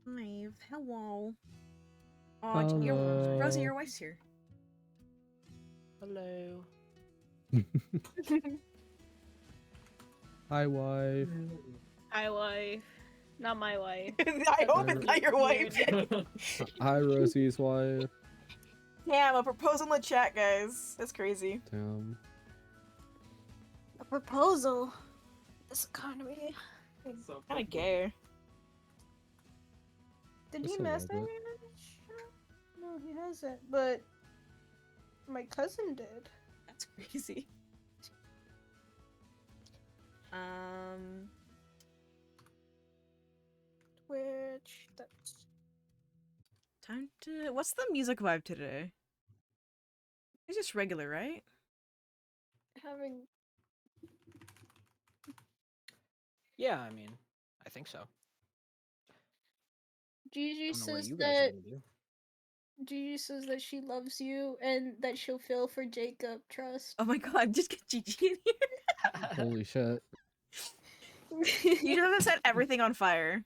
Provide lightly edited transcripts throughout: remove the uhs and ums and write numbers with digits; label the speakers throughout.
Speaker 1: Hive. Hello. Oh, Rosie,
Speaker 2: Hello.
Speaker 1: your wife's here.
Speaker 3: Hello.
Speaker 2: Hi, wife.
Speaker 4: Hi, wife. Not my wife.
Speaker 1: I hope it's not your wife.
Speaker 2: Hi, Rosie's wife.
Speaker 1: Damn, a proposal in the chat, guys. That's crazy.
Speaker 2: Damn.
Speaker 4: A proposal. This economy.
Speaker 1: Kind of gay.
Speaker 4: Did
Speaker 2: Just
Speaker 4: he
Speaker 2: a
Speaker 4: message me?
Speaker 2: little bit.
Speaker 4: No, he hasn't. But my cousin did.
Speaker 1: That's crazy.
Speaker 4: Twitch. That's
Speaker 1: Time to. What's the music vibe today? It's just regular, right?
Speaker 4: having.
Speaker 3: Yeah, I mean, I think so.
Speaker 4: Gigi
Speaker 3: I don't know what
Speaker 4: says
Speaker 3: you guys are
Speaker 4: that.
Speaker 3: gonna do.
Speaker 4: Gigi says that she loves you and that she'll feel for Jacob. Trust.
Speaker 1: Oh my god, just get Gigi in here.
Speaker 2: Holy shit.
Speaker 1: You just have to set everything on fire.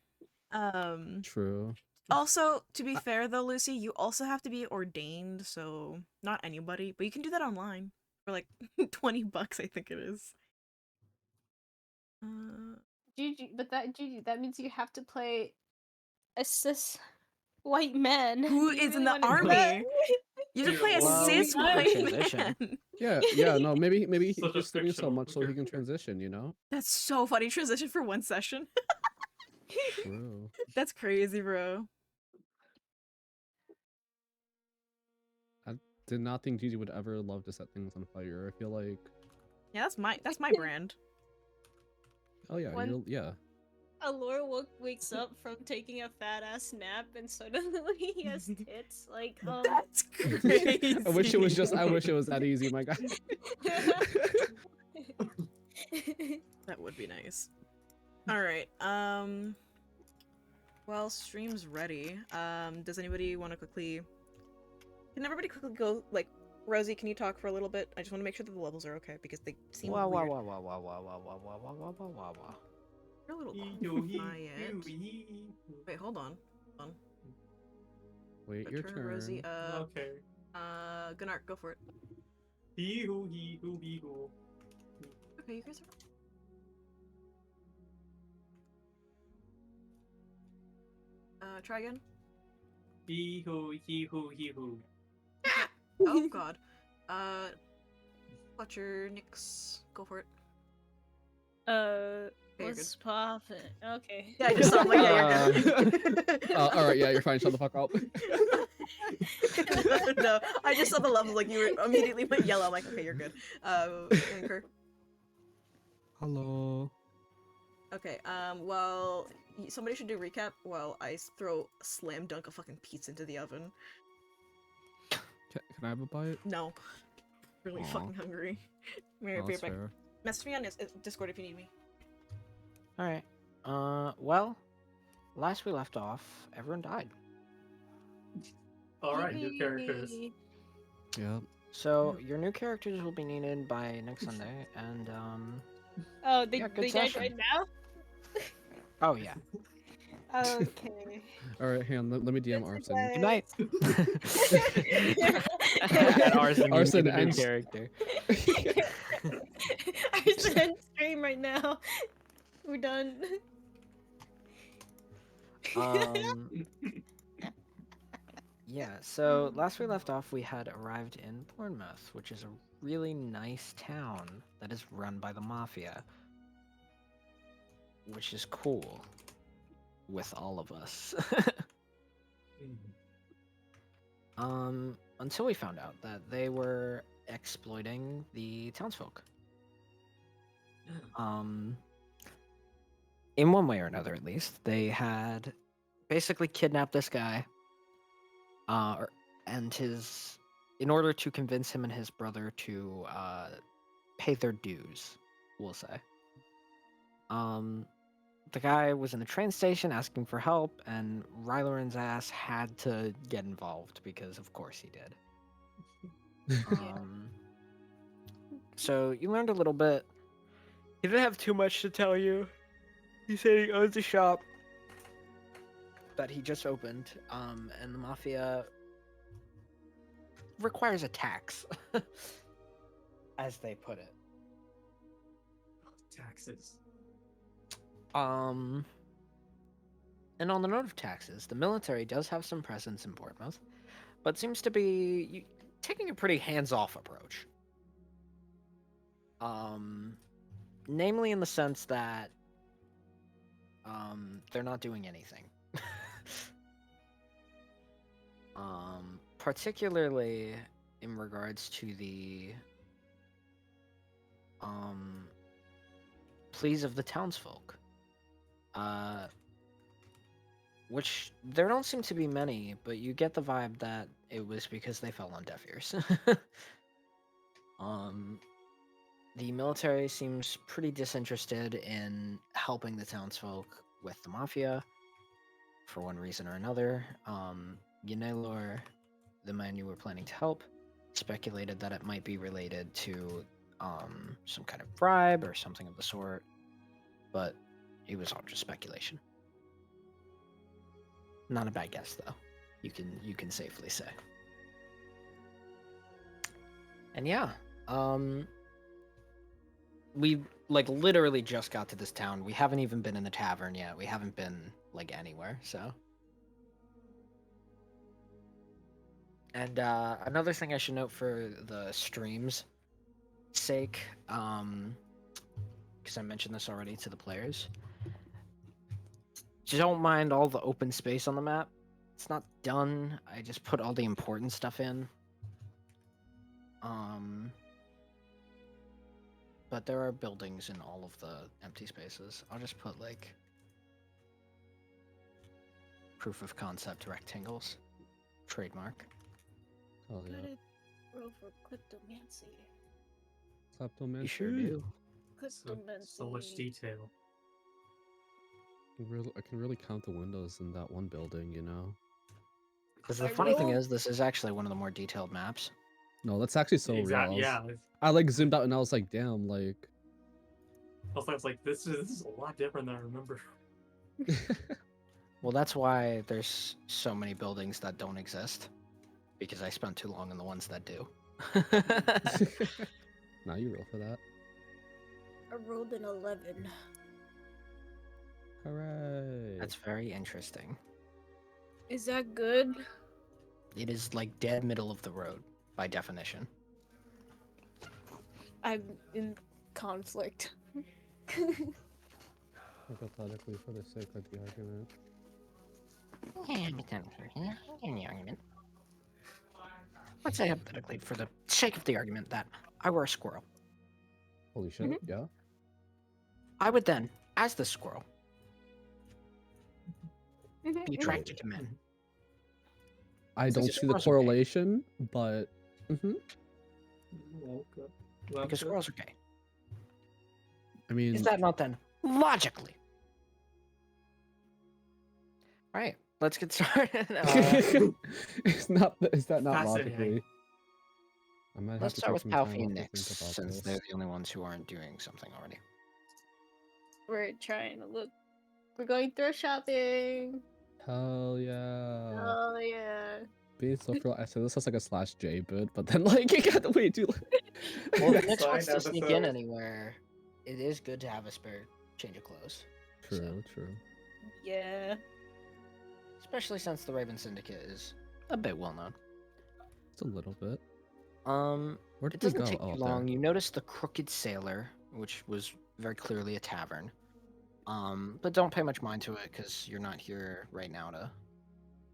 Speaker 2: True.
Speaker 1: Also, to be fair though, Lucy, you also have to be ordained, so not anybody, but you can do that online for like $20, I think it is.
Speaker 4: Gigi, but that means you have to play a cis white man
Speaker 1: Who
Speaker 4: Do you
Speaker 1: is in
Speaker 4: really
Speaker 1: the
Speaker 4: wanna do that?
Speaker 1: army? You have to play a
Speaker 3: Well, we
Speaker 1: cis
Speaker 3: can
Speaker 1: white
Speaker 3: transition.
Speaker 1: man.
Speaker 2: Yeah, no, maybe he's
Speaker 5: Such a
Speaker 2: just studying so
Speaker 5: fictional
Speaker 2: much so he can
Speaker 5: character.
Speaker 2: transition, you know?
Speaker 1: That's so funny. Transition for one session.
Speaker 2: True.
Speaker 1: That's crazy, bro.
Speaker 2: I did not think Gigi would ever love to set things on fire. I feel like,
Speaker 1: Yeah, that's my brand.
Speaker 2: oh yeah,
Speaker 4: One-
Speaker 2: yeah.
Speaker 4: Allure wakes up from taking a fat ass nap and suddenly he has tits. Like,
Speaker 1: That's crazy.
Speaker 2: I wish it was that easy, my guy.
Speaker 1: That would be nice. All right. Well, stream's ready. Does anybody want to quickly? Can everybody quickly go? Like, Rosie, can you talk for a little bit? I just want to make sure that the levels are okay because they seem
Speaker 3: Wow, wow,
Speaker 1: weird.
Speaker 3: wow, wow, wow, wow, wow, wow, wow, wow, wow, wow, wow.
Speaker 1: You're a little quiet. Wait, hold on. Hold on.
Speaker 2: Wait your
Speaker 1: Turn,
Speaker 2: turn.
Speaker 1: Rosie.
Speaker 5: Okay.
Speaker 1: Gunnar, go for it.
Speaker 5: Hee-hoo, hee-hoo, hee-hoo.
Speaker 1: Okay, you guys are. Try again.
Speaker 5: Hee-hoo, hee-hoo, hee-hoo.
Speaker 1: Oh God. Fletcher, Nix, go for it. Okay, you're
Speaker 4: what's poppin'? Okay.
Speaker 1: Yeah, I just saw him like, yeah, you're good.
Speaker 2: All right, yeah, you're fine. Shut the fuck up.
Speaker 1: No, I just saw the levels, like, you were immediately went yellow. I'm like, okay, you're good. Anchor.
Speaker 2: Hello.
Speaker 1: Okay, well, somebody should do recap while I throw slam dunk a fucking pizza into the oven.
Speaker 2: Can I have a bite?
Speaker 1: No. Really
Speaker 2: Aw.
Speaker 1: fucking hungry.
Speaker 2: Oh, that's fair.
Speaker 1: Message me on Discord if you need me.
Speaker 3: Alright. Well, last we left off, everyone died.
Speaker 5: Alright, new characters.
Speaker 2: Yeah.
Speaker 3: So, your new characters will be needed by next Sunday, and,
Speaker 4: Oh, they
Speaker 3: Yeah, good
Speaker 4: died
Speaker 3: session.
Speaker 4: right now?
Speaker 3: oh yeah.
Speaker 4: Okay.
Speaker 2: All right, hang on. Let me DM Arson.
Speaker 3: Good night. And Arson,
Speaker 2: Arson
Speaker 3: you can be
Speaker 2: and-
Speaker 3: the character.
Speaker 4: Arson end stream right now. We're done.
Speaker 3: Yeah, so last we left off, we had arrived in Bournemouth, which is a really nice town that is run by the Mafia. Which is cool. With all of us. Until we found out that they were exploiting the townsfolk. In one way or another, at least, they had basically kidnapped this guy, and in order to convince him and his brother to pay their dues, we'll say. The guy was in the train station asking for help, and Ryloran's ass had to get involved because, of course, he did. So you learned a little bit. He didn't have too much to tell you. He said he owns a shop. that he just opened, and the mafia requires a tax, as they put it.
Speaker 5: Taxes.
Speaker 3: And on the note of taxes, the military does have some presence in Bournemouth, but seems to be taking a pretty hands-off approach. Namely in the sense that they're not doing anything. Particularly in regards to the pleas of the townsfolk. Which there don't seem to be many, but you get the vibe that it was because they fell on deaf ears. The military seems pretty disinterested in helping the townsfolk with the mafia for one reason or another. Yanelor, the man you were planning to help, speculated that it might be related to some kind of bribe or something of the sort, but it was all just speculation. Not a bad guess, though. You can safely say. And yeah, we like literally just got to this town. We haven't even been in the tavern yet. We haven't been like anywhere. So, and another thing I should note for the stream's sake, because I mentioned this already to the players. Don't mind all the open space on the map. It's not done. I just put all the important stuff in. But there are buildings in all of the empty spaces. I'll just put like proof of concept rectangles. Trademark.
Speaker 2: Oh yeah.
Speaker 4: Gotta roll for cryptomancy.
Speaker 2: Kleptomancy.
Speaker 3: You sure do.
Speaker 5: So much detail.
Speaker 2: I can really count the windows in that one building, you know?
Speaker 3: Because the
Speaker 4: I
Speaker 3: funny thing
Speaker 4: will-
Speaker 3: is, this is actually one of the more detailed maps.
Speaker 2: No, that's actually so real.
Speaker 5: Exactly. Yeah.
Speaker 2: I like zoomed out and I was like, damn, like.
Speaker 5: I was like, this is a lot different than I remember.
Speaker 3: Well, that's why there's so many buildings that don't exist. Because I spent too long on the ones that do.
Speaker 2: Now you roll for that.
Speaker 4: I rolled an 11.
Speaker 2: Hooray.
Speaker 3: That's very interesting.
Speaker 4: Is that good?
Speaker 3: It is like dead middle of the road, by definition.
Speaker 4: I'm in conflict.
Speaker 2: Hypothetically, for the sake of the argument.
Speaker 3: Let's say hypothetically, for the sake of the argument, that I were a squirrel.
Speaker 2: Holy shit, yeah?
Speaker 3: I would then, as the squirrel, be attracted to men.
Speaker 2: I
Speaker 3: It's
Speaker 2: don't
Speaker 3: like
Speaker 2: see the
Speaker 3: squirrels are gay.
Speaker 2: correlation, but.
Speaker 5: Okay.
Speaker 3: Because squirrels are gay.
Speaker 2: I mean.
Speaker 3: Is that not then logically? All right, let's get started.
Speaker 2: Is that not
Speaker 5: Fascinating.
Speaker 2: logically? I might have
Speaker 3: Let's
Speaker 2: to
Speaker 3: start
Speaker 2: take
Speaker 3: with
Speaker 2: some time
Speaker 3: Palfy and
Speaker 2: off to
Speaker 3: Nix,
Speaker 2: think about
Speaker 3: since
Speaker 2: this.
Speaker 3: they're the only ones who aren't doing something already.
Speaker 4: We're trying to look. We're going thrift shopping.
Speaker 2: Hell yeah.
Speaker 4: Oh yeah.
Speaker 2: Being so for I said this as like a slash J bit, but then like it got way too.
Speaker 3: Well, if
Speaker 5: Next
Speaker 3: Nix wants
Speaker 5: slide,
Speaker 3: to sneak in
Speaker 5: episode.
Speaker 3: anywhere, it is good to have a spare change of clothes.
Speaker 2: True, true.
Speaker 4: Yeah.
Speaker 3: Especially since the Raven Syndicate is a bit well known.
Speaker 2: It's a little bit. Where
Speaker 3: It
Speaker 2: did we
Speaker 3: doesn't
Speaker 2: go?
Speaker 3: take
Speaker 2: Oh,
Speaker 3: too
Speaker 2: there.
Speaker 3: long. You notice the Crooked Sailor, which was very clearly a tavern. But don't pay much mind to it because you're not here right now to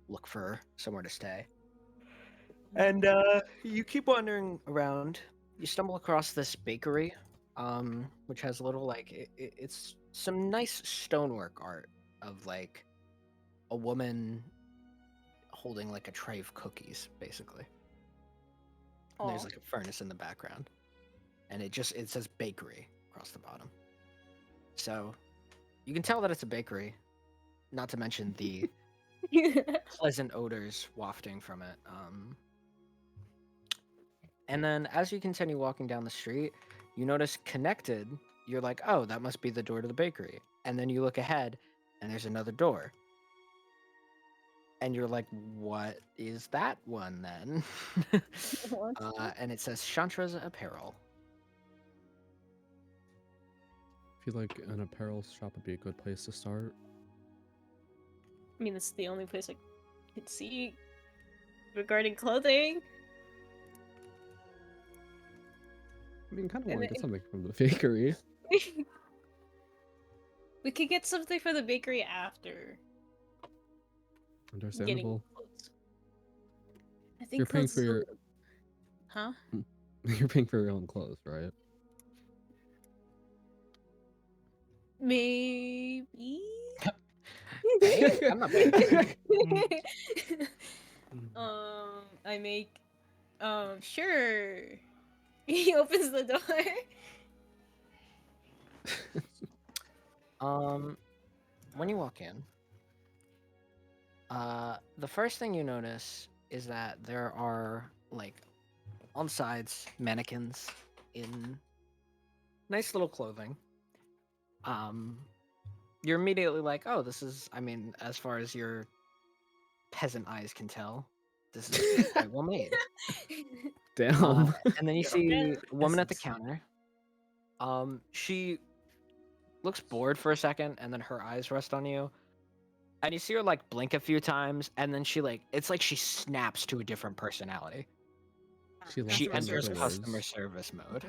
Speaker 3: look for somewhere to stay. And you keep wandering around. You stumble across this bakery, which has a little like it's some nice stonework art of like a woman holding like a tray of cookies, basically. And there's
Speaker 4: Aw.
Speaker 3: like a furnace in the background, and it says bakery across the bottom. So you can tell that it's a bakery, not to mention the pleasant odors wafting from it. And then as you continue walking down the street, you notice connected, you're like, oh, that must be the door to the bakery. And then you look ahead, and there's another door. And you're like, what is that one then?
Speaker 4: What's that?
Speaker 3: And it says Chantra's Apparel.
Speaker 2: I feel like an apparel shop would be a good place to start.
Speaker 4: I mean, it's the only place I could see regarding clothing.
Speaker 2: I mean, kind of
Speaker 4: And
Speaker 2: want to
Speaker 4: it-
Speaker 2: get something from the bakery.
Speaker 4: We could get something for the bakery after getting
Speaker 2: Understandable.
Speaker 4: clothes. I think
Speaker 2: You're paying
Speaker 4: clothes
Speaker 2: for
Speaker 4: is a
Speaker 2: your
Speaker 4: little- Huh?
Speaker 2: you're paying for your own clothes, right?
Speaker 4: Maybe.
Speaker 3: Hey, I'm not paying for it.
Speaker 4: I make. Sure. He opens the door.
Speaker 3: When you walk in, the first thing you notice is that there are like on sides mannequins in nice little clothing. You're immediately like, oh, this is, I mean, as far as your peasant eyes can tell, this is quite well made.
Speaker 2: Damn.
Speaker 3: And then you
Speaker 5: Yeah.
Speaker 3: see a woman at the
Speaker 5: Peasants.
Speaker 3: counter. She looks bored for a second, and then her eyes rest on you. And you see her like blink a few times, and then she like, it's like she snaps to a different personality.
Speaker 2: She left
Speaker 3: She
Speaker 2: in
Speaker 3: enters
Speaker 2: other
Speaker 3: customer
Speaker 2: words.
Speaker 3: service mode.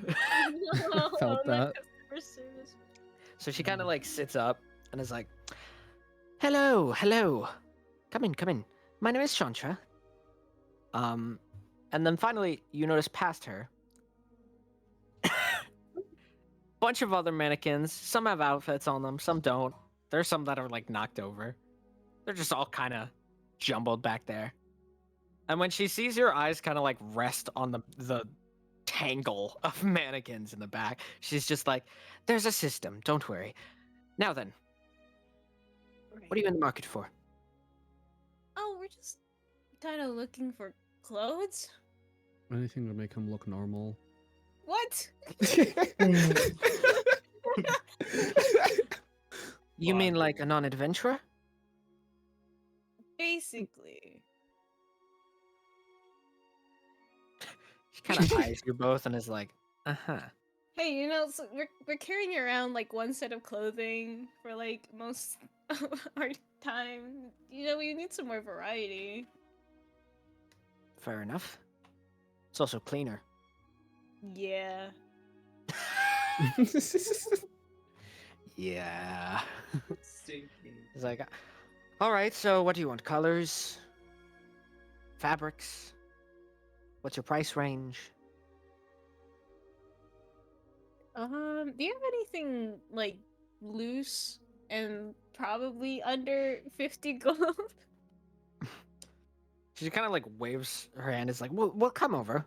Speaker 4: No,
Speaker 2: Felt
Speaker 4: not
Speaker 2: that.
Speaker 4: customer service.
Speaker 3: So she kind of like sits up and is like, hello, hello. Come in, come in. My name is Chantra. And then finally you notice past her bunch of other mannequins. Some have outfits on them, some don't. There's some that are like knocked over. They're just all kind of jumbled back there. And when she sees your eyes kind of like rest on the tangle of mannequins in the back, she's just like, there's a system, don't worry. Now then, what are you in the market for?
Speaker 4: Oh, we're just kind of looking for clothes.
Speaker 2: Anything to make him look normal.
Speaker 4: What?
Speaker 3: You mean
Speaker 5: Fine.
Speaker 3: like a non-adventurer?
Speaker 4: Basically.
Speaker 3: She kind of eyes you both and is like, uh-huh.
Speaker 4: Hey, you know, so we're carrying around like one set of clothing for like most of our time. You know, we need some more variety.
Speaker 3: Fair enough. It's also cleaner.
Speaker 4: Yeah.
Speaker 3: Yeah.
Speaker 5: Stinky.
Speaker 3: He's like, all right, so what do you want? Colors? Fabrics? What's your price range?
Speaker 4: Do you have anything like loose and probably under 50 gold?
Speaker 3: She kind of like waves her hand. It's like, we'll come over.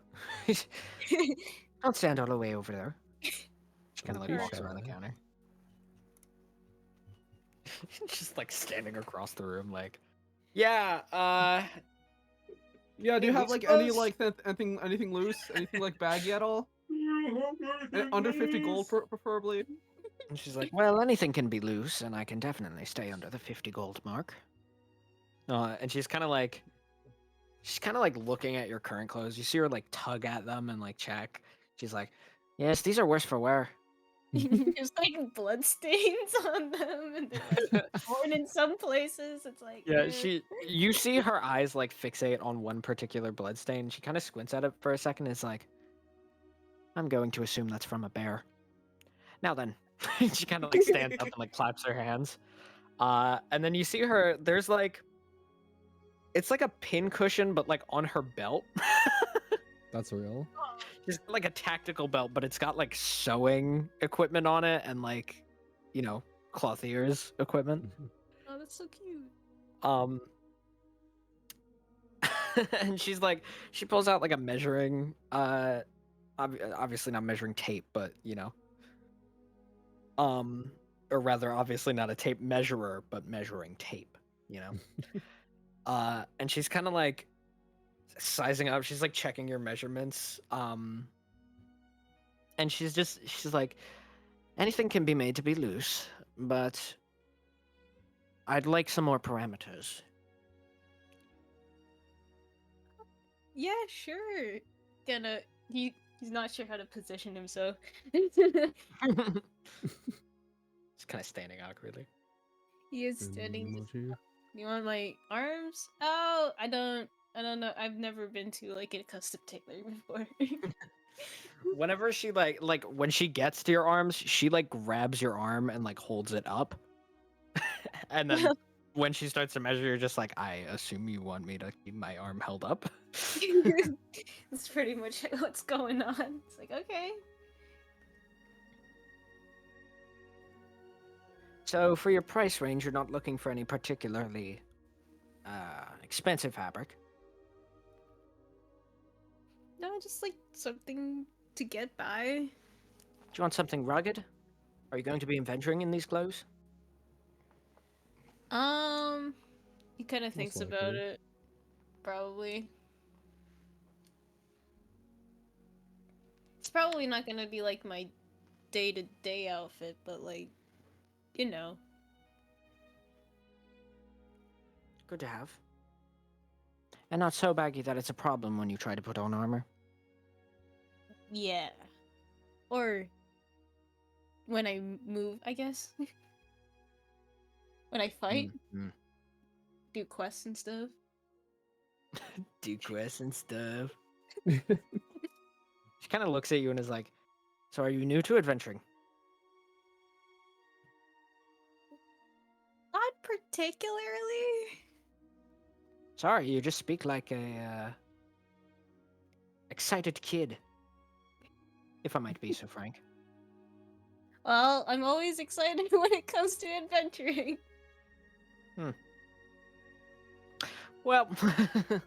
Speaker 3: Don't stand all the way over there. She kind of like
Speaker 2: Don't be
Speaker 3: walks around the
Speaker 2: shy.
Speaker 3: counter. Just like standing across the room, like, yeah,
Speaker 6: Yeah, do you
Speaker 3: Hey, we
Speaker 6: have like any
Speaker 3: suppose-
Speaker 6: like anything loose, anything like baggy at all? Under 50 gold, preferably.
Speaker 3: and she's like, well, anything can be loose, and I can definitely stay under the 50 gold mark. And she's kind of like looking at your current clothes. You see her like tug at them and like check. She's like, yes, these are worse for wear.
Speaker 4: There's like blood stains on them, and they're like torn in some places. It's like
Speaker 3: Yeah, you see her eyes like fixate on one particular blood stain. She kind of squints at it for a second. And is like, I'm going to assume that's from a bear. Now then, she kind of like stands up and like claps her hands. And then you see her. There's like, it's like a pin cushion, but like on her belt.
Speaker 2: That's real.
Speaker 3: She's got, like a tactical belt, but it's got like sewing equipment on it and like, you know, clothier's equipment.
Speaker 4: Oh, that's so cute.
Speaker 3: And she's like, she pulls out like a measuring, obviously not measuring tape, but you know, or rather, obviously not a tape measurer, but measuring tape, you know. And she's kind of like sizing up. She's like checking your measurements. And she's like, anything can be made to be loose, but I'd like some more parameters.
Speaker 4: Yeah, sure. Gonna he's not sure how to position himself.
Speaker 3: It's kind of standing awkwardly.
Speaker 4: He is
Speaker 2: And
Speaker 4: standing.
Speaker 2: emoji.
Speaker 4: You want my arms? Oh, I don't know. I've never been to like a custom tailor before.
Speaker 3: Whenever she like when she gets to your arms, she like grabs your arm and like holds it up. And then when she starts to measure, you're just like, I assume you want me to keep my arm held up.
Speaker 4: That's pretty much what's going on. It's like, okay.
Speaker 3: So for your price range, you're not looking for any particularly expensive fabric.
Speaker 4: No, just like something to get by.
Speaker 3: Do you want something rugged? Are you going to be adventuring in these clothes?
Speaker 4: He kind of thinks about
Speaker 2: likely.
Speaker 4: it. Probably. It's probably not gonna be like my day-to-day outfit, but like, you know.
Speaker 3: Good to have. And not so baggy that it's a problem when you try to put on armor.
Speaker 4: Yeah. Or when I move, I guess. When I fight,
Speaker 3: Mm.
Speaker 4: do quests and stuff.
Speaker 3: Do quests and stuff. She kind of looks at you and is like, so are you new to adventuring?
Speaker 4: Not particularly.
Speaker 3: Sorry, you just speak like a excited kid. If I might be so frank.
Speaker 4: Well, I'm always excited when it comes to adventuring.
Speaker 3: Well, kind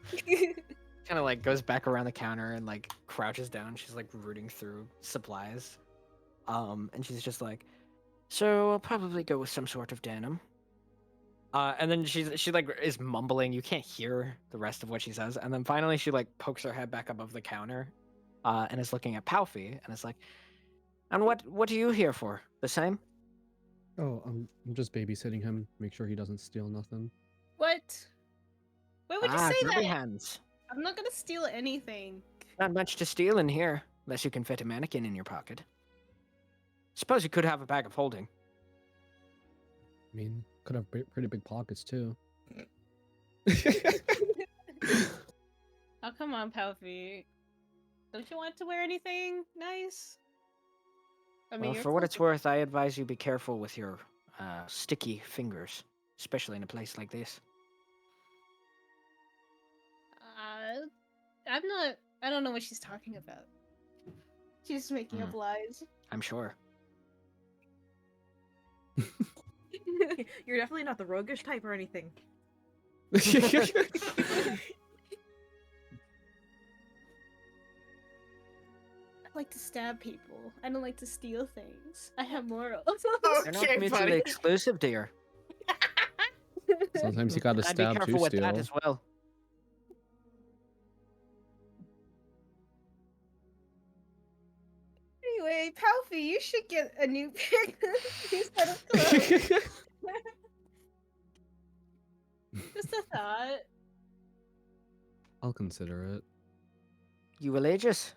Speaker 3: of like goes back around the counter and like crouches down. She's like rooting through supplies. And she's just like, so I'll probably go with some sort of denim. And then she like is mumbling. You can't hear the rest of what she says. And then finally she like pokes her head back above the counter, and is looking at Palfy and is like, and what are you here for? The same?
Speaker 2: Oh, I'm just babysitting him. Make sure he doesn't steal nothing.
Speaker 4: What? Why would you say
Speaker 3: dirty
Speaker 4: that?
Speaker 3: hands.
Speaker 4: I'm not gonna steal anything.
Speaker 3: Not much to steal in here, unless you can fit a mannequin in your pocket. Suppose you could have a bag of holding.
Speaker 2: I mean, could have pretty big pockets too.
Speaker 4: Oh, come on, Palfy. Don't you want to wear anything nice? I mean,
Speaker 3: Well,
Speaker 4: you're
Speaker 3: for what
Speaker 4: close
Speaker 3: it's worth, I advise you be careful with your sticky fingers, especially in a place like this.
Speaker 4: I'm not. I don't know what she's talking about. She's making up lies.
Speaker 3: I'm sure.
Speaker 1: You're definitely not the roguish type or anything.
Speaker 4: I like to stab people. I don't like to steal things. I have morals.
Speaker 3: They're not mutually exclusive, dear.
Speaker 2: Sometimes you gotta
Speaker 3: I'd be
Speaker 2: stab
Speaker 3: careful
Speaker 2: to
Speaker 3: with
Speaker 2: steal.
Speaker 3: that as well.
Speaker 4: Anyway, Palfy, you should get a new set of clothes. Just a thought.
Speaker 2: I'll consider it.
Speaker 3: You religious?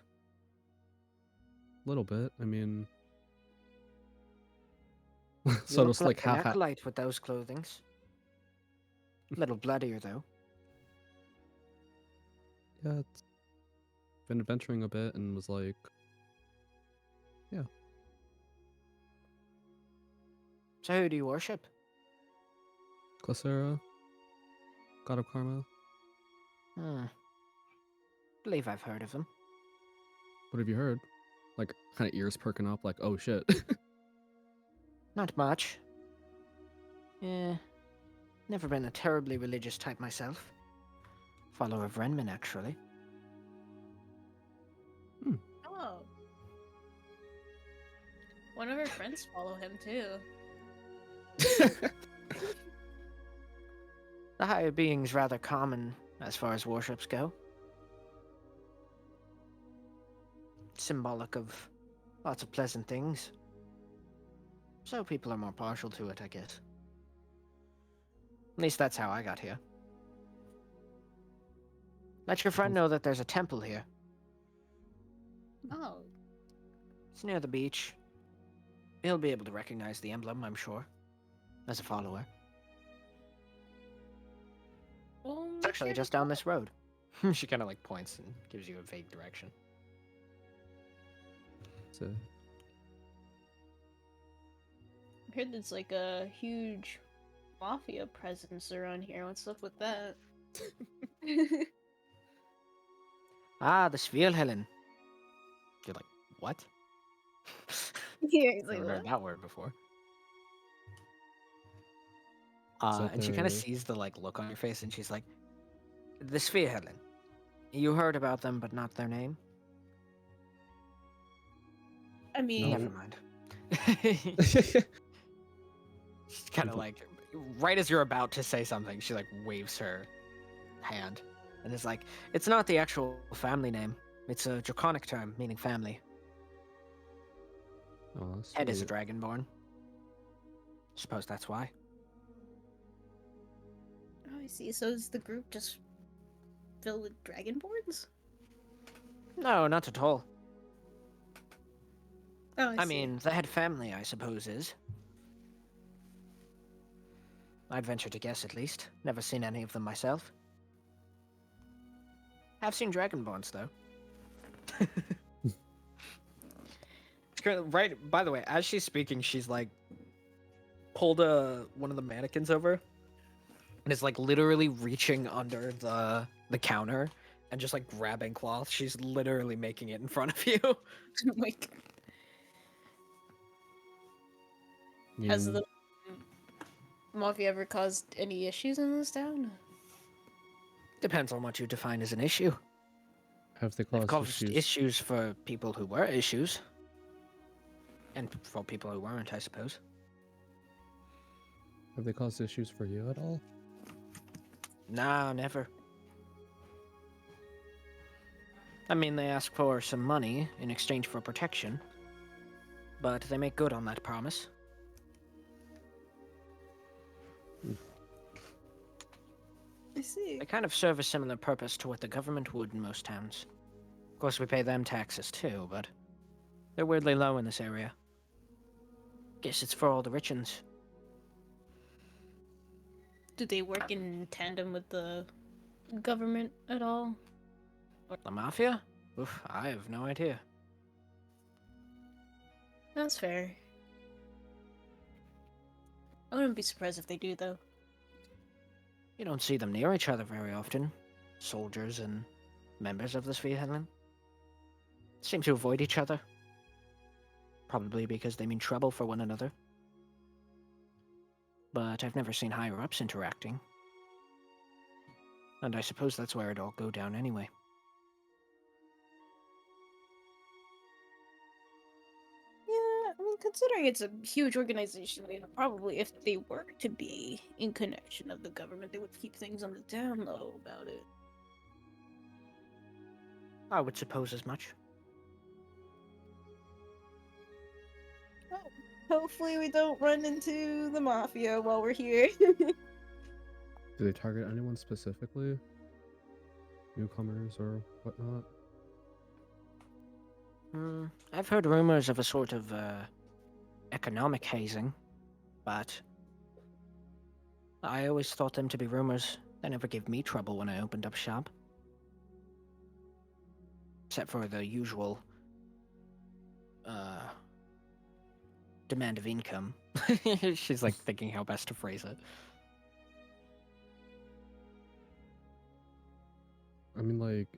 Speaker 2: A little bit. I mean,
Speaker 3: You
Speaker 2: so
Speaker 3: look
Speaker 2: just like
Speaker 3: an
Speaker 2: half.
Speaker 3: acolyte with those clothings. Little bloodier though.
Speaker 2: Yeah, it's been adventuring a bit and was like, yeah.
Speaker 3: So who do you worship?
Speaker 2: Glycera, God of Karma.
Speaker 3: Believe I've heard of them.
Speaker 2: What have you heard? Like, kind of ears perking up, like, oh shit.
Speaker 3: Not much. Yeah. Never been a terribly religious type myself. Follower of Renman, actually.
Speaker 4: Oh. One of her friends follow him too.
Speaker 3: The higher being's rather common as far as worships go. Symbolic of lots of pleasant things. So people are more partial to it, I guess. At least that's how I got here. Let your friend know that there's a temple here.
Speaker 4: Oh,
Speaker 3: It's near the beach. He'll be able to recognize the emblem, I'm sure, as a follower.
Speaker 4: well,
Speaker 3: It's actually just down this road. She kind of like points and gives you a vague direction.
Speaker 2: So,
Speaker 4: I heard there's like a huge mafia presence around here. What's up with that?
Speaker 3: Ah, the Spielhellen. You're like, what?
Speaker 4: Yeah, he's like,
Speaker 3: Never heard
Speaker 4: what?
Speaker 3: that word before.
Speaker 2: that
Speaker 3: And she kind of
Speaker 2: the-
Speaker 3: sees the like look on your face, and she's like, "The Spielhellen. You heard about them, but not their name.
Speaker 4: I mean,
Speaker 3: Never mind." She's kind of
Speaker 2: Compl-
Speaker 3: like, right as you're about to say something, she like waves her hand, and is like, "It's not the actual family name. It's a draconic term meaning family.
Speaker 2: oh,
Speaker 3: Head is a
Speaker 2: sweet.
Speaker 3: dragonborn. Suppose that's why."
Speaker 4: oh, I see. So is the group just filled with dragonborns?
Speaker 3: No, not at all.
Speaker 4: Oh,
Speaker 3: I
Speaker 4: see.
Speaker 3: mean, the head family, I suppose, is. I'd venture to guess, at least. Never seen any of them myself. Have seen dragonborns, though. Right, by the way, as she's speaking, she's like pulled one of the mannequins over and is like literally reaching under the counter and just like grabbing cloth. She's literally making it in front of you.
Speaker 4: Like,
Speaker 2: You
Speaker 4: has
Speaker 2: mean-
Speaker 4: the mafia ever caused any issues in this town?
Speaker 3: Depends on what you define as an issue.
Speaker 2: have they
Speaker 3: They've
Speaker 2: caused
Speaker 3: caused
Speaker 2: issues?
Speaker 3: issues for people who were issues. And for people who weren't, I suppose.
Speaker 2: Have they caused issues for you at all?
Speaker 3: Nah, never. I mean, they ask for some money in exchange for protection. But they make good on that promise.
Speaker 4: I see.
Speaker 3: They kind of serve a similar purpose to what the government would in most towns. Of course, we pay them taxes too, but they're weirdly low in this area. Guess it's for all the rich uns.
Speaker 4: Do they work in tandem with the government at all?
Speaker 3: The mafia? Oof, I have no idea.
Speaker 4: That's fair. I wouldn't be surprised if they do, though.
Speaker 3: You don't see them near each other very often. Soldiers and members of the Sveahenland seem to avoid each other. Probably because they mean trouble for one another. But I've never seen higher-ups interacting. And I suppose that's where it all go down anyway.
Speaker 4: Yeah, I mean, considering it's a huge organization, probably if they were to be in connection of the government, they would keep things on the down low about it.
Speaker 3: I would suppose as much.
Speaker 4: Hopefully we don't run into the mafia while we're here.
Speaker 2: Do they target anyone specifically? Newcomers or whatnot?
Speaker 3: I've heard rumors of a sort of economic hazing, but I always thought them to be rumors. They never gave me trouble when I opened up shop. Except for the usual demand of income. She's like thinking how best to phrase it.
Speaker 2: I mean, like,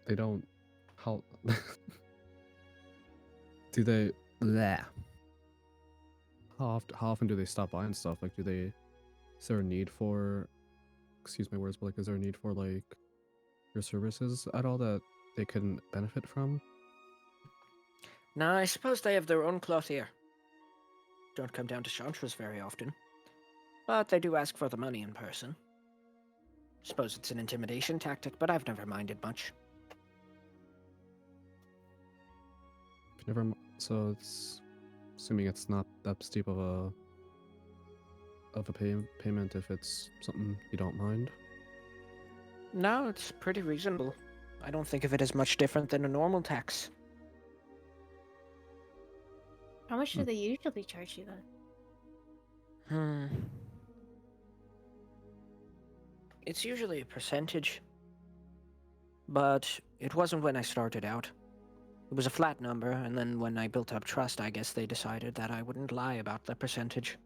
Speaker 2: they don't. How do they? Bleh. How often do they stop by and stuff? Like, do they? Is there a need for? Excuse my words, but like, is there a need for like your services at all that they couldn't benefit from?
Speaker 3: Now, I suppose they have their own clothier. Don't come down to Chantres very often. But they do ask for the money in person. Suppose it's an intimidation tactic, but I've never minded much.
Speaker 2: So it's assuming it's not that steep of a payment if it's something you don't mind.
Speaker 3: No, it's pretty reasonable. I don't think of it as much different than a normal tax.
Speaker 4: How much do they usually charge you then?
Speaker 3: It's usually a percentage. But it wasn't when I started out. It was a flat number, and then when I built up trust, I guess they decided that I wouldn't lie about the percentage.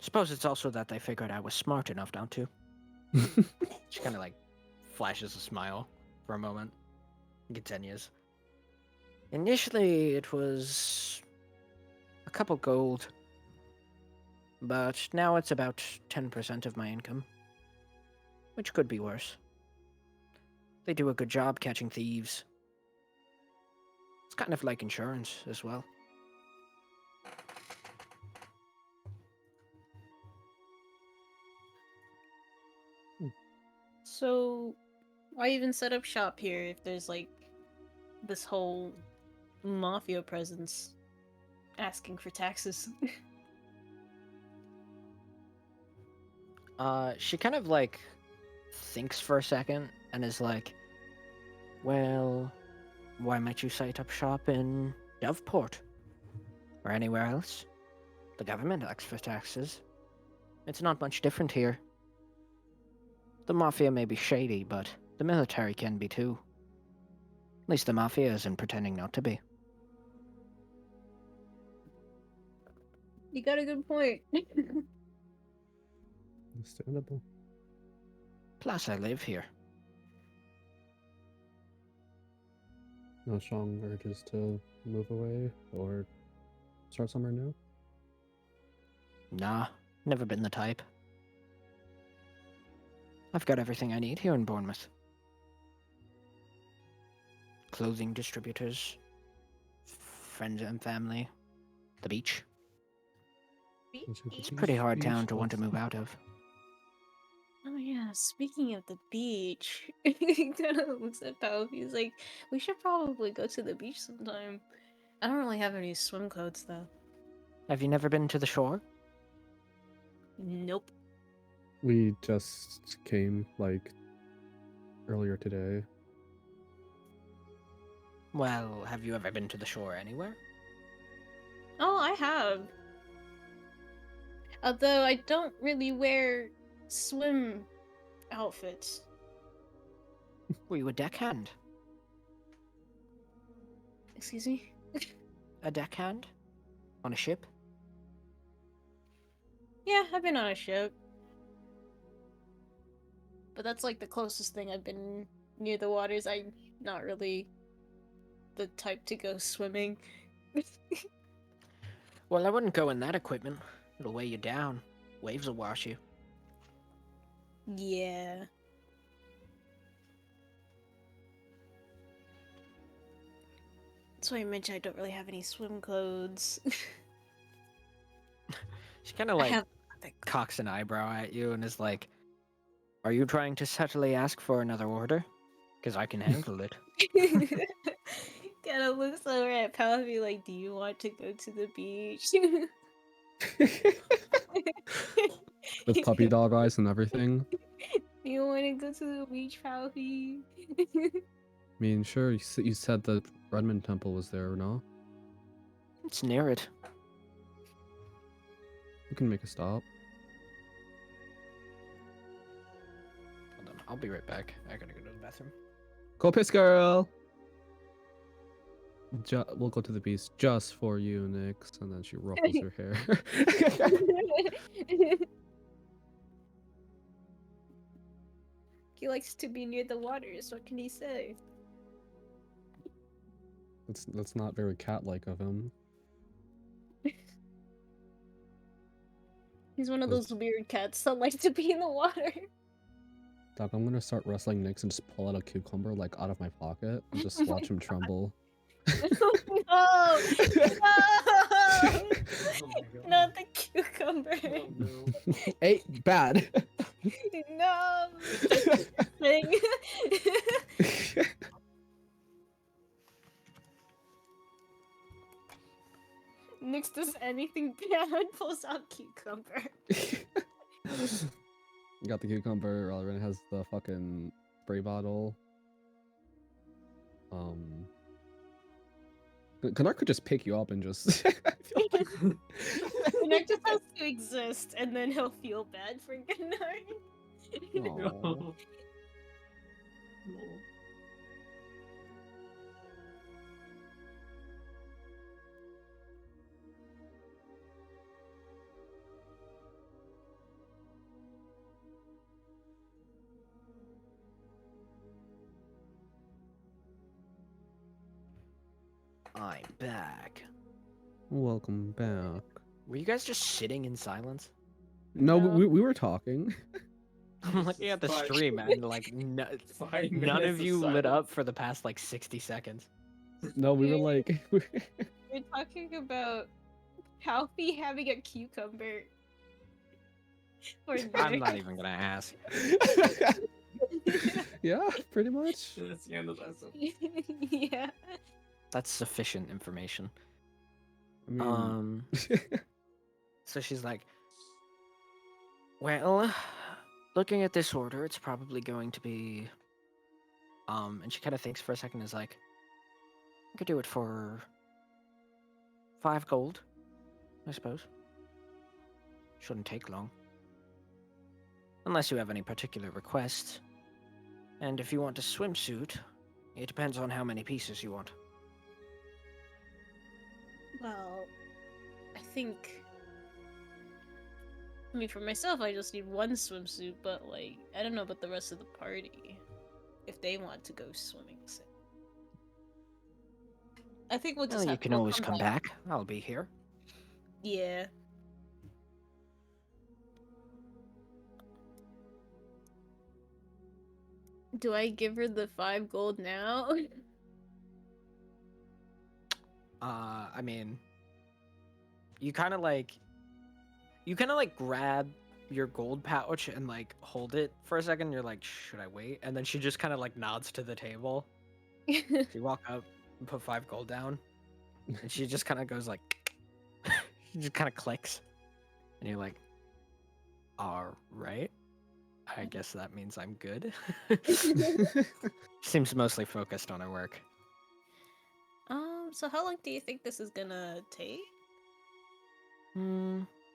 Speaker 3: Suppose it's also that they figured I was smart enough not to. She kind of like flashes a smile for a moment and continues. Initially, it was a couple gold, but now it's about 10% of my income, which could be worse. They do a good job catching thieves. It's kind of like insurance as well.
Speaker 4: So, why even set up shop here if there's like this whole mafia presence asking for taxes?
Speaker 3: She kind of like thinks for a second and is like, well, why might you set up shop in Doveport? Or anywhere else? The government asks for taxes. It's not much different here. The mafia may be shady, but the military can be too. At least the mafia isn't pretending not to be.
Speaker 4: You got a good point.
Speaker 2: Understandable.
Speaker 3: Plus, I live here.
Speaker 2: No strong urges to move away or start somewhere new?
Speaker 3: Nah, never been the type. I've got everything I need here in Bournemouth. Clothing distributors, friends and family, the beach. It's a pretty hard town to want to move out of.
Speaker 4: Oh yeah, speaking of the beach, he kind of looks at Pao. He's like, we should probably go to the beach sometime. I don't really have any swim clothes though.
Speaker 3: Have you never been to the shore?
Speaker 4: Nope.
Speaker 2: We just came, like, earlier today.
Speaker 3: Well, have you ever been to the shore anywhere?
Speaker 4: Oh, I have. Although I don't really wear swim outfits.
Speaker 3: Were you a deckhand?
Speaker 4: Excuse me?
Speaker 3: A deckhand? On a ship?
Speaker 4: Yeah, I've been on a ship. But that's like the closest thing I've been near the waters. I'm not really the type to go swimming.
Speaker 3: Well, I wouldn't go in that equipment. It'll weigh you down. Waves will wash you.
Speaker 4: Yeah. That's why I mentioned I don't really have any swim clothes.
Speaker 3: She kind of
Speaker 4: I
Speaker 3: like
Speaker 4: have
Speaker 3: cocks an eyebrow at you and is like, are you trying to subtly ask for another order? Because I can handle it.
Speaker 4: kind of looks over at Palby like, do you want to go to the beach?
Speaker 2: With puppy dog eyes and everything.
Speaker 4: Do you want to go to the beach, Palby?
Speaker 2: I mean, sure, you said the Redmond Temple was there, no?
Speaker 3: It's near it.
Speaker 2: We can make a stop.
Speaker 3: Hold on, I'll be right back. I gotta go to the bathroom.
Speaker 2: Go piss, girl! We'll go to the beach just for you, Nyx. And then she ruffles her hair.
Speaker 4: He likes to be near the waters, what can he say?
Speaker 2: That's not very cat-like of him.
Speaker 4: He's one of those weird cats that likes to be in the water.
Speaker 2: Doc, I'm gonna start wrestling Nyx and just pull out a cucumber, like, out of my pocket and just watch him tremble.
Speaker 4: No! No!
Speaker 5: God.
Speaker 4: Not the cucumber.
Speaker 5: Oh, no.
Speaker 2: Hey, bad!
Speaker 4: No! Thing. Nyx does anything bad, pulls out cucumber.
Speaker 2: You got the cucumber. Ren has the fucking spray bottle. Canuck could just pick you up and just. I feel like...
Speaker 4: Gunnar just has to exist, and then he'll feel bad for Gunnar.
Speaker 2: Aw.
Speaker 3: I'm back.
Speaker 2: Welcome back.
Speaker 3: Were you guys just sitting in silence?
Speaker 2: No,
Speaker 4: No.
Speaker 2: we were talking.
Speaker 3: I'm looking at the stream and like none of you lit up for the past like 60 seconds.
Speaker 2: No, we were like.
Speaker 4: We're talking about Palpy having a cucumber. Or
Speaker 3: I'm
Speaker 4: Nick.
Speaker 3: not even gonna ask.
Speaker 2: Yeah, pretty much.
Speaker 5: That's the end of that.
Speaker 4: Yeah.
Speaker 3: That's sufficient information.
Speaker 2: I mean,
Speaker 3: So she's like, well, looking at this order, it's probably going to be, and she kind of thinks for a second, is like, I could do it for 5 gold, I suppose. Shouldn't take long. Unless you have any particular requests. And if you want a swimsuit, it depends on how many pieces you want.
Speaker 4: Well, I mean, for myself, I just need one swimsuit, but, like, I don't know about the rest of the party. If they want to go swimming. So. I think we'll just
Speaker 3: Well, you
Speaker 4: have
Speaker 3: can
Speaker 4: we'll
Speaker 3: always come back. I'll be here.
Speaker 4: Yeah. Do I give her the 5 gold now?
Speaker 3: I mean, you kind of like grab your gold pouch and like hold it for a second. You're like, should I wait? And then she just kind of like nods to the table. You walk up and put 5 gold down, and she just kind of goes like, she just kind of clicks, and you're like, all right. I guess that means I'm good. Seems mostly focused on her work.
Speaker 4: So how long do you think this is gonna take?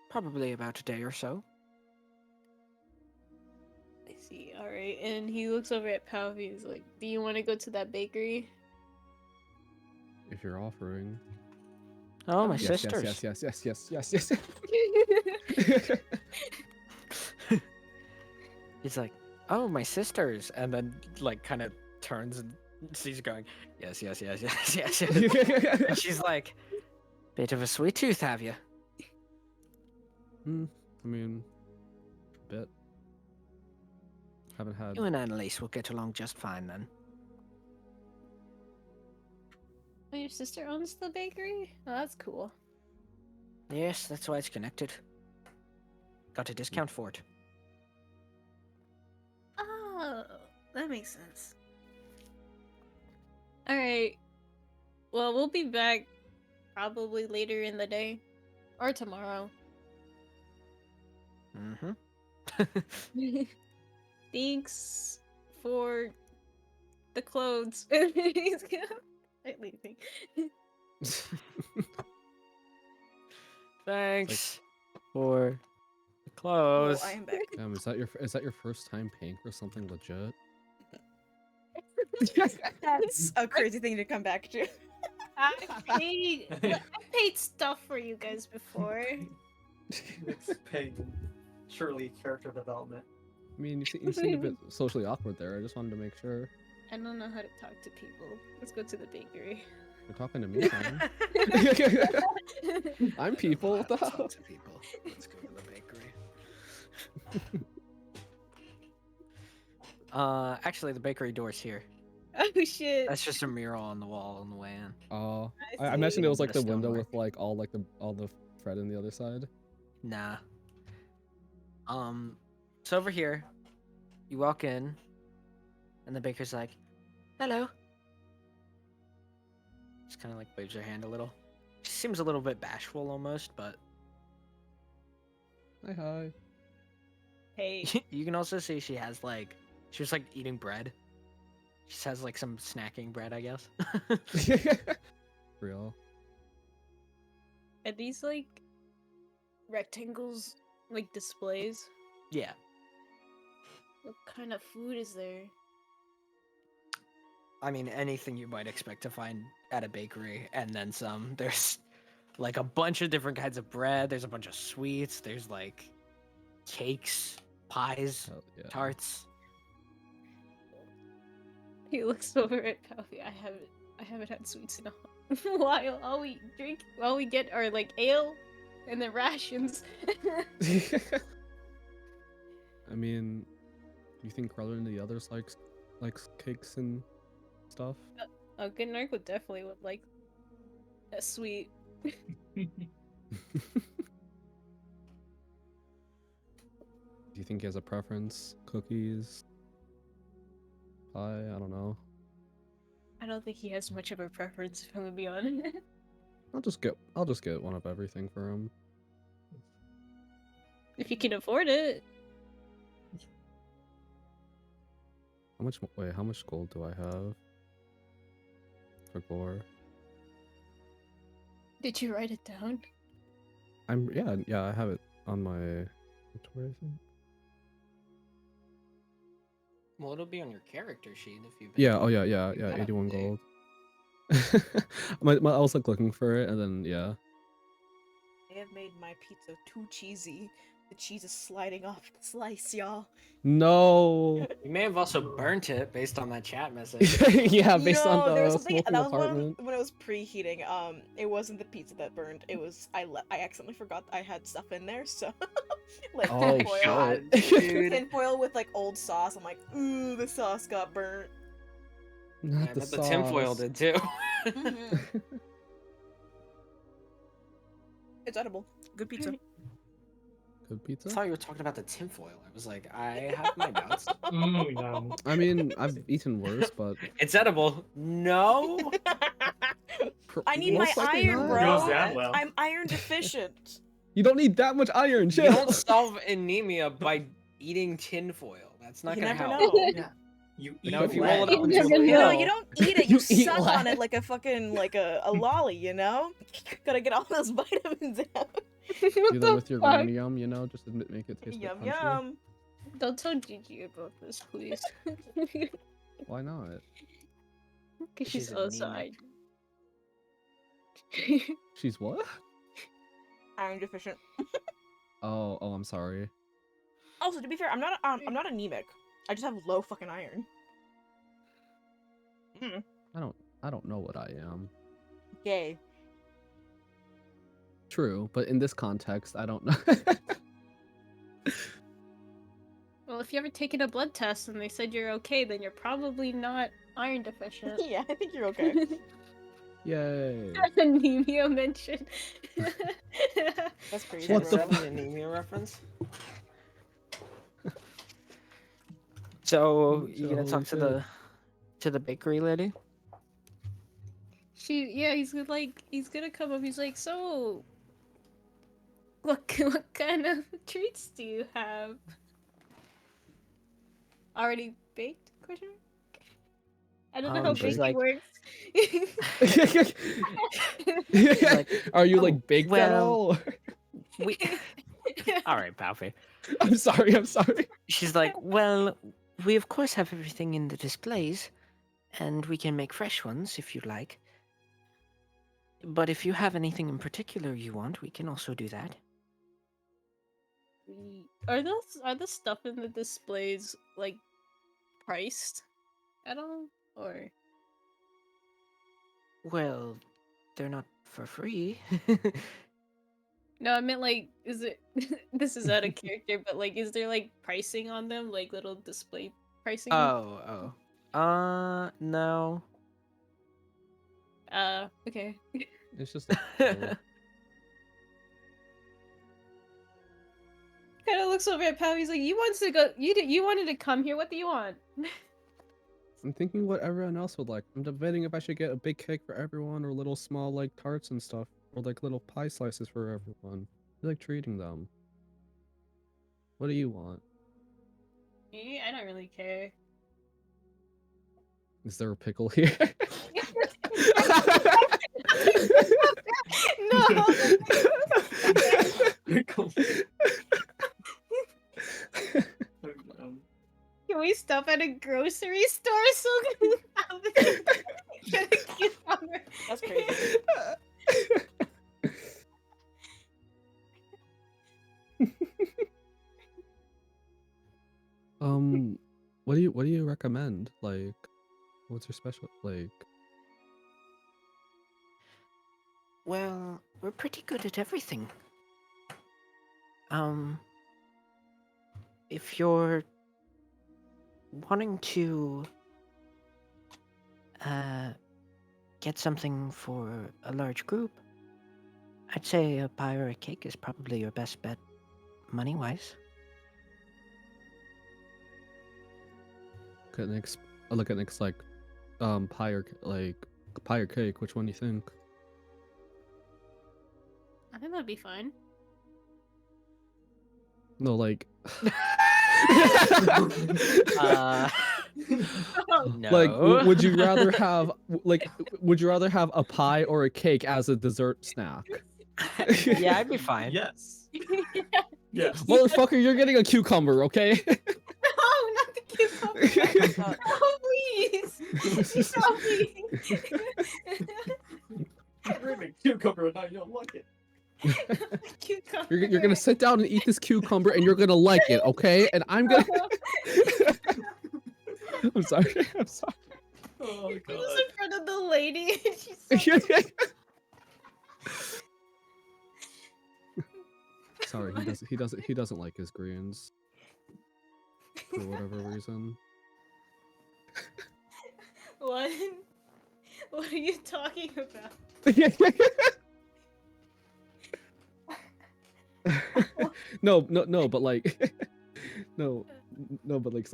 Speaker 3: Probably about a day or so.
Speaker 4: I see. All right, and he looks over at Palvi. He's like, "Do you want to go to that bakery?"
Speaker 2: if you're offering.
Speaker 3: Oh, my
Speaker 2: Yes,
Speaker 3: sisters.
Speaker 2: yes.
Speaker 3: He's like, oh, my sisters, and then like kind of turns and sees you going, yes. And she's like, bit of a sweet tooth, have you?
Speaker 2: I mean, a bit. Haven't had.
Speaker 3: You and Annalise will get along just fine then.
Speaker 4: Oh, your sister owns the bakery? Oh, that's cool.
Speaker 3: Yes, that's why it's connected. Got a discount for it.
Speaker 4: Oh, that makes sense. All right. Well, we'll be back probably later in the day or tomorrow. Thanks for the clothes. He's leaving.
Speaker 3: Thanks for the
Speaker 1: Oh,
Speaker 3: clothes.
Speaker 1: I am back.
Speaker 2: Is that your first time paying for something legit?
Speaker 1: That's a crazy thing to come back to.
Speaker 4: I paid stuff for you guys before.
Speaker 5: It's paid. Surely character development.
Speaker 2: I mean, you seem a bit socially awkward there. I just wanted to make sure.
Speaker 4: I don't know how to talk to people. Let's go to the bakery.
Speaker 2: You're talking to me, Sam. I'm people. What the hell?
Speaker 3: Talk to people. Let's go to the bakery. Actually, the bakery door's here.
Speaker 4: Oh shit.
Speaker 3: That's just a mural on the wall on the way in.
Speaker 2: Oh,
Speaker 4: I
Speaker 2: I mentioned it was
Speaker 3: Bit
Speaker 2: like
Speaker 3: of
Speaker 2: the window
Speaker 3: stonework.
Speaker 2: with like all the thread on the other side.
Speaker 3: Nah. So over here, you walk in, and the baker's like, "Hello." Just kind of like waves her hand a little. She seems a little bit bashful almost, but
Speaker 2: Hi.
Speaker 4: Hey,
Speaker 3: You can also see she has like she was like eating bread. She just has like some snacking bread, I guess.
Speaker 2: Real.
Speaker 4: are these like rectangles, like displays?
Speaker 3: Yeah.
Speaker 4: What kind of food is there?
Speaker 3: I mean, anything you might expect to find at a bakery, and then some. There's like a bunch of different kinds of bread. There's a bunch of sweets. There's like cakes, pies,
Speaker 2: Hell yeah.
Speaker 3: tarts.
Speaker 4: He looks over at Puffy. I haven't had sweets in a while. All we get are like ale and then rations.
Speaker 2: I mean, you think rather than the others likes cakes and stuff?
Speaker 4: A good narc would definitely like a sweet.
Speaker 2: Do you think he has a preference? Cookies? Pie? I don't know.
Speaker 4: I don't think he has much of a preference, if I'm gonna be honest.
Speaker 2: I'll just get one of everything for him.
Speaker 4: If you can afford it.
Speaker 2: How much gold do I have? For gore.
Speaker 4: Did you write it down?
Speaker 2: Yeah, I have it on my inventory, I think.
Speaker 3: Well, it'll be on your character sheet if you've.
Speaker 2: Yeah,
Speaker 3: that
Speaker 2: 81
Speaker 3: up to date.
Speaker 2: gold. I was like looking for it and then yeah.
Speaker 1: They have made my pizza too cheesy. The cheese is sliding off the slice, y'all.
Speaker 2: No.
Speaker 3: You may have also burnt it based on that chat message.
Speaker 2: Yeah, based on
Speaker 1: there was
Speaker 2: the
Speaker 1: something
Speaker 2: smoking
Speaker 1: that was
Speaker 2: apartment.
Speaker 1: when it was preheating. It wasn't the pizza that burned. It was I accidentally forgot I had stuff in there, so like
Speaker 2: Oh
Speaker 1: tinfoil,
Speaker 2: shit.
Speaker 1: tinfoil with like old sauce. I'm like, ooh, the sauce got burnt.
Speaker 2: Not
Speaker 3: Yeah,
Speaker 2: the
Speaker 3: but the tinfoil
Speaker 2: sauce.
Speaker 3: did too.
Speaker 1: Mhm. It's edible. Good pizza.
Speaker 2: Good
Speaker 3: I
Speaker 2: pizza?
Speaker 3: thought you were talking about the tinfoil. I was like, I have my doubts.
Speaker 5: Yum.
Speaker 2: I mean, I've eaten worse, but
Speaker 3: It's edible. No.
Speaker 1: I need my
Speaker 2: most likely
Speaker 1: iron,
Speaker 2: not.
Speaker 1: bro.
Speaker 5: Goes that well.
Speaker 1: I'm iron deficient.
Speaker 2: You don't need that much iron,
Speaker 3: You
Speaker 2: chill.
Speaker 3: don't solve anemia by eating tinfoil. That's not
Speaker 1: You
Speaker 3: gonna
Speaker 1: never
Speaker 3: help.
Speaker 1: know.
Speaker 5: Yeah. You
Speaker 3: You
Speaker 5: eat
Speaker 3: know, if you
Speaker 5: lead.
Speaker 3: roll it up
Speaker 4: You
Speaker 3: into a
Speaker 4: never
Speaker 3: pill,
Speaker 4: know.
Speaker 1: No, you don't eat it. You,
Speaker 2: You eat
Speaker 1: suck on
Speaker 2: lead.
Speaker 1: it like a fucking like a lolly. You know, gotta get all those vitamins out.
Speaker 2: Do
Speaker 4: What
Speaker 2: that
Speaker 4: the
Speaker 2: with your
Speaker 4: fuck?
Speaker 2: ranium, you know, just to make it taste
Speaker 1: Yum
Speaker 2: like crunchy.
Speaker 1: yum.
Speaker 4: Don't tell Gigi about this, please.
Speaker 2: Why not?
Speaker 4: Because
Speaker 3: She's
Speaker 4: she's
Speaker 3: anemic.
Speaker 4: outside.
Speaker 2: She's what?
Speaker 1: Iron deficient.
Speaker 2: Oh, I'm sorry.
Speaker 1: Also, to be fair, I'm not anemic. I just have low fucking iron.
Speaker 2: I don't know what I am.
Speaker 1: Gay.
Speaker 2: True, but in this context, I don't know.
Speaker 4: Well, if you ever taken a blood test and they said you're okay, then you're probably not iron deficient.
Speaker 1: Yeah, I think you're okay.
Speaker 2: Yay.
Speaker 4: Anemia mentioned.
Speaker 1: That's crazy.
Speaker 2: What
Speaker 3: Is
Speaker 2: the
Speaker 1: bro.
Speaker 3: that an anemia reference? So you gonna
Speaker 2: Holy
Speaker 3: talk
Speaker 2: shit.
Speaker 3: to the bakery lady?
Speaker 4: He's gonna come up. He's like, so, what kind of treats do you have? Already baked? Question mark? I don't know how
Speaker 3: She's
Speaker 4: baking
Speaker 3: like-
Speaker 4: works.
Speaker 3: like,
Speaker 2: Are you
Speaker 3: "Oh,
Speaker 2: like baked at
Speaker 3: well,
Speaker 2: all?
Speaker 3: We. All right, Palpy.
Speaker 2: I'm sorry.
Speaker 3: She's like, well, we of course have everything in the displays, and we can make fresh ones if you'd like. But if you have anything in particular you want, we can also do that.
Speaker 4: Are the stuff in the displays like priced at all, or
Speaker 3: Well, they're not for free.
Speaker 4: no? I meant like, is it? This is out of character, but like, is there like pricing on them, like little display pricing?
Speaker 3: No.
Speaker 4: Okay.
Speaker 2: It's just
Speaker 4: Kind of looks over at Pam. He's like, "You wanted to go. You wanted to come here. What do you want?"
Speaker 2: I'm thinking what everyone else would like. I'm debating if I should get a big cake for everyone or little small like tarts and stuff. Or like little pie slices for everyone. I like treating them. What do you want?
Speaker 4: Me, I don't really care.
Speaker 2: Is there a pickle here?
Speaker 4: No.
Speaker 5: Pickles.
Speaker 4: Can we stop at a grocery store so we can have get a cucumber?
Speaker 1: That's crazy.
Speaker 2: What do you recommend? Like, what's your special like?
Speaker 3: Well, we're pretty good at everything. If you're wanting to get something for a large group, I'd say a pie or a cake is probably your best bet, money-wise.
Speaker 2: Look at next like, pie or pie or cake. Which one do you think?
Speaker 4: I think that'd be fine.
Speaker 2: No, like.
Speaker 3: No.
Speaker 2: Like, would you rather have would you rather have a pie or a cake as a dessert snack?
Speaker 3: Yeah, I'd be fine.
Speaker 5: Yes. Yes.
Speaker 2: Motherfucker, you're getting a cucumber, okay?
Speaker 4: No, not the cucumber. Oh, please. No, please.
Speaker 5: Bring me cucumber and now you'll like it.
Speaker 4: Cucumber.
Speaker 2: You're gonna sit down and eat this cucumber, and you're gonna like it, okay? And I'm gonna. I'm sorry. I'm sorry.
Speaker 5: Oh
Speaker 4: You're
Speaker 5: god.
Speaker 4: just in front of the lady. And she's so
Speaker 2: Sorry, he doesn't like his greens for whatever reason.
Speaker 4: What? What are you talking about?
Speaker 2: No, but like, no, but like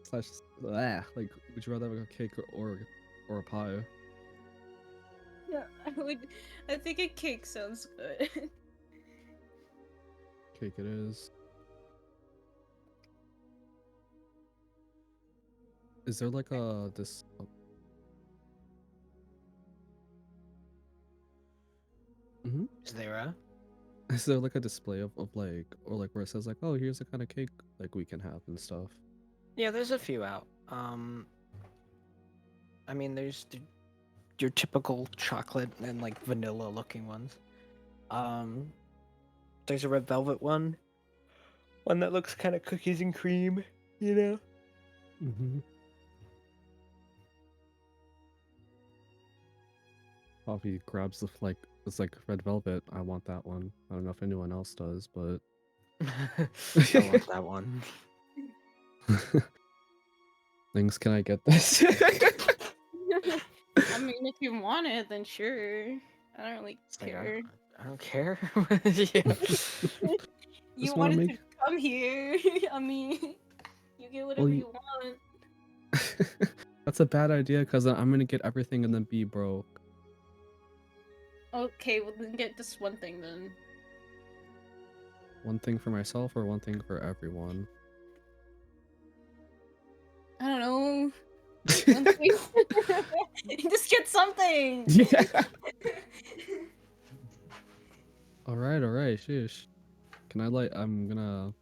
Speaker 2: slash like, would you rather have a cake or a pie?
Speaker 4: Yeah, I think a cake sounds good.
Speaker 2: Cake it is. Is there like this?
Speaker 3: Is there a?
Speaker 2: Is there like a display of like, or like where it says like, oh, here's the kind of cake like we can have and stuff?
Speaker 3: Yeah, there's a few out. I mean, there's your typical chocolate and like vanilla looking ones. There's a red velvet one that looks kind of cookies and cream, you know.
Speaker 2: Poppy grabs the like, it's like red velvet. I want that one. I don't know if anyone else does, but
Speaker 3: I want that one.
Speaker 2: Things, can I get this?
Speaker 4: I mean, if you want it, then sure. I don't really
Speaker 3: It's like,
Speaker 4: care.
Speaker 3: I don't care. Yeah.
Speaker 4: You
Speaker 2: Just wanna
Speaker 4: wanted
Speaker 2: make-
Speaker 4: to come here. I mean, you get whatever
Speaker 2: Well,
Speaker 4: you want.
Speaker 2: That's a bad idea because I'm gonna get everything and then be broke.
Speaker 4: Okay, well then get just one thing then.
Speaker 2: One thing for myself or one thing for everyone?
Speaker 4: I don't know. One thing. Just get something.
Speaker 2: Yeah. All right, sheesh. Can I like? Can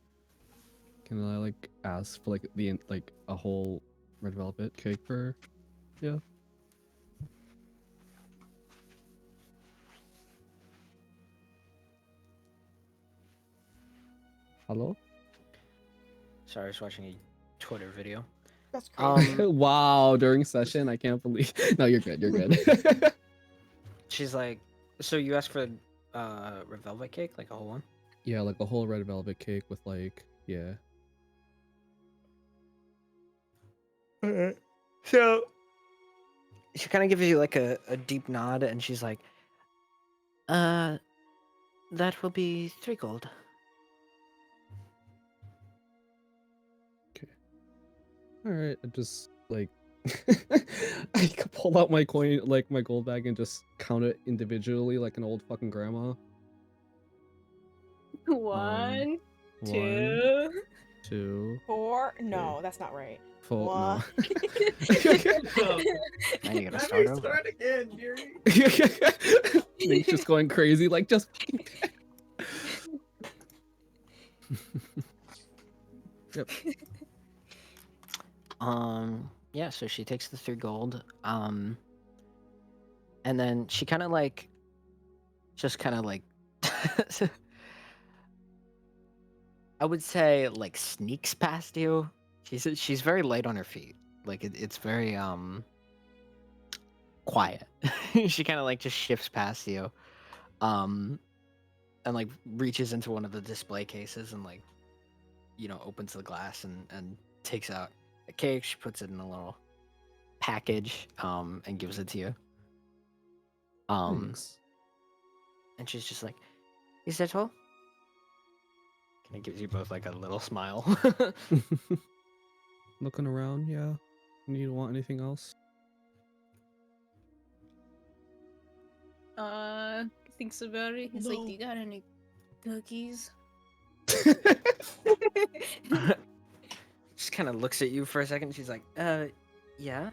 Speaker 2: I like ask for like like a whole red velvet cake for? Yeah. Hello?
Speaker 3: Sorry, I was watching a Twitter video.
Speaker 1: That's crazy.
Speaker 2: Wow, during session, I can't believe. No, you're good. You're good.
Speaker 3: She's like, so you asked for red velvet cake, like a whole one?
Speaker 2: Yeah, like a whole red velvet cake with like, yeah.
Speaker 3: Alright. So she kind of gives you like a deep nod, and she's like, that will be 3 gold.
Speaker 2: All right, I just like I could pull out my coin, like my gold bag, and just count it individually, like an old fucking grandma.
Speaker 4: One,
Speaker 2: One,
Speaker 4: two,
Speaker 2: 2,
Speaker 1: 4. No, that's not right.
Speaker 2: 4. No.
Speaker 1: One.
Speaker 3: Now you gotta
Speaker 5: Let
Speaker 3: start
Speaker 5: me
Speaker 3: over.
Speaker 5: start again, Jerry.
Speaker 2: Nick's just going crazy, like just. Yep.
Speaker 3: Yeah, so she takes the 3 gold. And then she kind of like, just kind of like, I would say like sneaks past you. She's very light on her feet. Like it's very quiet. She kind of like just shifts past you, and like reaches into one of the display cases and like, opens the glass and takes out a cake. She puts it in a little package, and gives it to you.
Speaker 2: Thanks.
Speaker 3: And she's just like, "Is that all?" And it gives you both like a little smile.
Speaker 2: Looking around, yeah. You want anything else?
Speaker 4: Thinks about it. He's like, "Do you got any cookies?"
Speaker 3: Just kind of looks at you for a second. She's like, yeah."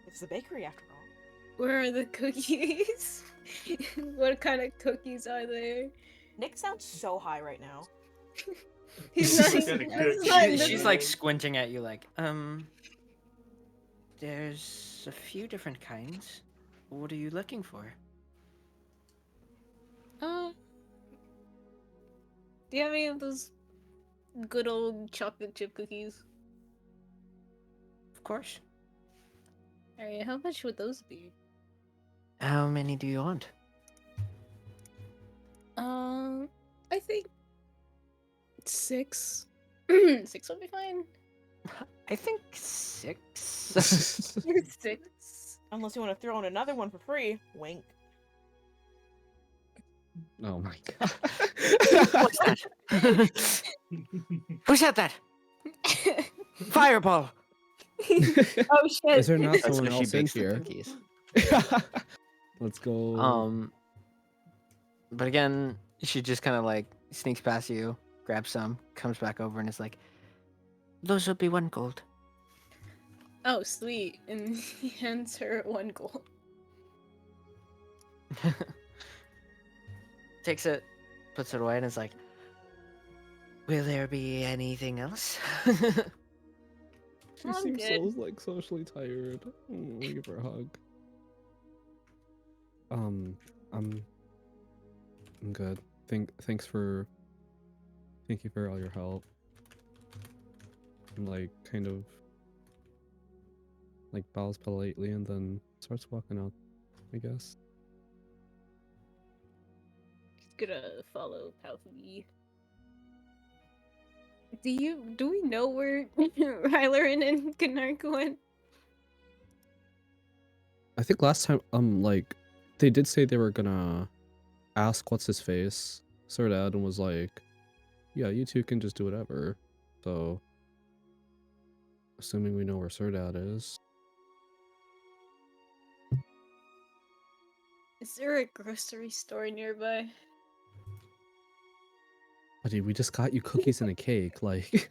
Speaker 1: It's the bakery after all.
Speaker 4: Where are the cookies? What kind of cookies are there?
Speaker 1: Nick sounds so high right now.
Speaker 4: He's not,
Speaker 5: He's got a
Speaker 4: he's
Speaker 5: good
Speaker 4: not
Speaker 5: kid.
Speaker 3: She's like squinting at you like, there's a few different kinds. What are you looking for?
Speaker 4: Do you have any of those good old chocolate chip cookies?
Speaker 3: Of course.
Speaker 4: Alright, how much would those be?
Speaker 3: How many do you want?
Speaker 4: I think 6. 6 would be fine.
Speaker 3: I think 6.
Speaker 4: 6.
Speaker 1: Unless you want to throw in another one for free. Wink.
Speaker 2: Oh my god.
Speaker 3: What's that? Who said that? Fireball!
Speaker 4: Oh shit.
Speaker 2: Is there not
Speaker 3: That's
Speaker 2: someone
Speaker 3: what she
Speaker 2: else in
Speaker 3: bakes the
Speaker 2: here?
Speaker 3: cookies.
Speaker 2: Let's go.
Speaker 3: But again, she just kind of like sneaks past you, grabs some, comes back over, and is like, "Those will be 1 gold."
Speaker 4: Oh, sweet. And he hands her 1 gold.
Speaker 3: Takes it, puts it away, and is like, "Will there be anything else?"
Speaker 2: She
Speaker 4: I'm
Speaker 2: seems
Speaker 4: good.
Speaker 2: so like socially tired. We'll give her a hug. I'm good. Thank you for all your help. And like kind of like bows politely and then starts walking out, I guess.
Speaker 4: He's gonna follow Palpy. Do we know where Rylerin and Gnark went?
Speaker 2: I think last time like they did say they were gonna ask what's his face, Serdad, and was like, yeah, you two can just do whatever. So assuming we know where Serdad is.
Speaker 4: Is there a grocery store nearby?
Speaker 2: Buddy, we just got you cookies and a cake, like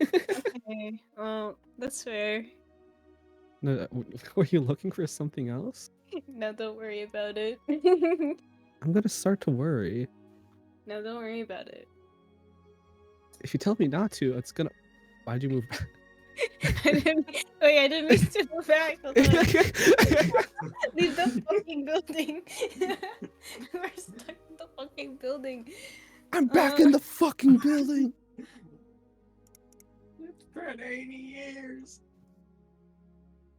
Speaker 4: Okay, well, that's fair.
Speaker 2: no, were you looking for something else?
Speaker 4: No, don't worry about it.
Speaker 2: I'm gonna start to worry.
Speaker 4: No, don't worry about it.
Speaker 2: If you tell me not to, it's gonna. Why'd you move back?
Speaker 4: I didn't mean to move back. I was like, leave the fucking building. We're stuck in the fucking building.
Speaker 2: I'm back in the fucking building.
Speaker 5: It's been 80 years.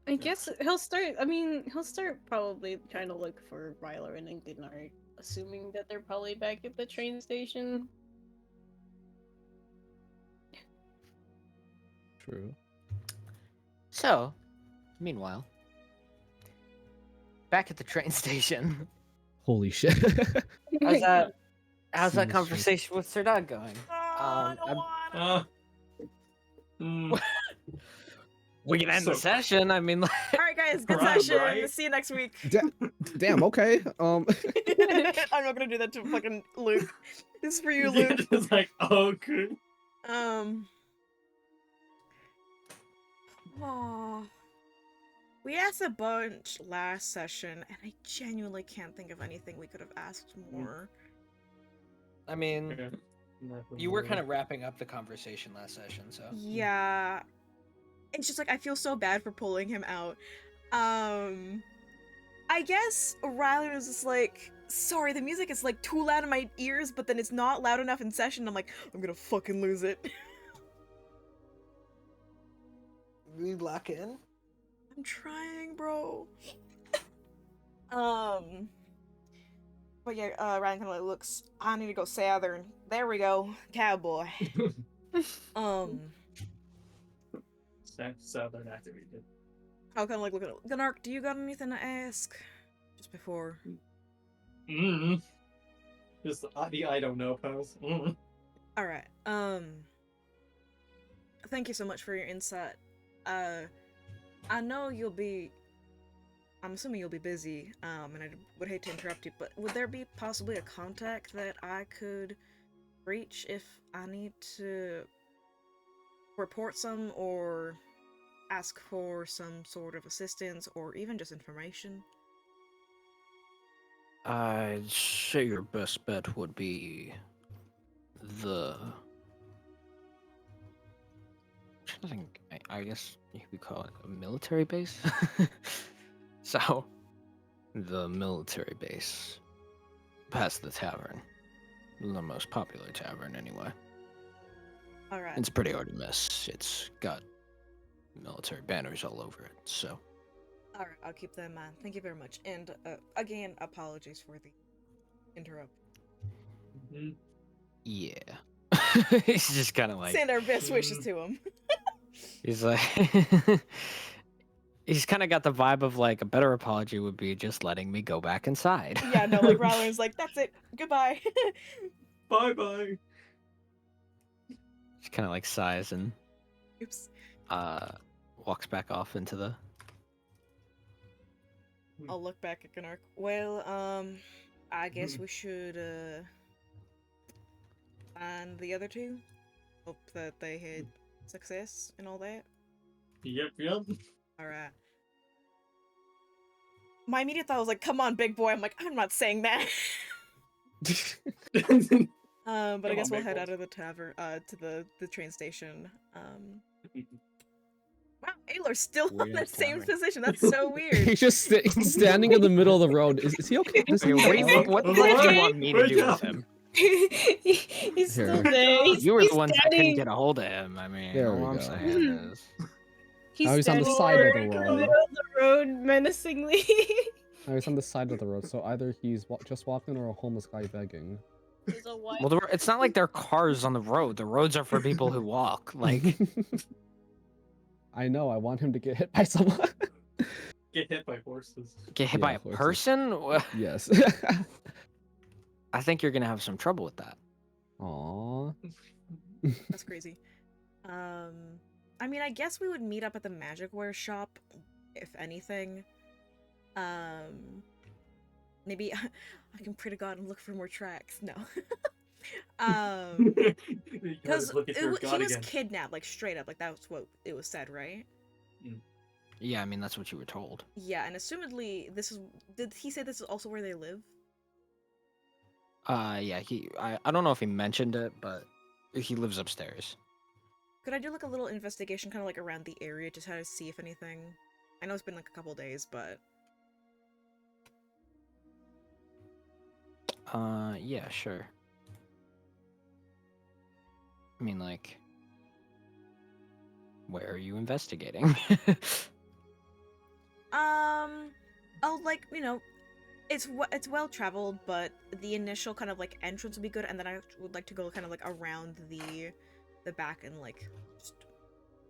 Speaker 4: I guess he'll start probably trying to look for Rylerin and Gnark, assuming that they're probably back at the train station.
Speaker 2: True.
Speaker 3: So, meanwhile, back at the train station,
Speaker 2: Holy shit.
Speaker 3: how's that
Speaker 2: Jesus.
Speaker 3: conversation with Serdad going?
Speaker 1: I don't wanna.
Speaker 3: We can end the
Speaker 5: So-
Speaker 3: session. I mean, like,
Speaker 1: All right, guys. Good
Speaker 5: Right,
Speaker 1: session.
Speaker 5: right?
Speaker 1: See you next week.
Speaker 2: Damn. Okay.
Speaker 1: I'm not gonna do that to fucking Luke. This is for you, Luke.
Speaker 5: It's like, oh, good.
Speaker 1: Oh, we asked a bunch last session, and I genuinely can't think of anything we could have asked more.
Speaker 3: I mean,
Speaker 5: Okay.
Speaker 3: you were kind of wrapping up the conversation last session, so.
Speaker 1: Yeah, it's just like I feel so bad for pulling him out. I guess Riley was just like, sorry, the music is like too loud in my ears, but then it's not loud enough in session. I'm like, I'm gonna fucking lose it.
Speaker 3: We lock in?
Speaker 1: I'm trying, bro. But yeah, Ryan kind of like looks. I need to go southern. There we go, cowboy.
Speaker 5: Southern activated.
Speaker 1: I'll kind of like look at it. Gunark, do you got anything to ask? Just before.
Speaker 5: Just the I don't know pose.
Speaker 1: All right. Thank you so much for your insight. I know you'll be. I'm assuming you'll be busy. And I would hate to interrupt you, but would there be possibly a contact that I could reach if I need to report some or ask for some sort of assistance or even just information?
Speaker 3: I'd say your best bet would be the. I think I guess you could call it a military base. So, the military base past the tavern, the most popular tavern anyway.
Speaker 1: All right.
Speaker 3: It's pretty hard to miss. It's got military banners all over it. So.
Speaker 1: All right. I'll keep that in mind. Thank you very much. And again, apologies for the interrupt.
Speaker 3: Yeah. He's just kind of like.
Speaker 1: Send our best wishes to him.
Speaker 3: He's like. He's kind of got the vibe of like a better apology would be just letting me go back inside.
Speaker 1: Yeah, no, like Rylan's like, that's it. Goodbye.
Speaker 5: Bye bye.
Speaker 3: Just kind of like sighs and
Speaker 1: Oops.
Speaker 3: walks back off into the.
Speaker 1: I'll look back at Gunark. Well, I guess we should find the other two. Hope that they had success and all that.
Speaker 5: Yep.
Speaker 1: Alright. My immediate thought was like, come on, big boy. I'm like, I'm not saying that. But I
Speaker 5: Come
Speaker 1: guess
Speaker 5: on,
Speaker 1: we'll
Speaker 5: big
Speaker 1: head
Speaker 5: boy.
Speaker 1: out of the tavern, to the train station. Wow, Aylar's still on
Speaker 3: Weird
Speaker 1: that same
Speaker 3: tavern.
Speaker 1: position. That's so weird.
Speaker 2: He's just standing in the middle of the road. Is he okay? Does he
Speaker 3: Okay, what do
Speaker 2: need
Speaker 3: you
Speaker 2: help?
Speaker 3: what
Speaker 5: Wait,
Speaker 3: do you
Speaker 5: wait,
Speaker 3: want me to
Speaker 5: wait
Speaker 3: do with
Speaker 5: up.
Speaker 3: him?
Speaker 4: He's
Speaker 2: Here.
Speaker 4: still there.
Speaker 3: You were
Speaker 4: he's
Speaker 3: the ones that couldn't
Speaker 4: standing-
Speaker 3: get a hold of him. I mean,
Speaker 2: There
Speaker 3: all
Speaker 2: we
Speaker 3: I'm
Speaker 2: go.
Speaker 3: saying is.
Speaker 4: He's
Speaker 2: Now he's on the
Speaker 4: standing
Speaker 2: side of
Speaker 4: there
Speaker 2: the
Speaker 4: in the
Speaker 2: road.
Speaker 4: middle of the road menacingly.
Speaker 2: No, he's on the side of the road, so either he's just walking or a homeless guy begging.
Speaker 4: There's a white.
Speaker 3: Well, it's not like there are cars on the road. The roads are for people who walk. Like,
Speaker 2: I know. I want him to get hit by someone.
Speaker 5: Get hit by horses.
Speaker 3: get hit
Speaker 2: Yeah,
Speaker 3: by a
Speaker 2: horses.
Speaker 3: person?
Speaker 2: Yes.
Speaker 3: I think you're gonna have some trouble with that.
Speaker 2: Aww.
Speaker 1: That's crazy. I mean, I guess we would meet up at the Magicware shop, if anything. Maybe I can pray to God and look for more tracks. No. Because he was kidnapped, like straight up, like that's what it was said, right?
Speaker 3: Yeah, I mean that's what you were told.
Speaker 1: Yeah, and assumedly this is. Did he say this is also where they live?
Speaker 3: Yeah, I don't know if he mentioned it, but he lives upstairs.
Speaker 1: Could I do like a little investigation, kind of like around the area, to try to see if anything? I know it's been like a couple days, but
Speaker 3: Yeah, sure. I mean, like, where are you investigating?
Speaker 1: I'll like, you know, it's well traveled, but the initial kind of like entrance would be good, and then I would like to go kind of like around the back and like just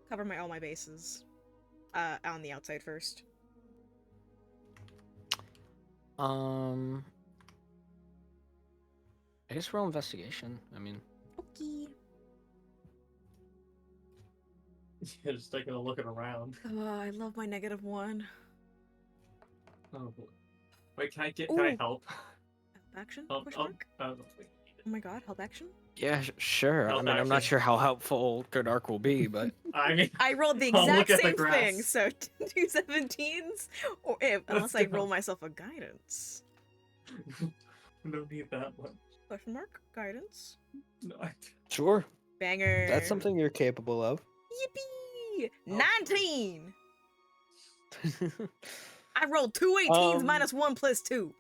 Speaker 1: cover all my bases on the outside first.
Speaker 3: I guess roll investigation. I mean,
Speaker 1: Okay.
Speaker 5: Yeah, just taking a look at around.
Speaker 1: Oh, I love my -1.
Speaker 5: Oh boy. Wait, can I help?
Speaker 1: Action?
Speaker 5: Oh,
Speaker 1: Question mark?
Speaker 5: wait,
Speaker 1: Oh my god, help action?
Speaker 3: Yeah, sure. I
Speaker 5: Help
Speaker 3: mean, I'm not
Speaker 5: action.
Speaker 3: sure how helpful Good Arc will be, but
Speaker 5: I mean,
Speaker 1: I rolled the
Speaker 5: I'll
Speaker 1: exact
Speaker 5: look at the
Speaker 1: same thing,
Speaker 5: grass.
Speaker 1: so 2 17s, or unless I roll
Speaker 5: dumb.
Speaker 1: myself a guidance.
Speaker 5: No need that one.
Speaker 1: Question mark? Guidance?
Speaker 5: No,
Speaker 3: sure.
Speaker 1: Banger.
Speaker 3: That's something you're capable of.
Speaker 1: Yippee!
Speaker 5: Oh.
Speaker 1: 19! I rolled 2 18s
Speaker 3: Um,
Speaker 1: minus 1 plus 2.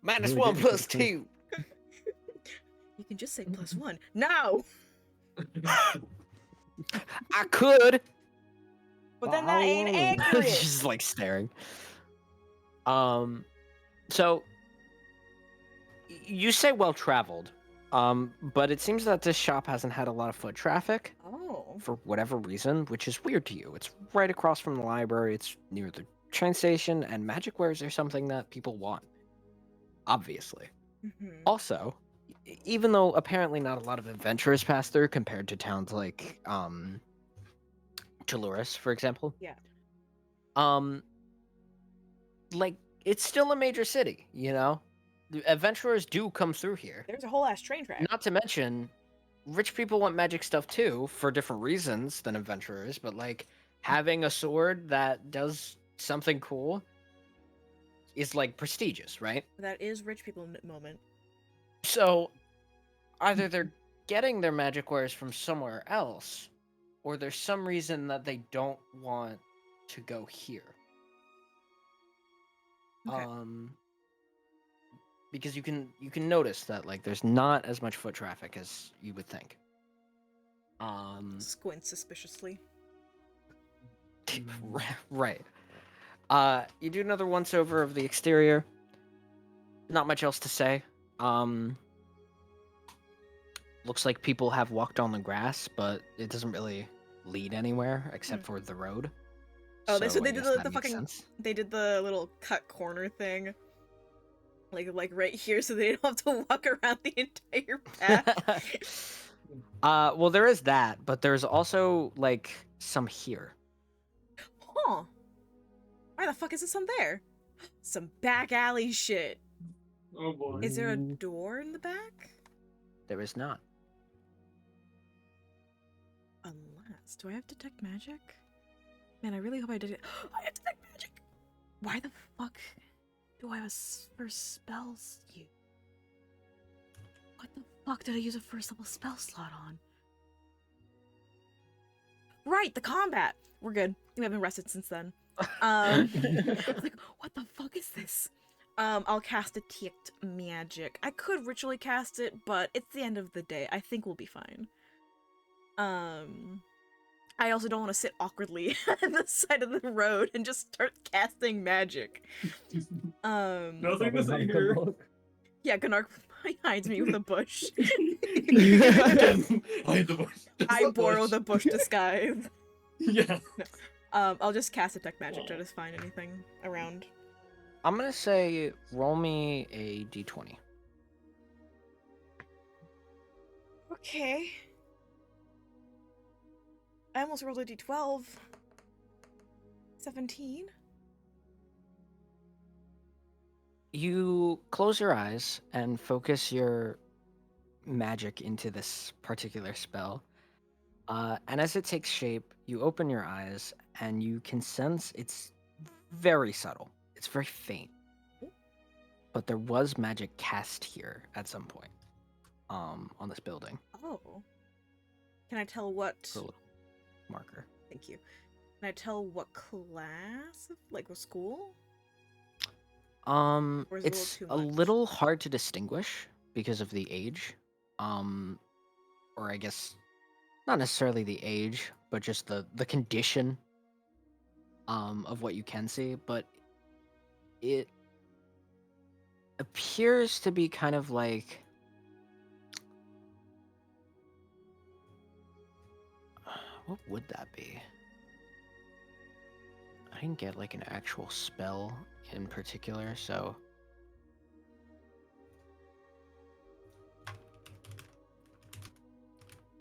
Speaker 3: Minus
Speaker 2: Really
Speaker 3: 1
Speaker 2: getting
Speaker 3: plus
Speaker 2: to the
Speaker 3: 2.
Speaker 1: You can just say plus 1. No!
Speaker 3: I could.
Speaker 1: But then that ain't accurate.
Speaker 3: She's like staring. So you say well traveled, but it seems that this shop hasn't had a lot of foot traffic
Speaker 1: Oh.
Speaker 3: for whatever reason, which is weird to you. It's right across from the library. It's near the train station, and magic wares are something that people want, obviously.
Speaker 1: Mhm.
Speaker 3: Also, even though apparently not a lot of adventurers pass through compared to towns like Dolores, for example.
Speaker 1: Yeah.
Speaker 3: Like it's still a major city, you know? The adventurers do come through here.
Speaker 1: There's a whole ass train track.
Speaker 3: Not to mention, rich people want magic stuff too, for different reasons than adventurers, but like having a sword that does something cool is like prestigious, right?
Speaker 1: That is rich people moment.
Speaker 3: So either they're getting their magic wares from somewhere else, or there's some reason that they don't want to go here.
Speaker 1: Okay.
Speaker 3: Because you can notice that like there's not as much foot traffic as you would think.
Speaker 1: Squint suspiciously.
Speaker 3: Right. You do another once over of the exterior. Not much else to say. Looks like people have walked on the grass, but it doesn't really lead anywhere except for the road.
Speaker 1: Oh, so
Speaker 3: I
Speaker 1: they did
Speaker 3: guess
Speaker 1: the
Speaker 3: that makes
Speaker 1: fucking
Speaker 3: sense.
Speaker 1: they did the little cut corner thing. Like right here, so they don't have to walk around the entire path.
Speaker 3: Well, there is that, but there's also like some here.
Speaker 1: Huh. Why the fuck is this some there? Some back alley shit.
Speaker 5: Oh boy.
Speaker 1: Is there a door in the back?
Speaker 3: There is not.
Speaker 1: Unless, do I have detect magic? Man, I really hope I did it. I have detect magic. Why the fuck do I have a first spells use? What the fuck did I use a first level spell slot on? Right, the combat. We're good. We haven't rested since then. I was like, what the fuck is this? I'll cast detect magic. I could ritually cast it, but it's the end of the day. I think we'll be fine. I also don't want to sit awkwardly at the side of the road and just start casting magic.
Speaker 5: Nothing to say here.
Speaker 1: Yeah, Gunnar hides me with a bush.
Speaker 5: Hide the bush. Just
Speaker 1: I
Speaker 5: the
Speaker 1: borrow
Speaker 5: bush.
Speaker 1: the bush disguise.
Speaker 5: Yeah.
Speaker 1: I'll just cast detect magic, try to find anything around.
Speaker 3: I'm gonna say roll me a d20.
Speaker 1: Okay. I almost rolled a d12. 17.
Speaker 3: You close your eyes and focus your magic into this particular spell. And as it takes shape, you open your eyes and you can sense it's very subtle. It's very faint. But there was magic cast here at some point on this building.
Speaker 1: Oh. Can I tell what...
Speaker 3: It's a little marker.
Speaker 1: Thank you. Can I tell what class? Like what school? Or is it
Speaker 3: It's
Speaker 1: a
Speaker 3: a
Speaker 1: little too much?
Speaker 3: little hard to distinguish because of the age. Or I guess not necessarily the age, but just the condition of what you can see. But it appears to be kind of like what would that be? I didn't get like an actual spell in particular, so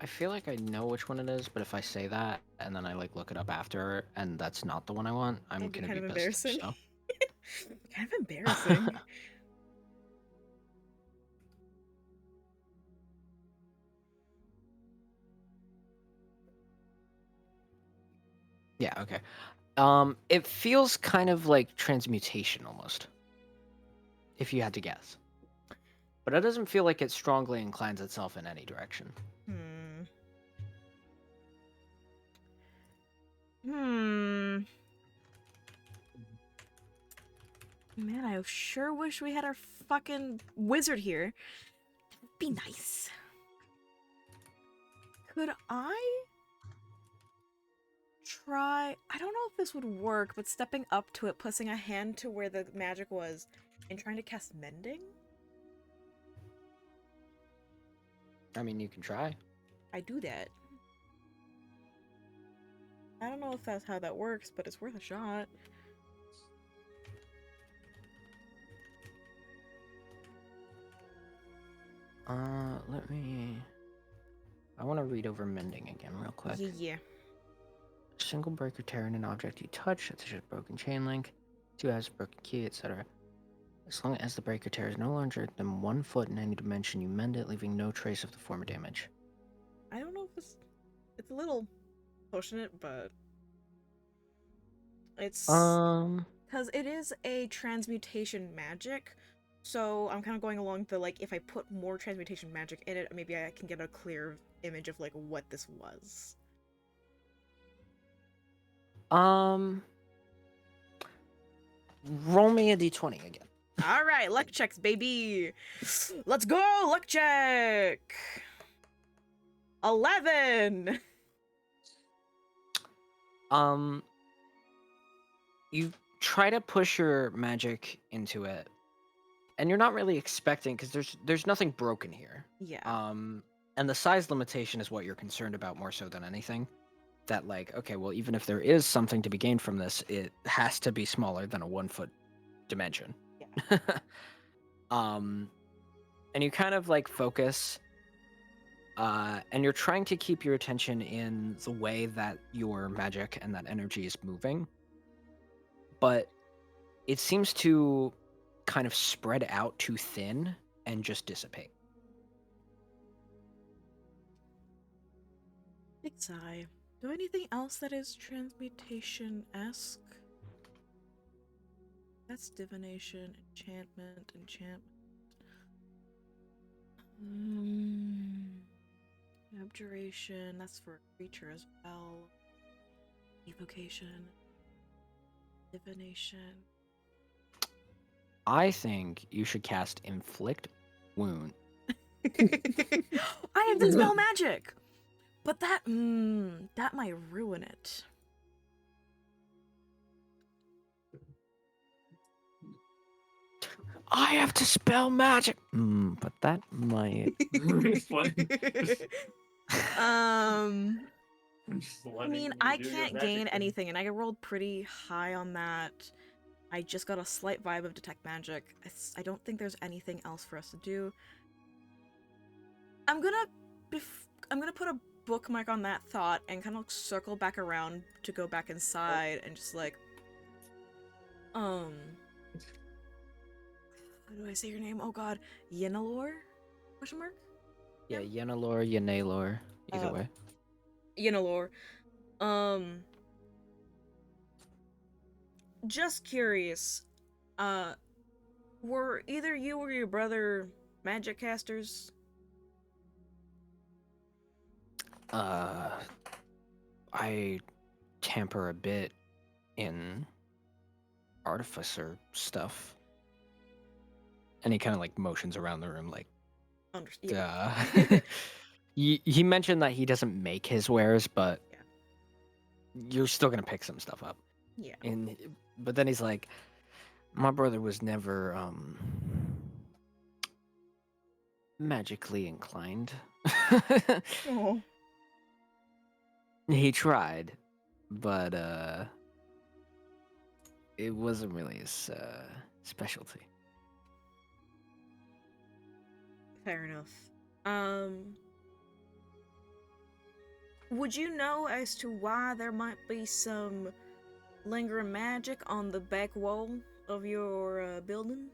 Speaker 3: I feel like I know which one it is, but if I say that and then I like look it up after and that's not the one I want, I'm
Speaker 1: That'd be
Speaker 3: gonna
Speaker 1: kind
Speaker 3: be
Speaker 1: of
Speaker 3: pissed.
Speaker 1: embarrassing.
Speaker 3: So.
Speaker 1: Kind of embarrassing.
Speaker 3: Yeah, okay. It feels kind of like transmutation almost, if you had to guess. But it doesn't feel like it strongly inclines itself in any direction.
Speaker 1: Hmm. Hmm. Man, I sure wish we had our fucking wizard here. Be nice. Could I try? I don't know if this would work, but stepping up to it, placing a hand to where the magic was, and trying to cast mending?
Speaker 3: I mean, you can try.
Speaker 1: I do that. I don't know if that's how that works, but it's worth a shot.
Speaker 3: Let me... I want to read over mending again real quick.
Speaker 1: Yeah.
Speaker 3: Single break or tear in an object you touch, such as broken chain link, 2 has broken key, etc. As long as the break or tear is no larger than 1 foot in any dimension, you mend it, leaving no trace of the former damage.
Speaker 1: I don't know if it's a little pushing it, but it's because it is a transmutation magic. So I'm kind of going along the like if I put more transmutation magic in it, maybe I can get a clear image of like what this was.
Speaker 3: Roll me a d20 again.
Speaker 1: All right, luck checks, baby. Let's go, luck check. 11.
Speaker 3: You try to push your magic into it, and you're not really expecting because there's nothing broken here.
Speaker 1: Yeah.
Speaker 3: And the size limitation is what you're concerned about more so than anything. That like, okay, well, even if there is something to be gained from this, it has to be smaller than a 1 foot dimension.
Speaker 1: Yeah.
Speaker 3: And you kind of like focus, and you're trying to keep your attention in the way that your magic and that energy is moving, but it seems to kind of spread out too thin and just dissipate.
Speaker 1: Big sigh. Do anything else that is transmutation-esque? That's divination, enchantment. Abjuration, that's for a creature as well. Evocation. Divination.
Speaker 3: I think you should cast Inflict Wound.
Speaker 1: I have Dispel Magic! But that might ruin it.
Speaker 3: I have to spell magic. But that might.
Speaker 5: It's funny.
Speaker 1: I mean, I can't gain anything, and I rolled pretty high on that. I just got a slight vibe of Detect Magic. I don't think there's anything else for us to do. I'm gonna put a bookmark on that thought and kind of circle back around to go back inside and just like, how do I say your name? Oh god, Yenalor? Question mark?
Speaker 3: Yeah, Yenalor, Yenalor. Either way.
Speaker 1: Yenalor. Just curious. Were either you or your brother magic casters?
Speaker 3: I tamper a bit in artificer stuff. And he kind of like motions around the room like, he mentioned that he doesn't make his wares, but
Speaker 1: Yeah.
Speaker 3: you're still gonna pick some stuff up.
Speaker 1: Yeah.
Speaker 3: But then he's like, my brother was never magically inclined.
Speaker 1: Oh.
Speaker 3: He tried, but it wasn't really his specialty.
Speaker 1: Fair enough. Would you know as to why there might be some lingering magic on the back wall of your building?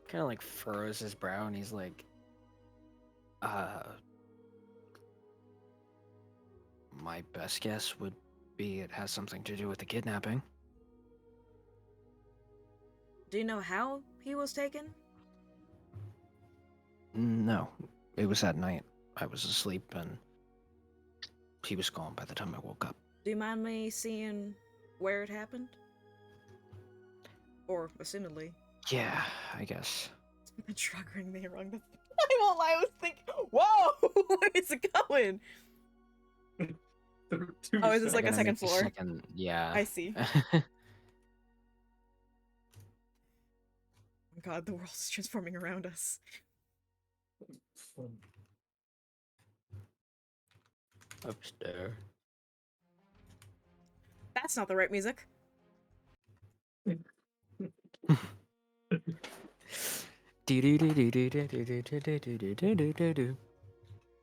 Speaker 3: Kind of like furrows his brow, and he's like, My best guess would be it has something to do with the kidnapping.
Speaker 1: Do you know how he was taken?
Speaker 3: No, it was at night. I was asleep and he was gone by the time I woke up.
Speaker 1: Do you mind me seeing where it happened? Or, assumedly.
Speaker 3: Yeah, I guess.
Speaker 1: The truck ring the wrong. I won't lie, I was thinking, whoa, where is it going? Oh, is this like a
Speaker 3: Gonna
Speaker 1: second
Speaker 3: make the
Speaker 1: floor?
Speaker 3: second- yeah.
Speaker 1: I see. Oh god, the world is transforming around us.
Speaker 3: Upstairs.
Speaker 1: That's not the right music.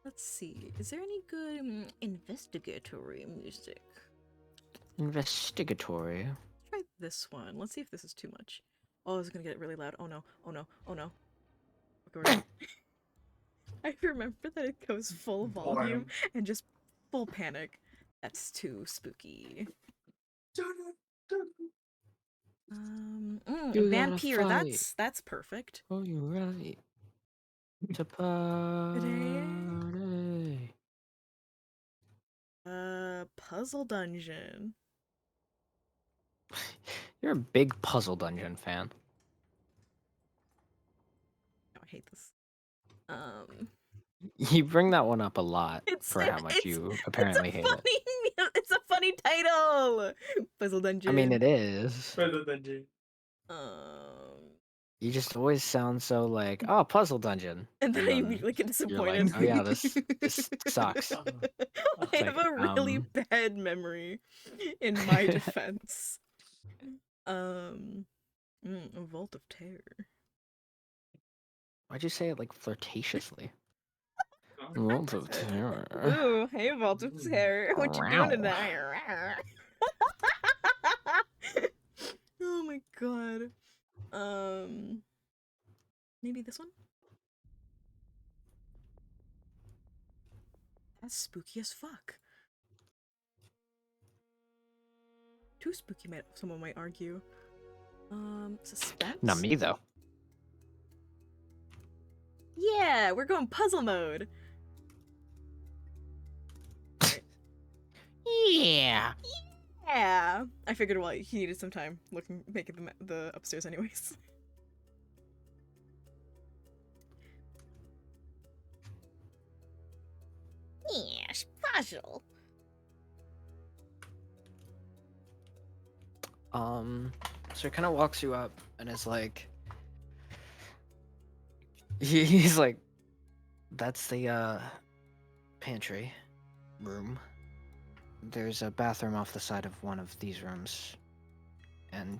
Speaker 1: Let's see. Is there any good investigatory music?
Speaker 3: Investigatory.
Speaker 1: Try this one. Let's see if this is too much. Oh, this is gonna get really loud. Oh no, oh no, oh no. Okay, I remember that it goes full volume and just full panic. That's too spooky.
Speaker 3: You gotta
Speaker 1: Vampire,
Speaker 3: fight.
Speaker 1: that's perfect.
Speaker 3: Oh, you're right. To party.
Speaker 1: Puzzle dungeon.
Speaker 3: You're a big puzzle dungeon fan.
Speaker 1: Oh, I hate this.
Speaker 3: You bring that one up a lot
Speaker 1: It's
Speaker 3: for how much you apparently hate it.
Speaker 1: It's a funny title. Puzzle dungeon.
Speaker 3: I mean, it is.
Speaker 5: Puzzle dungeon.
Speaker 3: You just always sound so like, oh, puzzle dungeon.
Speaker 1: And then I
Speaker 3: then
Speaker 1: immediately get
Speaker 3: you're like,
Speaker 1: disappointed.
Speaker 3: oh yeah, this sucks.
Speaker 1: I have a really bad memory in my defense. A Vault of Terror.
Speaker 3: Why'd you say it like flirtatiously? Vault of Terror.
Speaker 1: Ooh, hey Vault of Terror. What you doing tonight? Oh my god. Maybe this one? That's spooky as fuck. Too spooky, someone might argue. Suspense?
Speaker 3: Not me though.
Speaker 1: Yeah, we're going puzzle mode.
Speaker 3: Yeah.
Speaker 1: Yeah. I figured, well, he needed some time making the upstairs anyways. Yes, puzzle.
Speaker 3: So he kind of walks you up and is like, he's like, that's the pantry room. There's a bathroom off the side of one of these rooms, and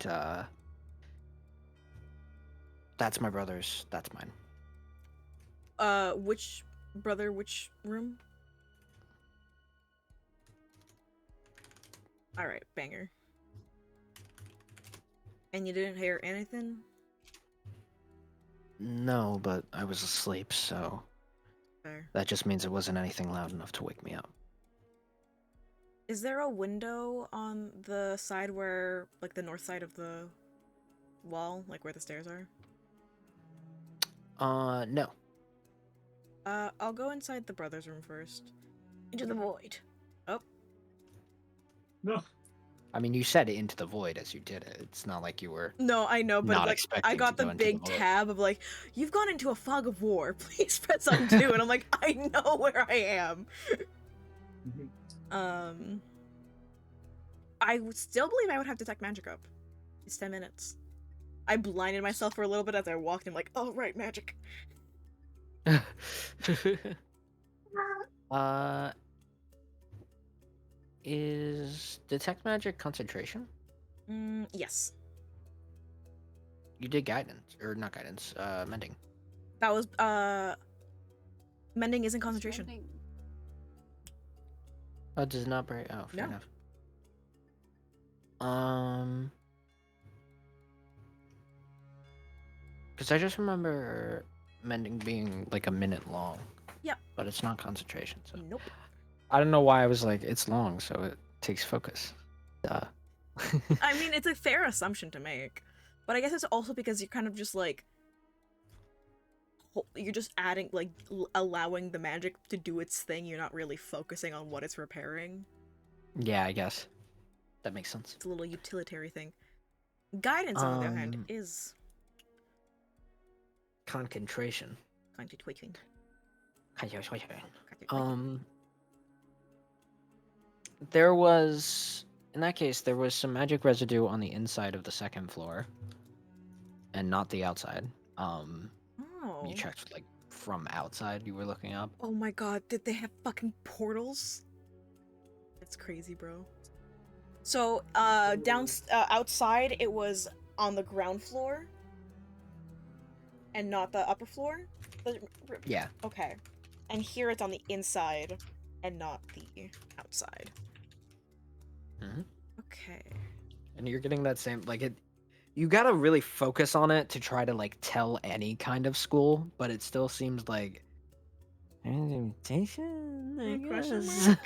Speaker 3: that's my brother's. That's mine.
Speaker 1: Which brother? Which room? All right, banger. And you didn't hear anything?
Speaker 3: No, but I was asleep, so
Speaker 1: Fair.
Speaker 3: that just means it wasn't anything loud enough to wake me up.
Speaker 1: Is there a window on the side where, like, the north side of the wall, like where the stairs are?
Speaker 3: No.
Speaker 1: I'll go inside the brother's room first. Into the void. Oh.
Speaker 5: No.
Speaker 3: I mean, you said it into the void as you did it. It's not like you were.
Speaker 1: No, I know, but
Speaker 3: Not
Speaker 1: like,
Speaker 3: expecting
Speaker 1: I got
Speaker 3: to
Speaker 1: the
Speaker 3: go into the
Speaker 1: big
Speaker 3: void.
Speaker 1: tab of like, you've gone into a fog of war. Please press undo, and I'm like, I know where I am. I would still believe I would have detect magic up. It's 10 minutes. I blinded myself for a little bit as I walked. And I'm like, oh right, magic.
Speaker 3: Is detect magic concentration?
Speaker 1: Yes.
Speaker 3: You did guidance, or not guidance, mending.
Speaker 1: That was mending isn't concentration.
Speaker 3: Oh, does not break. Oh, fair
Speaker 1: No.
Speaker 3: enough. Because I just remember mending being like a minute long.
Speaker 1: Yep.
Speaker 3: But it's not concentration, so.
Speaker 1: Nope.
Speaker 3: I don't know why I was like, it's long, so it takes focus. Duh.
Speaker 1: I mean, it's a fair assumption to make, but I guess it's also because you're kind of just like you're just adding like allowing the magic to do its thing. You're not really focusing on what it's repairing.
Speaker 3: Yeah, I guess that makes sense.
Speaker 1: It's a little utilitarian thing. Guidance, on the other hand, is
Speaker 3: concentration.
Speaker 1: kind of tweaking.
Speaker 3: There was, in that case, there was some magic residue on the inside of the second floor, and not the outside.
Speaker 1: Oh.
Speaker 3: You checked like from outside. You were looking up.
Speaker 1: Oh my god, did they have fucking portals? That's crazy, bro. So, outside it was on the ground floor and not the upper floor?
Speaker 3: Yeah.
Speaker 1: Okay. And here it's on the inside and not the outside.
Speaker 3: Mhm.
Speaker 1: Okay.
Speaker 3: And you're getting that same like it. You gotta really focus on it to try to like tell any kind of school, but it still seems like invitation. I
Speaker 1: Question
Speaker 3: guess.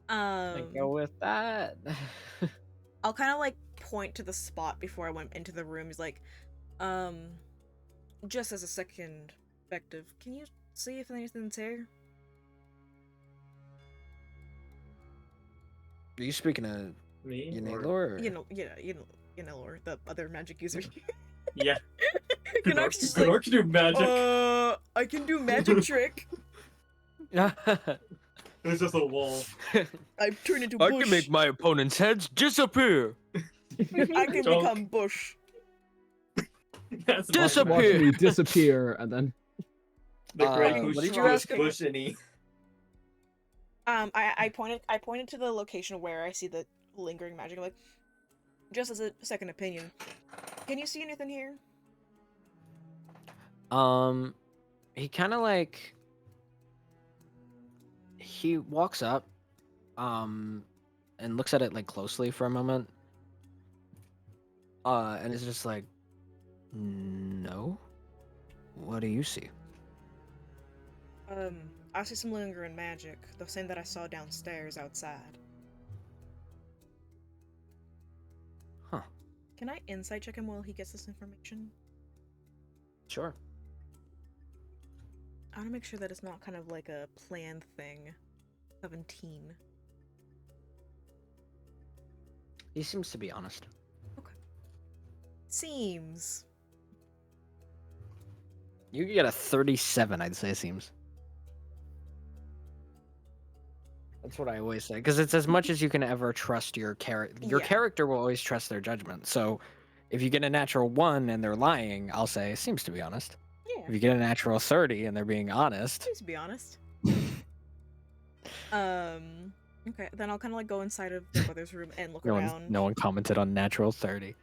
Speaker 3: I go with that.
Speaker 1: I'll kind of like point to the spot before I went into the room. He's like, just as a second perspective, can you see if anything's here?
Speaker 3: Are you speaking of
Speaker 5: Me?
Speaker 3: Yanelor?
Speaker 5: Or...
Speaker 1: You know, or the other magic user.
Speaker 5: Yeah.
Speaker 1: Gnark's just
Speaker 5: Good
Speaker 1: like,
Speaker 5: orc can do magic.
Speaker 1: I can do magic trick.
Speaker 5: It's just a wall.
Speaker 1: I turn into bush.
Speaker 3: my opponent's heads disappear.
Speaker 1: I can
Speaker 5: Joke.
Speaker 1: become bush.
Speaker 5: That's
Speaker 3: Disappear.
Speaker 2: Watch me disappear, and then
Speaker 5: The great
Speaker 1: what
Speaker 5: bush,
Speaker 1: did you
Speaker 3: ask?
Speaker 5: Bushini.
Speaker 1: I pointed to the location where I see the lingering magic. I'm like, just as a second opinion, can you see anything here?
Speaker 3: He kind of like he walks up, and looks at it like closely for a moment, and is just like, no. What do you see?
Speaker 1: I see some lingering magic, the same that I saw downstairs outside.
Speaker 3: Huh.
Speaker 1: Can I insight check him while he gets this information?
Speaker 3: Sure.
Speaker 1: I want to make sure that it's not kind of like a planned thing. 17.
Speaker 3: He seems to be honest.
Speaker 1: Seems.
Speaker 3: You get a 37, I'd say. Seems. That's what I always say, because it's as much as you can ever trust your character. Your
Speaker 1: Yeah.
Speaker 3: character will always trust their judgment. So, if you get a natural 1 and they're lying, I'll say seems to be honest.
Speaker 1: Yeah.
Speaker 3: If you get a natural 30 and they're being honest,
Speaker 1: Seems to be honest. Okay, then I'll kind of like go inside of the brother's room and look around.
Speaker 3: no one commented on natural 30.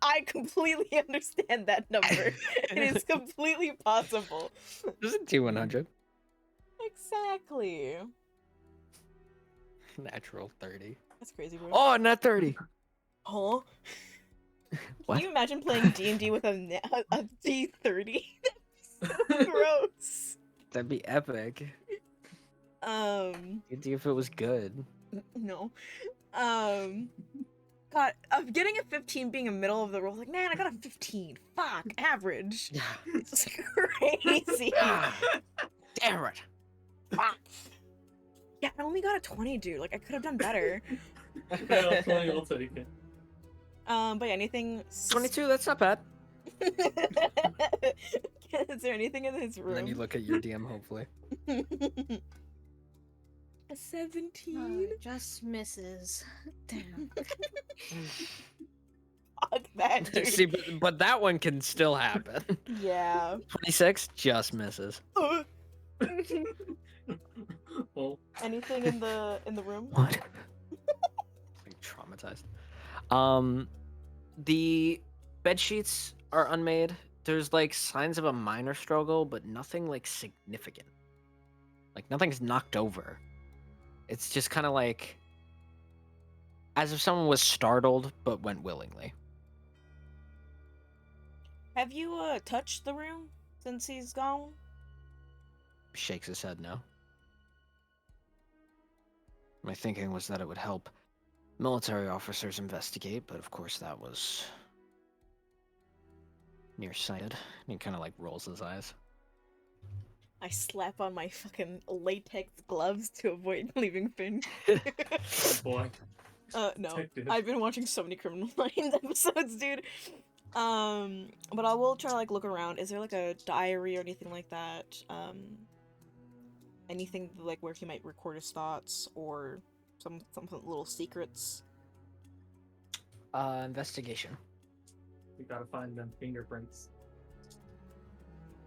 Speaker 1: I completely understand that number. It is completely possible.
Speaker 3: Doesn't do 100.
Speaker 1: Exactly.
Speaker 3: Natural 30.
Speaker 1: That's crazy, bro.
Speaker 3: Oh, not 30.
Speaker 1: Huh?
Speaker 3: What?
Speaker 1: Can you imagine playing D&D with a D30? That'd be so gross.
Speaker 3: That'd be epic. You'd do if it was good.
Speaker 1: No. God, of getting a 15 being a middle of the roll, like, man, I got a 15. Fuck, average. It's crazy.
Speaker 3: Damn it.
Speaker 1: Fuck. Yeah, I only got a 20, dude. Like, I could have done better.
Speaker 5: Yeah, I'll take it.
Speaker 1: But yeah, anything...
Speaker 3: 22, that's not bad.
Speaker 1: Is there anything in his room?
Speaker 3: And then you look at your DM, hopefully.
Speaker 1: A 17?
Speaker 4: Just misses. Damn.
Speaker 1: Fuck that, dude.
Speaker 3: See, but that one can still happen.
Speaker 1: Yeah.
Speaker 3: 26 just misses.
Speaker 5: Well,
Speaker 1: Anything in the room?
Speaker 3: What? Like traumatized. The bed sheets are unmade. There's like signs of a minor struggle, but nothing like significant. Like nothing's knocked over. It's just kind of like as if someone was startled but went willingly.
Speaker 1: Have you touched the room since he's gone?
Speaker 3: Shakes his head no. My thinking was that it would help military officers investigate, but of course that was nearsighted. And he kind of like rolls his eyes.
Speaker 1: I slap on my fucking latex gloves to avoid leaving Finn.
Speaker 5: Oh boy.
Speaker 1: No.
Speaker 5: Detective.
Speaker 1: I've been watching so many Criminal Minds episodes, dude. But I will try to like look around. Is there like a diary or anything like that? Anything like where he might record his thoughts or some little secrets?
Speaker 3: Investigation.
Speaker 5: We gotta find them fingerprints.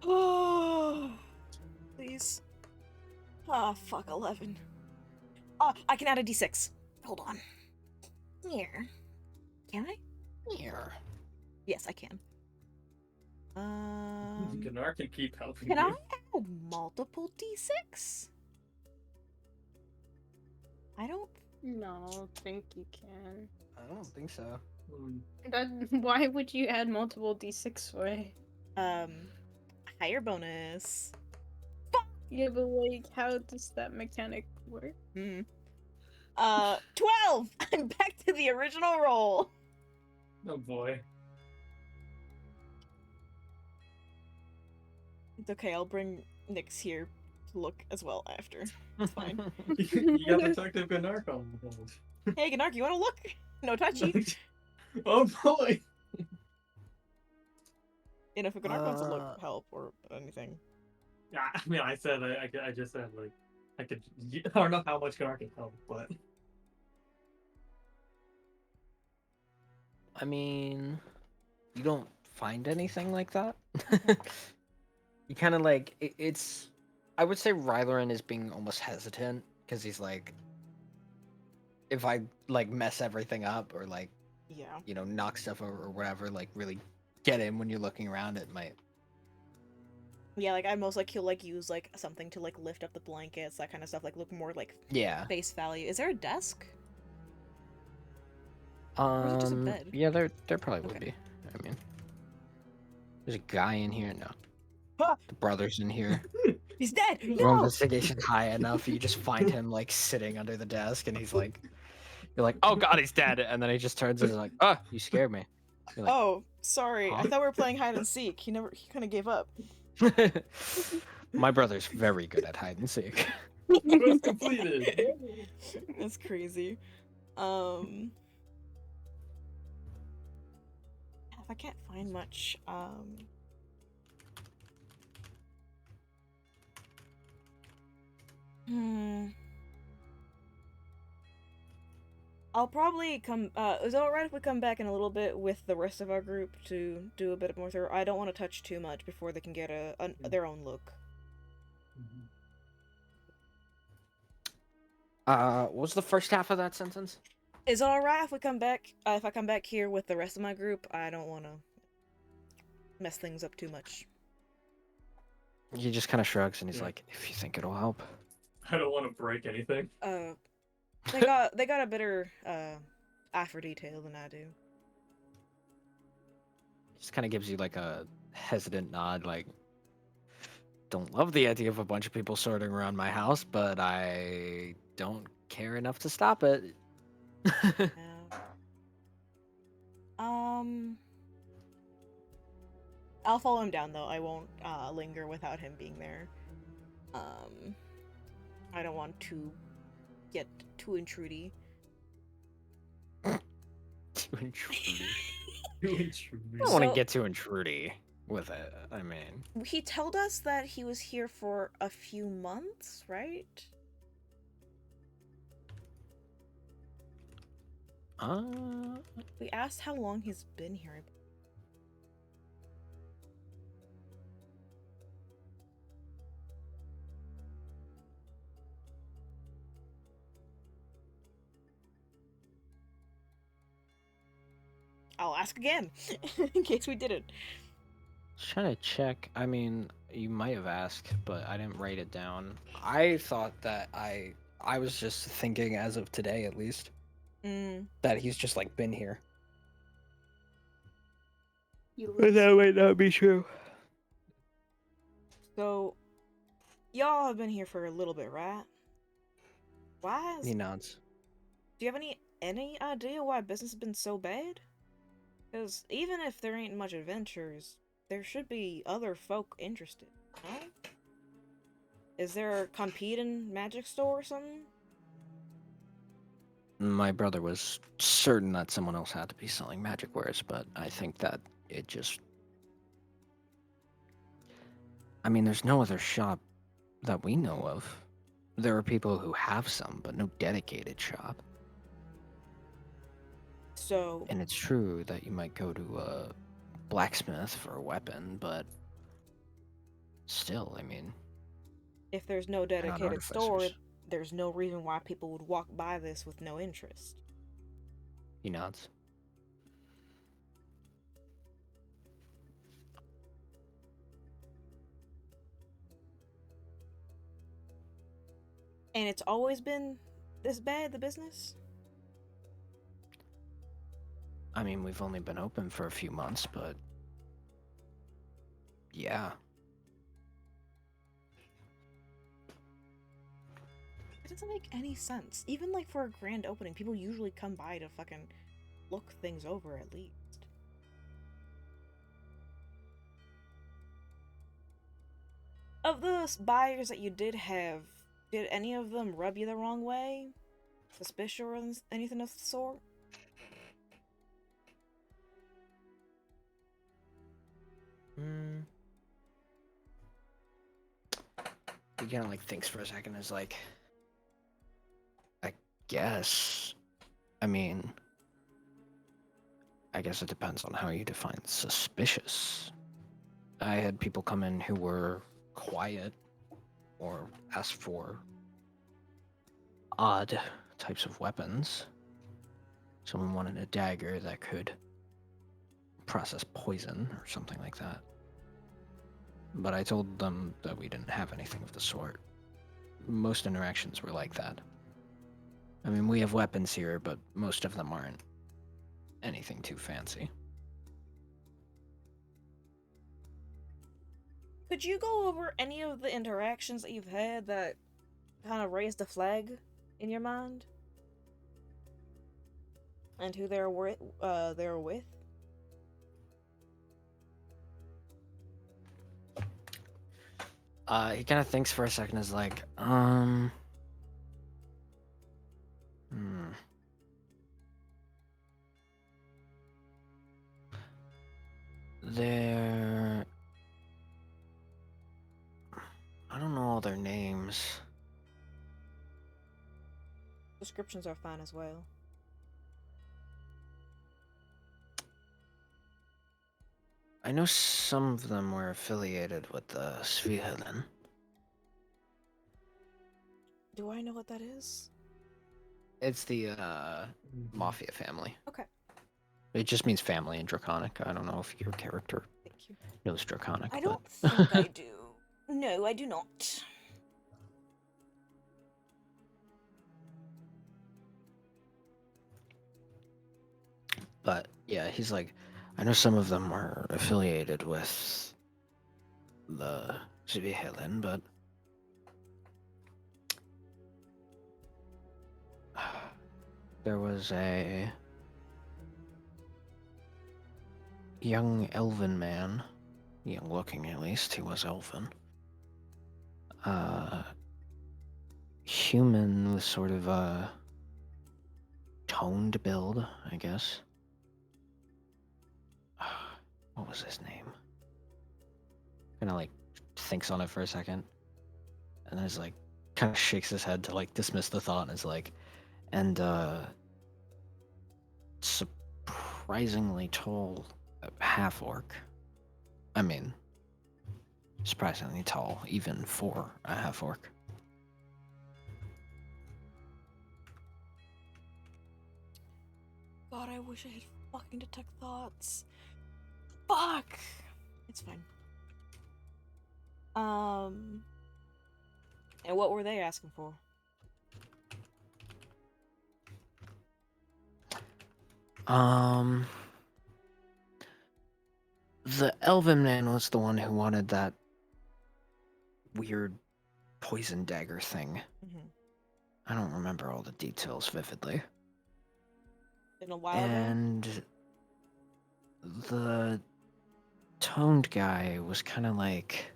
Speaker 1: Oh, please. Ah, fuck, 11. Oh, I can add a d6. Hold on. Here. Can I?
Speaker 3: Here.
Speaker 1: Yes, I can.
Speaker 5: Ganar can keep helping
Speaker 1: Can
Speaker 5: you.
Speaker 1: I add multiple d6? I don't.
Speaker 4: No, think you can.
Speaker 3: I don't think so.
Speaker 4: Why would you add multiple d6 way?
Speaker 1: Higher bonus.
Speaker 4: Yeah, but like, how does that mechanic work?
Speaker 1: 12! I'm back to the original roll.
Speaker 5: Oh boy.
Speaker 1: It's okay, I'll bring Nyx here to look as well after. It's fine.
Speaker 5: You got Detective Ganar on hold.
Speaker 1: Hey, Gnark, you wanna look? No touchy.
Speaker 5: Oh boy.
Speaker 1: You know, if Gnark wants to look, help or anything.
Speaker 5: Yeah, I mean, I said I just said like I could. I don't know how much Ganar can help, but
Speaker 3: I mean, you don't find anything like that. You kind of like it's. I would say Rylerin is being almost hesitant because he's like, if I like mess everything up or like,
Speaker 1: Yeah.
Speaker 3: you know, knock stuff over or whatever, like really get in when you're looking around, it might.
Speaker 1: Yeah, like I most like he'll like use like something to like lift up the blankets, that kind of stuff, like look more like
Speaker 3: Yeah.
Speaker 1: face value. Is there a desk? Or is it just a bed?
Speaker 3: Yeah, there probably would
Speaker 1: Okay.
Speaker 3: be. I mean, there's a guy in here. No,
Speaker 1: Ah!
Speaker 3: the brother's in here.
Speaker 1: He's dead!
Speaker 3: Your
Speaker 1: No!
Speaker 3: investigation's high enough, you just find him like sitting under the desk, and he's like, you're like, oh god, he's dead, and then he just turns and is like, oh, you scared me. You're like,
Speaker 1: Oh, sorry. I
Speaker 3: Huh?
Speaker 1: thought we were playing hide and seek. He kind of gave up.
Speaker 3: My brother's very good at hide and seek.
Speaker 5: quest completed.
Speaker 1: That's crazy. If I can't find much, I'll probably come, is it alright if we come back in a little bit with the rest of our group to do a bit more thorough? I don't want to touch too much before they can get their own look.
Speaker 3: What was the first half of that sentence?
Speaker 1: Is it alright if we come back, if I come back here with the rest of my group? I don't want to mess things up too much.
Speaker 3: He just kind of shrugs and he's
Speaker 5: Yeah.
Speaker 3: like, if you think it'll help.
Speaker 5: I don't want to break anything.
Speaker 1: They got a better, eye for detail than I do.
Speaker 3: Just kind of gives you like a hesitant nod, like, don't love the idea of a bunch of people sorting around my house, but I don't care enough to stop it.
Speaker 1: Yeah. I'll follow him down though. I won't linger without him being there. I don't want to get too intrudy.
Speaker 3: Too intrudy.
Speaker 5: Too intrusive.
Speaker 3: I don't want to
Speaker 1: So-
Speaker 3: get too intrudy with it. I mean,
Speaker 1: He told us that he was here for a few months, right? We asked how long he's been here. I'll ask again, in case we didn't.
Speaker 3: just trying to check. I mean, you might have asked, but I didn't write it down. I thought that I was just thinking as of today, at least, that he's just like been here. But that might not be true.
Speaker 1: So, y'all have been here for a little bit, right? Why is,
Speaker 3: He nods.
Speaker 1: do you have any idea why business has been so bad? Because even if there ain't much adventures, there should be other folk interested, no? Is there a competing magic store or something?
Speaker 3: My brother was certain that someone else had to be selling magic wares, but I think that it just. I mean, there's no other shop that we know of. There are people who have some, but no dedicated shop.
Speaker 1: So,
Speaker 3: And it's true that you might go to a blacksmith for a weapon, but still, I mean,
Speaker 1: if there's no
Speaker 3: they're not
Speaker 1: dedicated store,
Speaker 3: artificers.
Speaker 1: there's no reason why people would walk by this with no interest.
Speaker 3: He nods.
Speaker 1: And it's always been this bad, the business?
Speaker 3: I mean, we've only been open for a few months, but yeah.
Speaker 1: It doesn't make any sense. Even like for a grand opening, people usually come by to fucking look things over at least. Of the buyers that you did have, did any of them rub you the wrong way? Suspicious or anything of the sort?
Speaker 3: He kind of like thinks for a second. Is like, I guess. I mean, I guess it depends on how you define suspicious. I had people come in who were quiet or asked for odd types of weapons. Someone wanted a dagger that could process poison or something like that. But I told them that we didn't have anything of the sort. Most interactions were like that. I mean, we have weapons here, but most of them aren't anything too fancy.
Speaker 1: Could you go over any of the interactions that you've had that kind of raised a flag in your mind? And who they're with?
Speaker 3: He kind of thinks for a second. Is like, They're. I don't know all their names.
Speaker 1: Descriptions are fine as well.
Speaker 3: I know some of them were affiliated with the Svihelen.
Speaker 1: Do I know what that is?
Speaker 3: It's the mafia family.
Speaker 1: Okay.
Speaker 3: It just means family in Draconic. I don't know if your character
Speaker 1: Thank you.
Speaker 3: knows Draconic.
Speaker 1: I
Speaker 3: but...
Speaker 1: don't think I do. No, I do not.
Speaker 3: But yeah, he's like, I know some of them are affiliated with the Svihelen, but there was a young elven man, young looking at least, he was elven. Human with sort of a toned build, I guess. What was his name? Kind of like thinks on it for a second, and then is like, kind of shakes his head to like dismiss the thought, and is like, and surprisingly tall half orc. I mean, surprisingly tall, even for a half orc.
Speaker 1: God, I wish I had fucking detect thoughts. Fuck! It's fine. And what were they asking for?
Speaker 3: The elven man was the one who wanted that weird poison dagger thing.
Speaker 1: Mm-hmm.
Speaker 3: I don't remember all the details vividly.
Speaker 1: In a while ago?
Speaker 3: And the toned guy was kind of like,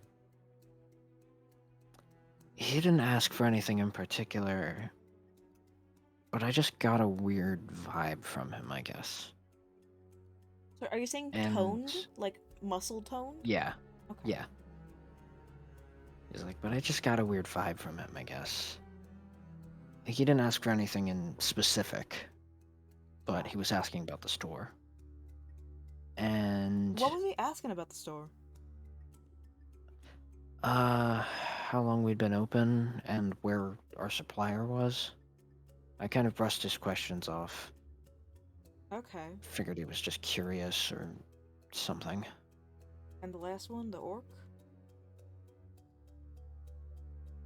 Speaker 3: he didn't ask for anything in particular, but I just got a weird vibe from him, I guess.
Speaker 1: So are you saying
Speaker 3: And
Speaker 1: toned? Like muscle toned?
Speaker 3: yeah,
Speaker 1: Okay.
Speaker 3: yeah. He's like, but I just got a weird vibe from him, I guess. Like, he didn't ask for anything in specific, but he was asking about the store. And
Speaker 1: What was he asking about the store?
Speaker 3: how long we'd been open and where our supplier was. I kind of brushed his questions off.
Speaker 1: Okay.
Speaker 3: Figured he was just curious or something.
Speaker 1: And the last one, the orc?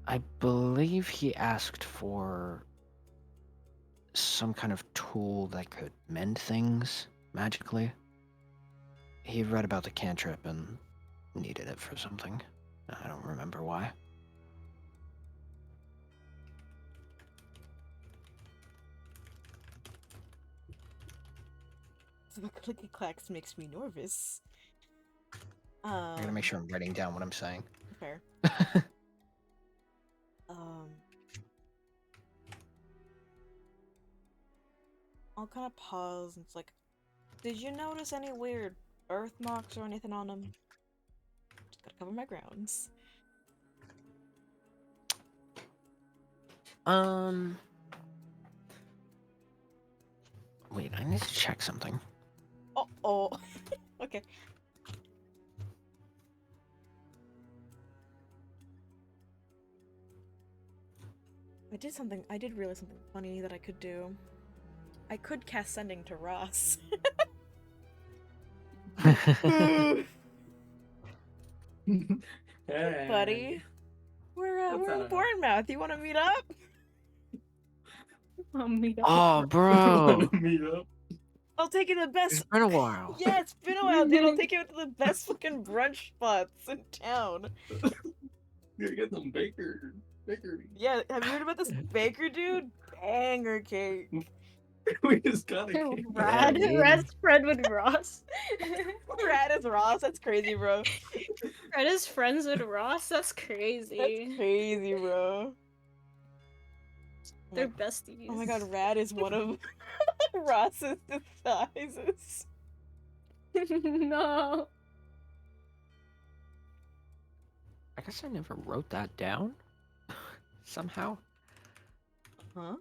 Speaker 3: I believe he asked for some kind of tool that could mend things magically. He read about the cantrip and needed it for something. I don't remember why.
Speaker 1: The clicky clacks makes me nervous.
Speaker 3: I gotta make sure I'm writing down what I'm saying.
Speaker 1: Fair. Um, I'll kind of pause and it's like, did you notice any weird birthmarks or anything on them? Just gotta cover my grounds.
Speaker 3: Wait, I need to check something.
Speaker 1: Oh. Okay. I did realize something funny that I could do. I could cast sending to Ross.
Speaker 5: Hey,
Speaker 1: Buddy. We're
Speaker 5: What's
Speaker 1: in
Speaker 5: up?
Speaker 1: Bournemouth. You wanna meet up?
Speaker 4: Meet up.
Speaker 3: Oh, bro!
Speaker 5: Meet up.
Speaker 1: I'll take you to the best.
Speaker 3: It's been a while.
Speaker 1: Yeah, it's been a while, dude. I'll take you to the best fucking brunch spots in town.
Speaker 5: You're get some bakery.
Speaker 1: Yeah, have you heard about this baker dude? Banger cake.
Speaker 5: We just got a cake.
Speaker 4: Rad,
Speaker 3: Yeah,
Speaker 4: Rad's friend with Ross.
Speaker 1: Rad as Ross. That's crazy, bro.
Speaker 4: Rad is friends with Ross. That's
Speaker 1: That's
Speaker 4: crazy.
Speaker 1: crazy, bro.
Speaker 4: They're besties.
Speaker 1: Oh my god, Rad is one of Ross's disguises.
Speaker 4: No.
Speaker 3: I guess I never wrote that down. Somehow.
Speaker 1: Huh?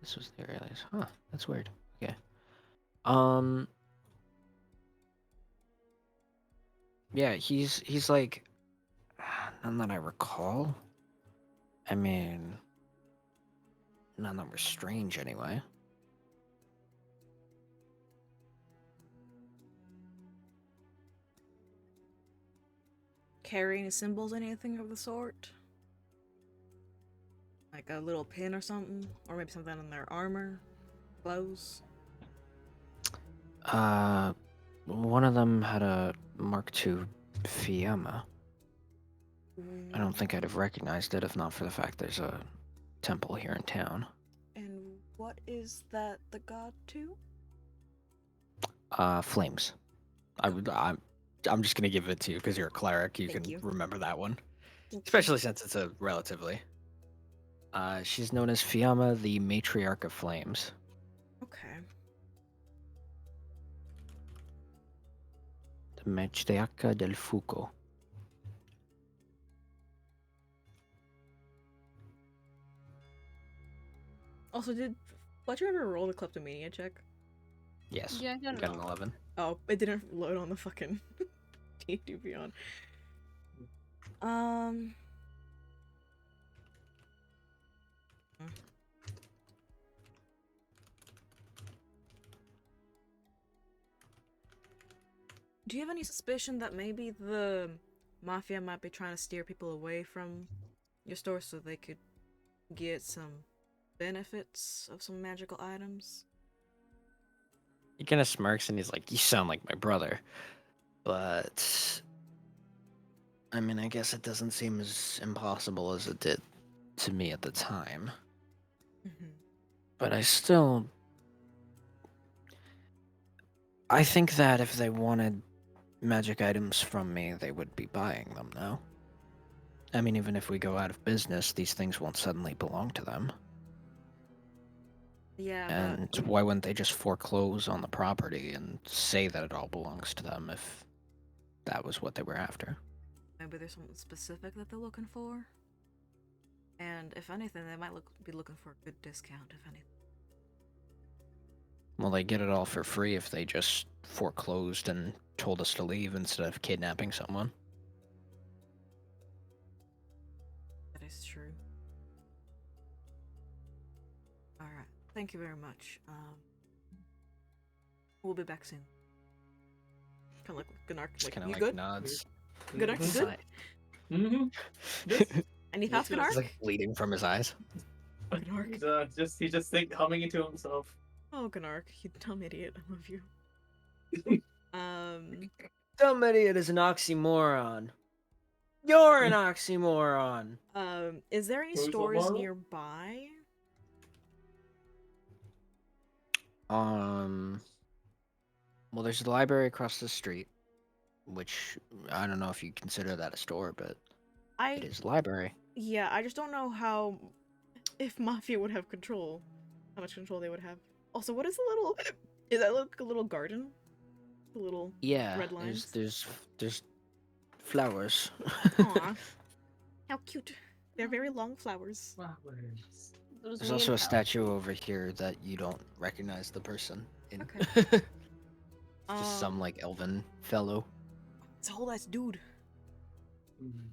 Speaker 3: This was the earliest. Huh, that's weird. Okay. Yeah, he's like, none that I recall. I mean, none that were strange anyway.
Speaker 1: Carrying symbols, anything of the sort? Like a little pin or something? Or maybe something on their armor? Clothes?
Speaker 3: One of them had a Mark II Fiamma. I don't think I'd have recognized it if not for the fact there's a temple here in town.
Speaker 1: And what is that the god to?
Speaker 3: Flames. I'm just gonna give it to you because you're a cleric. You
Speaker 1: Thank
Speaker 3: can
Speaker 1: you.
Speaker 3: remember that one,
Speaker 1: Thank you.
Speaker 3: especially since it's a relatively. She's known as Fiamma, the matriarch of flames.
Speaker 1: Okay.
Speaker 3: The matriarca del fuoco.
Speaker 1: Also, did Fletcher ever roll the kleptomania check?
Speaker 3: Yes.
Speaker 4: Yeah, I got
Speaker 3: Got
Speaker 4: an
Speaker 3: an 11.
Speaker 1: Oh, it didn't load on the fucking D2 Beyond. Do you have any suspicion that maybe the Mafia might be trying to steer people away from your store so they could get some benefits of some magical items?
Speaker 3: He kind of smirks and he's like, "You sound like my brother." But I mean, I guess it doesn't seem as impossible as it did to me at the time.
Speaker 1: Mhm.
Speaker 3: But I think that if they wanted magic items from me, they would be buying them now. I mean, even if we go out of business, these things won't suddenly belong to them.
Speaker 1: Yeah,
Speaker 3: And
Speaker 1: but
Speaker 3: why wouldn't they just foreclose on the property and say that it all belongs to them if that was what they were after?
Speaker 1: maybe there's something specific that they're looking for. And if anything, they might be looking for a good discount, if anything.
Speaker 3: Well, they get it all for free if they just foreclosed and told us to leave instead of kidnapping someone.
Speaker 1: That is true. Alright, thank you very much. We'll be back soon. Kind of like Gunnar,
Speaker 3: Just
Speaker 1: like,
Speaker 3: kind of
Speaker 1: you
Speaker 3: like
Speaker 1: good?
Speaker 3: nods.
Speaker 1: Gunnar, you good?
Speaker 3: Sigh.
Speaker 5: Mm-hmm.
Speaker 1: Any
Speaker 5: Yes,
Speaker 1: thoughts, Gunnar?
Speaker 3: He's like bleeding from his eyes.
Speaker 1: Gunnar?
Speaker 5: He's just humming into himself.
Speaker 1: Oh, Gunnar, you dumb idiot. I love you.
Speaker 3: Dumb idiot is an oxymoron. You're an oxymoron.
Speaker 1: Is there any
Speaker 5: Who's
Speaker 1: stores
Speaker 5: Lamar?
Speaker 1: nearby?
Speaker 3: Well, there's the library across the street, which I don't know if you consider that a store, but it
Speaker 1: I
Speaker 3: is a library.
Speaker 1: Yeah, I just don't know how if Mafia would have control. How much control they would have. Also, what is the little is that like a little garden? The little
Speaker 3: Yeah,
Speaker 1: red lines.
Speaker 3: there's flowers.
Speaker 1: Aw. How cute. They're very long flowers.
Speaker 5: Flowers.
Speaker 3: There's also a statue over here that you don't recognize the person in.
Speaker 1: Okay.
Speaker 3: Just some like elven fellow,
Speaker 1: It's a whole ass dude.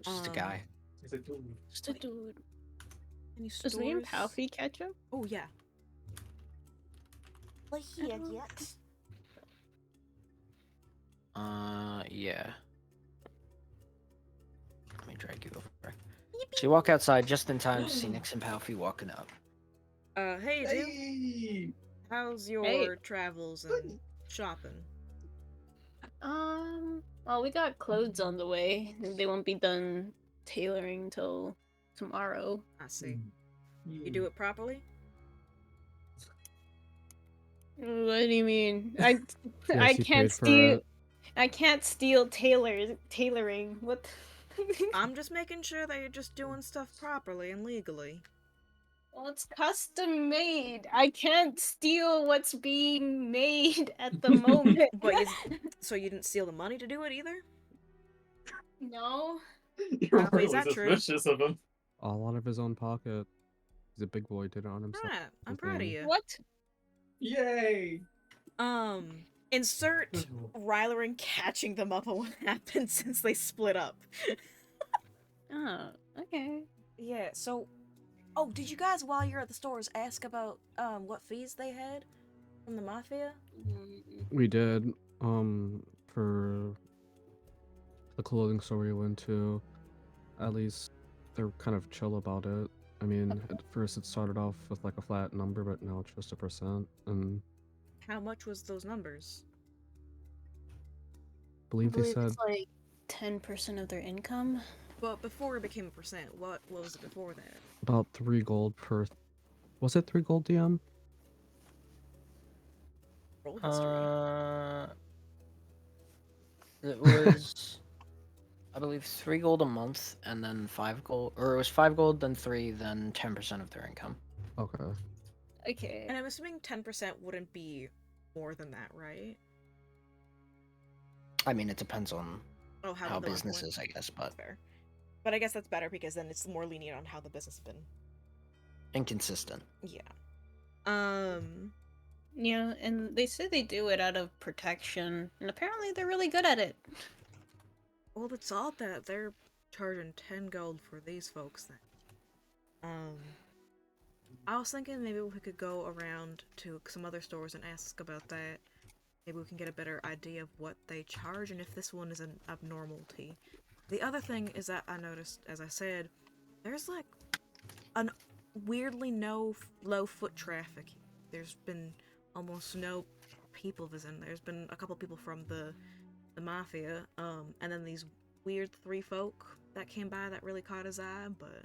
Speaker 3: just a guy.
Speaker 5: He's a dude.
Speaker 4: Just a dude.
Speaker 1: Any
Speaker 4: Is
Speaker 1: stores?
Speaker 4: Liam Palfy ketchup?
Speaker 1: Oh yeah.
Speaker 3: Yeah. Let me drag you over. So you walk outside just in time to see Nix and Palfy walking up.
Speaker 1: Hey, dude.
Speaker 5: Hey!
Speaker 1: How's your
Speaker 4: Hey.
Speaker 1: travels and shopping?
Speaker 4: Well, we got clothes on the way. They won't be done tailoring till tomorrow.
Speaker 1: I see. You do it properly?
Speaker 4: What do you mean? I
Speaker 2: Yes, you
Speaker 4: can't
Speaker 2: paid for
Speaker 4: steal.
Speaker 2: it.
Speaker 4: I can't steal tailoring. What?
Speaker 1: I'm just making sure that you're just doing stuff properly and legally.
Speaker 4: Well, it's custom made. I can't steal what's being made at the moment.
Speaker 1: But so you didn't steal the money to do it either?
Speaker 4: No.
Speaker 5: You're
Speaker 1: Is
Speaker 5: really
Speaker 1: that true?
Speaker 5: suspicious of him.
Speaker 2: All out of his own pocket. He's a big boy, did it on himself.
Speaker 1: Alright, I'm proud of you.
Speaker 4: What?
Speaker 5: Yay!
Speaker 1: Insert Rylerin catching them up on what happened since they split up.
Speaker 4: Oh, okay.
Speaker 1: Yeah, so oh, did you guys while you're at the stores ask about what fees they had from the Mafia?
Speaker 2: We did, for the clothing store we went to, at least they're kind of chill about it. I mean, at first it started off with like a flat number, but now it's just 1%, and
Speaker 1: How much was those numbers?
Speaker 2: I believe they said
Speaker 4: it's like 10% of their income.
Speaker 1: But before it became a percent, what was it before that?
Speaker 2: about 3 gold per... Was it 3 gold, DM?
Speaker 1: Roll history.
Speaker 3: It was, I believe, 3 gold a month, and then 5 gold, or it was 5 gold, then 3, then 10% of their income.
Speaker 2: Okay.
Speaker 4: Okay.
Speaker 1: And I'm assuming 10% wouldn't be more than that, right?
Speaker 3: I mean, it depends on
Speaker 1: Oh,
Speaker 3: how
Speaker 1: the
Speaker 3: business
Speaker 1: went.
Speaker 3: is, I guess, but
Speaker 1: Fair. But I guess that's better because then it's more lenient on how the business has been.
Speaker 3: inconsistent.
Speaker 1: Yeah.
Speaker 4: Yeah, and they say they do it out of protection, and apparently they're really good at it.
Speaker 1: Well, it's odd that they're charging 10 gold for these folks then. I was thinking maybe we could go around to some other stores and ask about that. Maybe we can get a better idea of what they charge and if this one is an abnormality. The other thing is that I noticed, as I said, there's like an weirdly low foot traffic. There's been almost no people visiting. There's been a couple people from the the mafia, and then these weird three folk that came by that really caught his eye, but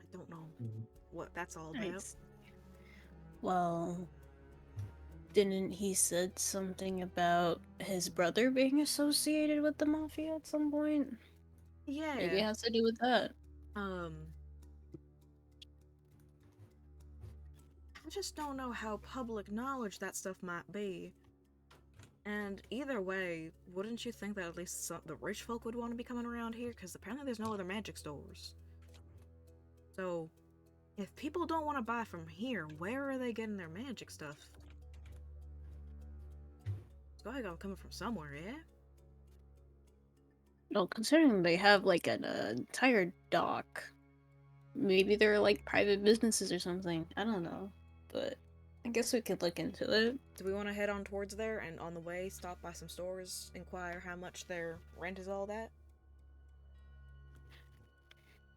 Speaker 1: I don't know what that's all about.
Speaker 4: Nice. Well, didn't he said something about his brother being associated with the mafia at some point?
Speaker 1: Yeah.
Speaker 4: Maybe it has to do with that.
Speaker 1: I just don't know how public knowledge that stuff might be. And either way, wouldn't you think that at least the rich folk would want to be coming around here? Because apparently there's no other magic stores. So, if people don't want to buy from here, where are they getting their magic stuff? It's gotta go coming from somewhere, yeah?
Speaker 4: Well, considering they have like an entire dock, maybe they're like private businesses or something. I don't know, but I guess we could look into it.
Speaker 1: Do we want to head on towards there and on the way stop by some stores, inquire how much their rent is all that?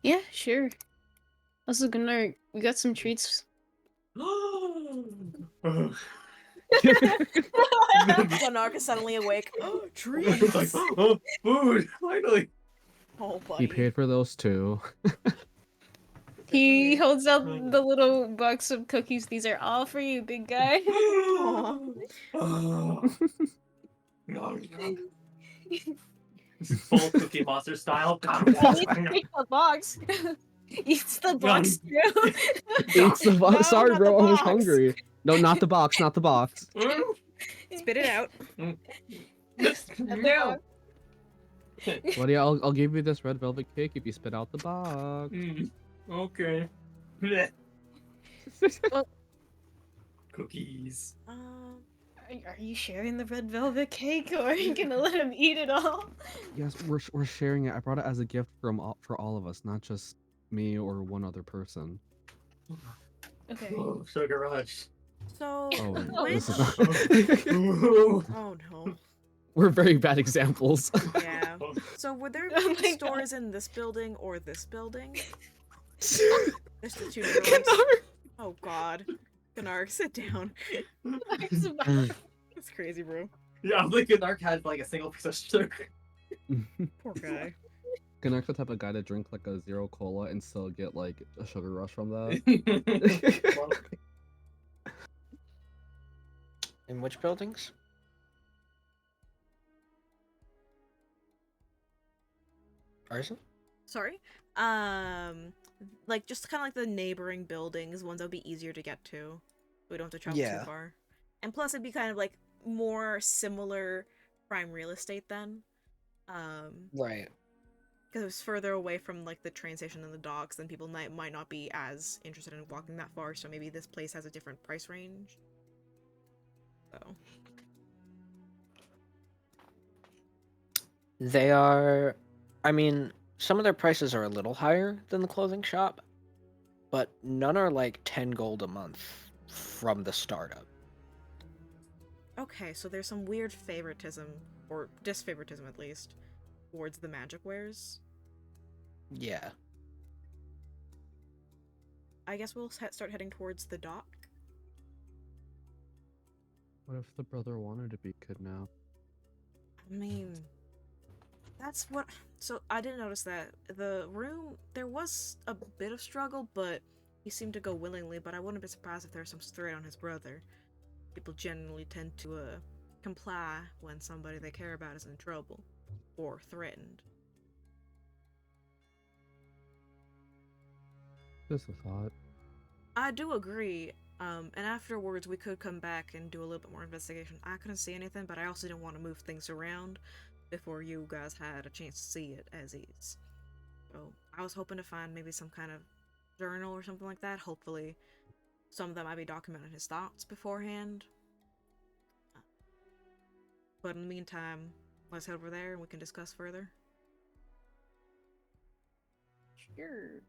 Speaker 4: Yeah, sure. Also, good night. We got some treats.
Speaker 1: Glenark is suddenly awake. Oh,
Speaker 5: It's
Speaker 1: treats!
Speaker 5: like, oh, food, finally.
Speaker 1: Oh,
Speaker 2: He
Speaker 1: buddy.
Speaker 2: paid for those too.
Speaker 4: He holds out the little box of cookies. These are all for you, big guy.
Speaker 5: This is full Cookie Monster style.
Speaker 4: Eat the box. Eats the box too.
Speaker 2: Eats the box.
Speaker 1: No,
Speaker 2: Sorry,
Speaker 1: not
Speaker 2: bro.
Speaker 1: the
Speaker 2: I was
Speaker 1: box.
Speaker 2: hungry. No, not the box. Not the box.
Speaker 1: Spit it out.
Speaker 5: No.
Speaker 2: Buddy, I'll give you this red velvet cake if you spit out the box.
Speaker 5: Okay.
Speaker 4: Well-
Speaker 5: Cookies.
Speaker 4: Are you sharing the red velvet cake, or are you gonna let him eat it all?
Speaker 2: Yes, we're sharing it. I brought it as a gift for all of us, not just me or one other person.
Speaker 4: Okay.
Speaker 5: Oh, sugar rush.
Speaker 1: So,
Speaker 2: Oh,
Speaker 1: which...
Speaker 2: this is not...
Speaker 1: Oh, no.
Speaker 2: We're very bad examples.
Speaker 1: Yeah. So, would there
Speaker 4: Oh
Speaker 1: be
Speaker 4: my
Speaker 1: stores in this building or this building? There's the two
Speaker 2: Canard.
Speaker 1: buildings. Oh, God. Gennard, sit down. That's crazy, bro.
Speaker 5: Yeah, I'm thinking Narc had like a single piece of sugar.
Speaker 1: Poor guy.
Speaker 2: Connect's the type of guy to drink like a zero cola and still get like a sugar rush from that.
Speaker 3: In which buildings? Arson?
Speaker 1: Sorry? Like, just kind of like the neighboring buildings, ones that would be easier to get to. We don't have to travel
Speaker 3: Yeah.
Speaker 1: too far. And plus, it'd be kind of like more similar prime real estate then.
Speaker 3: Right.
Speaker 1: Because it's further away from like the train station and the docks, then people might not be as interested in walking that far. So maybe this place has a different price range. So
Speaker 3: They are. I mean, some of their prices are a little higher than the clothing shop, but none are like 10 gold a month from the startup.
Speaker 1: okay, so there's some weird favoritism, or disfavoritism at least, towards the magic wares.
Speaker 3: Yeah.
Speaker 1: I guess we'll start heading towards the dock.
Speaker 2: What if the brother wanted to be kidnapped?
Speaker 1: I mean, that's what... So, I didn't notice that. The room, there was a bit of struggle, but he seemed to go willingly, but I wouldn't be surprised if there was some threat on his brother. People generally tend to, comply when somebody they care about is in trouble, or threatened.
Speaker 2: Just a thought.
Speaker 1: I do agree, and afterwards we could come back and do a little bit more investigation. I couldn't see anything, but I also didn't want to move things around before you guys had a chance to see it as is. So I was hoping to find maybe some kind of journal or something like that. Hopefully some of that might be documenting his thoughts beforehand. But in the meantime, let's head over there and we can discuss further.
Speaker 4: Sure.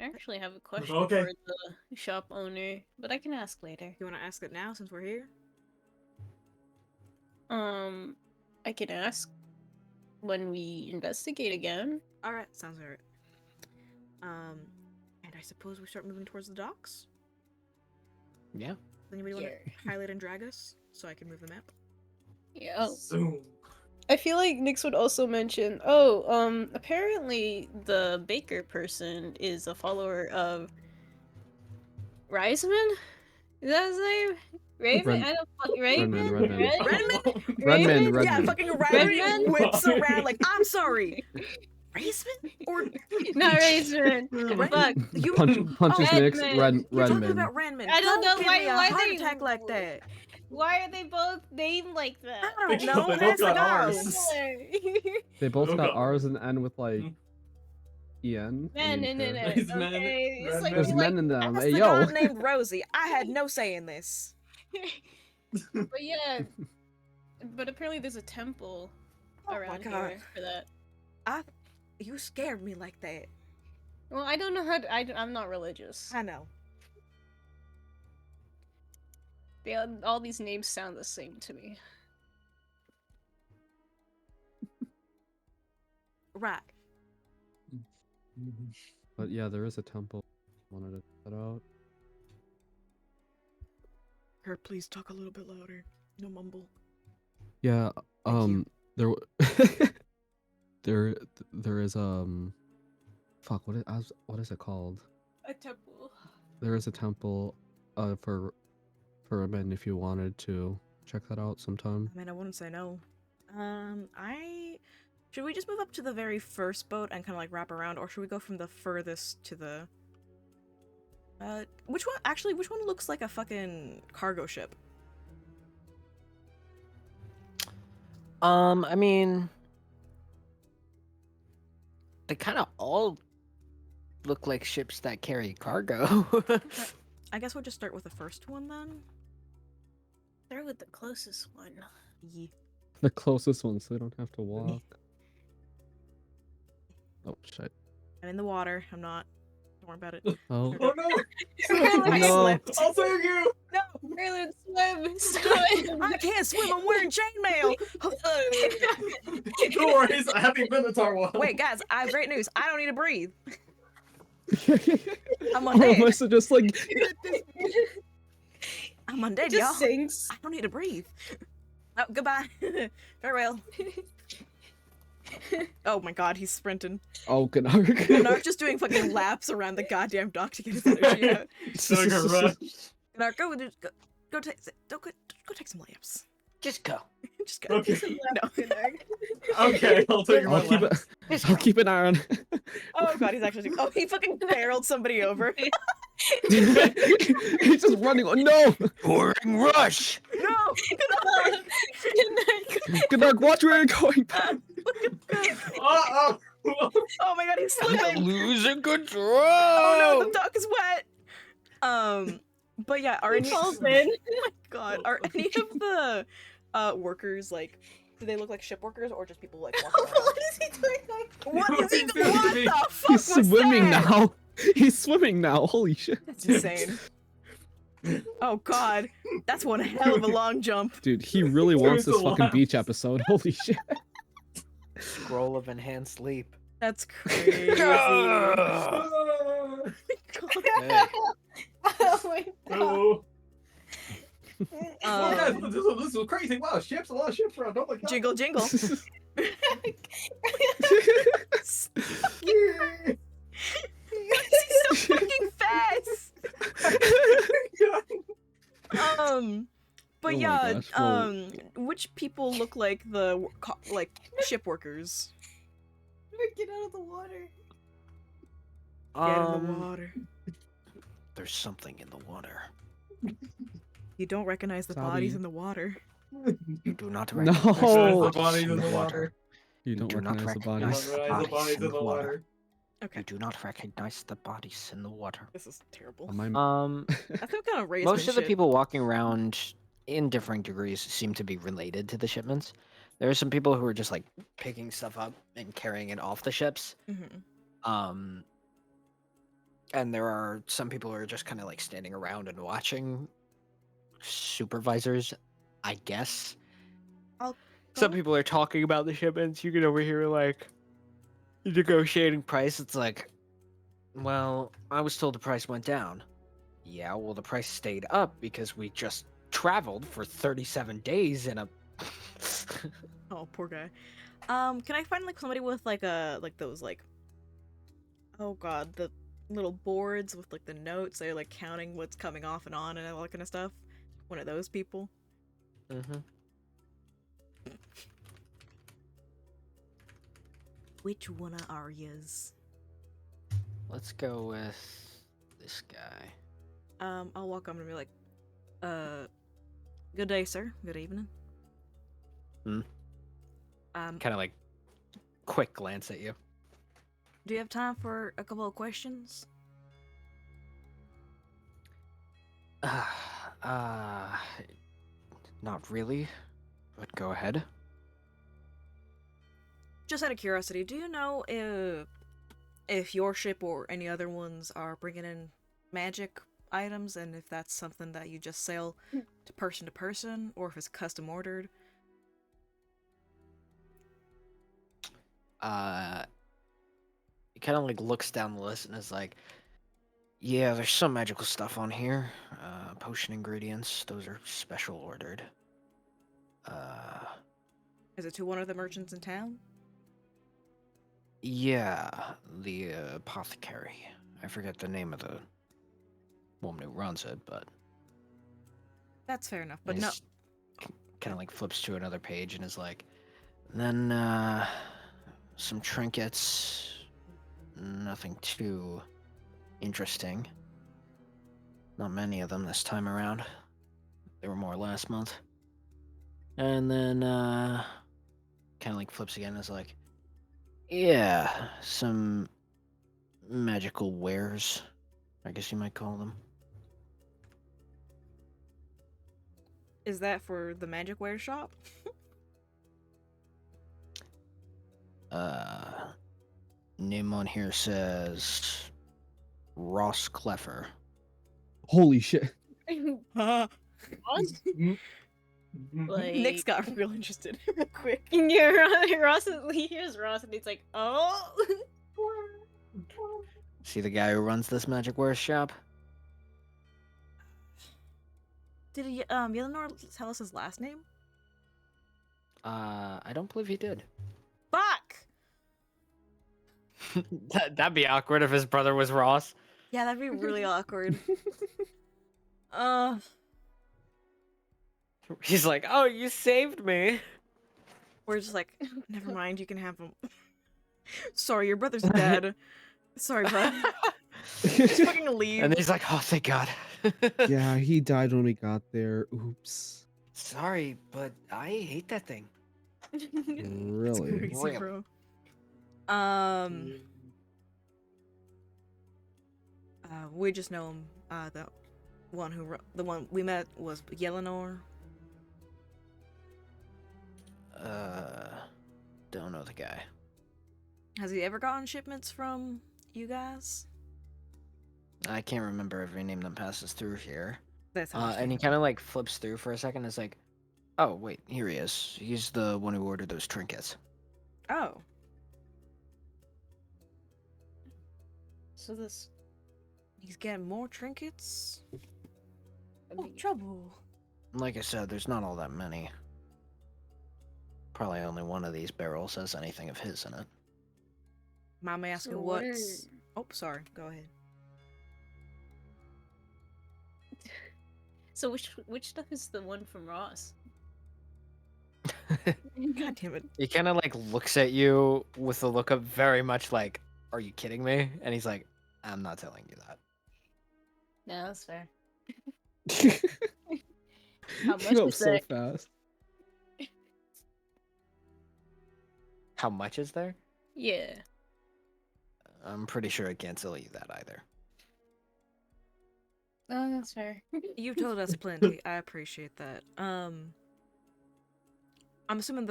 Speaker 4: I actually have a question
Speaker 5: Okay.
Speaker 4: for the shop owner, but I can ask later.
Speaker 1: You want to ask it now since we're here?
Speaker 4: I can ask when we investigate again.
Speaker 1: Alright, sounds alright. And I suppose we start moving towards the docks?
Speaker 3: Yeah.
Speaker 1: Anybody want to highlight and drag us so I can move the map?
Speaker 4: Yeah. Oh.
Speaker 5: Zoom.
Speaker 4: I feel like Nyx would also mention, apparently the baker person is a follower of Reisman? Is that his name? Raven?
Speaker 2: Ren-
Speaker 4: I don't fucking Raven?
Speaker 2: Redmond.
Speaker 1: Redmond?
Speaker 2: Redmond.
Speaker 1: Yeah, fucking
Speaker 4: Redmond?
Speaker 1: whips around like, I'm sorry. Raisman? Or
Speaker 4: Not Raisman. Fuck.
Speaker 1: you
Speaker 2: Punches Nyx.
Speaker 4: Redmond.
Speaker 1: You're talking
Speaker 2: Redmond.
Speaker 1: about Redmond.
Speaker 4: I don't know
Speaker 1: give
Speaker 4: why-
Speaker 1: me a
Speaker 4: why
Speaker 1: heart
Speaker 4: they-
Speaker 1: attack like that.
Speaker 4: Why are they both named like that?
Speaker 1: I don't
Speaker 5: Because
Speaker 1: know.
Speaker 5: they both
Speaker 1: That's the
Speaker 5: got
Speaker 1: guys.
Speaker 5: R's.
Speaker 2: They both
Speaker 5: Oh,
Speaker 2: got
Speaker 5: God.
Speaker 2: R's and N with like EN.
Speaker 4: Men in it.
Speaker 5: Raisman,
Speaker 4: Okay. It's like,
Speaker 5: Redmond.
Speaker 2: There's
Speaker 4: like,
Speaker 2: men in them.
Speaker 1: That's
Speaker 2: Hey
Speaker 1: the
Speaker 2: yo.
Speaker 1: god named Rosie. I had no say in this.
Speaker 4: but yeah. But apparently there's a temple
Speaker 1: Oh my
Speaker 4: around
Speaker 1: God.
Speaker 4: here for that.
Speaker 1: You scared me like that.
Speaker 4: Well, I don't know how to, I'm not religious.
Speaker 1: I know.
Speaker 4: All these names sound the same to me.
Speaker 1: Right.
Speaker 2: But yeah, there is a temple. Wanted to check that out.
Speaker 1: Kurt, please talk a little bit louder. No mumble.
Speaker 2: Yeah.
Speaker 1: Thank you.
Speaker 2: There is fuck, what is it called?
Speaker 4: A temple.
Speaker 2: There is a temple for men if you wanted to check that out sometime.
Speaker 1: I mean, I wouldn't say no. Should we just move up to the very first boat and kind of like wrap around, or should we go from the furthest to the? Which one? Actually, which one looks like a fucking cargo ship?
Speaker 3: I mean, they kind of all look like ships that carry cargo.
Speaker 1: I guess we'll just start with the first one then.
Speaker 4: They're with the closest one.
Speaker 1: Yeah.
Speaker 2: The closest one, so they don't have to walk. Oh shit.
Speaker 1: I'm in the water. I'm not. Don't worry about it.
Speaker 2: Oh.
Speaker 5: Oh no!
Speaker 1: I
Speaker 2: No.
Speaker 1: slipped.
Speaker 5: I'll save you!
Speaker 1: No,
Speaker 4: Merlin, swim!
Speaker 1: I can't swim. I'm wearing chainmail.
Speaker 5: No worries, I have the Minotaur one.
Speaker 1: Wait, guys, I have great news. I don't need to breathe. I'm
Speaker 2: Oh,
Speaker 1: undead.
Speaker 2: must have just like
Speaker 1: I'm undead,
Speaker 4: It
Speaker 1: y'all.
Speaker 4: just sinks.
Speaker 1: I don't need to breathe. Oh, goodbye. Farewell. Oh my god, he's sprinting.
Speaker 2: oh good arc.
Speaker 1: Gnark just doing fucking laps around the goddamn dock to get his energy out.
Speaker 5: So like a rush.
Speaker 1: Gnark, go take some layups.
Speaker 3: Just go.
Speaker 1: Just go.
Speaker 5: Okay.
Speaker 1: No.
Speaker 5: Okay, I'll take my
Speaker 2: I'll keep
Speaker 5: lap.
Speaker 2: it. I'll keep an eye on.
Speaker 1: Oh god, he's actually. Oh, he fucking barreled somebody over.
Speaker 2: He's just running. Oh no!
Speaker 3: Pouring rush.
Speaker 1: No.
Speaker 2: Good luck. Watch where you're going.
Speaker 5: Oh!
Speaker 1: Oh my god, he's slipping.
Speaker 3: Losing control.
Speaker 1: Oh no, the dock is wet. But yeah, are any?
Speaker 4: falls
Speaker 1: Oh
Speaker 4: in.
Speaker 1: my god, are any of the workers like? Do they look like ship workers or just people like walking around?
Speaker 4: What is he doing?
Speaker 1: What is he?
Speaker 5: What is he
Speaker 1: What
Speaker 5: doing?
Speaker 1: the fuck
Speaker 2: He's
Speaker 1: was
Speaker 2: swimming
Speaker 1: that?
Speaker 2: now. He's swimming now. Holy shit.
Speaker 1: That's insane. Oh god, that's one hell of a long jump.
Speaker 2: Dude, he really wants
Speaker 5: There's
Speaker 2: this
Speaker 5: a
Speaker 2: fucking
Speaker 5: lot.
Speaker 2: beach episode. Holy shit.
Speaker 3: Scroll of enhanced sleep.
Speaker 1: That's crazy.
Speaker 3: Ah.
Speaker 1: God.
Speaker 3: Hey,
Speaker 4: Oh my god.
Speaker 5: Oh. Oh, guys,
Speaker 1: Um,
Speaker 5: this is crazy. Wow, ships, a lot of ships around. Oh my god.
Speaker 1: jingle jingle. He's so fucking fast. But
Speaker 2: Oh my
Speaker 1: yeah,
Speaker 2: gosh, well-
Speaker 1: which people look like the like ship workers?
Speaker 4: Get out of the water.
Speaker 1: Get in the water.
Speaker 3: There's something in the water.
Speaker 1: You don't recognize the bodies in the water.
Speaker 3: You do not
Speaker 2: No.
Speaker 3: recognize
Speaker 2: Oh.
Speaker 5: The bodies in the water.
Speaker 2: You don't
Speaker 3: do not
Speaker 2: recognize the
Speaker 3: recognize
Speaker 2: bodies.
Speaker 3: the
Speaker 5: Recognize the bodies in the water.
Speaker 1: Okay,
Speaker 3: You do not recognize the bodies in the water.
Speaker 1: this is terrible.
Speaker 2: On my
Speaker 1: I feel kind of raised.
Speaker 3: Most of the people walking around in different degrees seem to be related to the shipments. There are some people who are just like picking stuff up and carrying it off the ships.
Speaker 1: Mm-hmm.
Speaker 3: And there are some people who are just kind of like standing around and watching. Supervisors, I guess. Some people are talking about the shipments. You can overhear like negotiating price. It's like, well, I was told the price went down. Yeah, well, the price stayed up because we just traveled for 37 days in a
Speaker 1: Oh, poor guy. Can I find like somebody with like those like, oh god, the little boards with like the notes, they're like counting what's coming off and on and all that kind of stuff? One of those people.
Speaker 3: Mm-hmm.
Speaker 1: Which one of Arya's?
Speaker 3: Let's go with this guy.
Speaker 1: I'll walk up and be like, good day, sir. Good evening.
Speaker 3: Hmm. Kind of like quick glance at you.
Speaker 1: Do you have time for a couple of questions?
Speaker 3: Not really, but go ahead.
Speaker 1: Just out of curiosity, do you know if your ship or any other ones are bringing in magic items, and if that's something that you just sell to person, or if it's custom ordered?
Speaker 3: He kind of like looks down the list and is like, "Yeah, there's some magical stuff on here. Potion ingredients, those are special ordered.
Speaker 1: Is it to one of the merchants in town?
Speaker 3: Yeah, the apothecary. I forget the name of the woman who runs it, but
Speaker 1: That's fair enough, but no.
Speaker 3: kind of like flips to another page and is like, then some trinkets, nothing too interesting. Not many of them this time around. There were more last month. And then kind of like flips again and is like, yeah, some magical wares, I guess you might call them.
Speaker 1: Is that for the magic wear shop?
Speaker 3: Name on here says Ross Cleffer.
Speaker 2: Holy shit.
Speaker 4: What?
Speaker 1: Nick's got real interested real quick.
Speaker 4: Ross here's Ross and he's like, oh.
Speaker 3: See the guy who runs this magic wares shop?
Speaker 1: Did Yelenor tell us his last name?
Speaker 3: I don't believe he did.
Speaker 1: Fuck!
Speaker 3: That'd be awkward if his brother was Ross.
Speaker 1: Yeah, that'd be really awkward.
Speaker 3: He's like, oh, you saved me.
Speaker 1: We're just like, never mind, you can have him. Sorry, your brother's dead. Sorry, bud. Just fucking leave.
Speaker 3: And he's like, oh, thank God.
Speaker 2: Yeah, he died when we got there. Oops.
Speaker 3: Sorry, but I hate that thing.
Speaker 2: Really?
Speaker 1: Crazy, bro. We just know him. The one we met was Yelenor.
Speaker 3: Don't know the guy.
Speaker 1: Has he ever gotten shipments from you guys?
Speaker 3: I can't remember every name that passes through here.
Speaker 1: That's
Speaker 3: And he kind of like flips through for a second. And is like, oh wait, here he is. He's the one who ordered those trinkets.
Speaker 1: Oh.
Speaker 4: So this.
Speaker 1: He's getting more trinkets?
Speaker 4: I
Speaker 1: Oh,
Speaker 4: mean,
Speaker 1: trouble.
Speaker 3: Like I said, there's not all that many. Probably only one of these barrels has anything of his in it.
Speaker 1: Mind me asking
Speaker 4: So what
Speaker 1: what's... Oh, sorry. Go ahead.
Speaker 4: So which stuff is the one from Ross?
Speaker 1: God damn it.
Speaker 3: He kind of like looks at you with a look of very much like, are you kidding me? And he's like, I'm not telling you that.
Speaker 4: No, that's fair.
Speaker 2: How
Speaker 4: much is
Speaker 2: so
Speaker 4: that?
Speaker 2: fast.
Speaker 3: How much is there?
Speaker 4: Yeah.
Speaker 3: I'm pretty sure I can't tell you that either.
Speaker 4: Oh, that's fair.
Speaker 1: You've told us plenty. I appreciate that. I'm assuming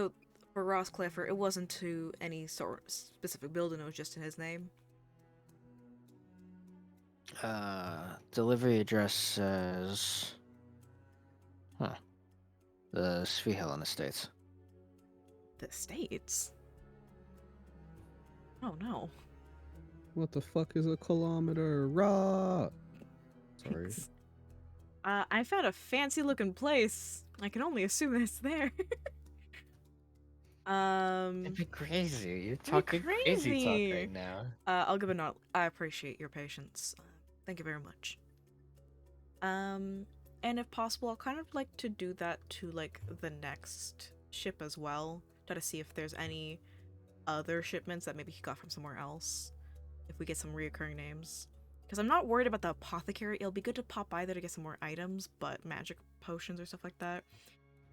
Speaker 1: for Ross Cleffer, it wasn't to any sort of specific building, it was just in his name.
Speaker 3: Delivery address says... Huh. The Svehelen Estates.
Speaker 1: The States? Oh no.
Speaker 2: What the fuck is a kilometer? Rah! Sorry.
Speaker 1: I found a fancy looking place. I can only assume it's there.
Speaker 3: It'd be crazy. You're
Speaker 1: It'd be
Speaker 3: talking crazy talk
Speaker 1: crazy.
Speaker 3: right now.
Speaker 1: I'll give a nod. I appreciate your patience. Thank you very much. And if possible, I'll kind of like to do that to like the next ship as well. Try to see if there's any other shipments that maybe he got from somewhere else. If we get some reoccurring names. Because I'm not worried about the apothecary. It'll be good to pop by there to get some more items, but magic potions or stuff like that.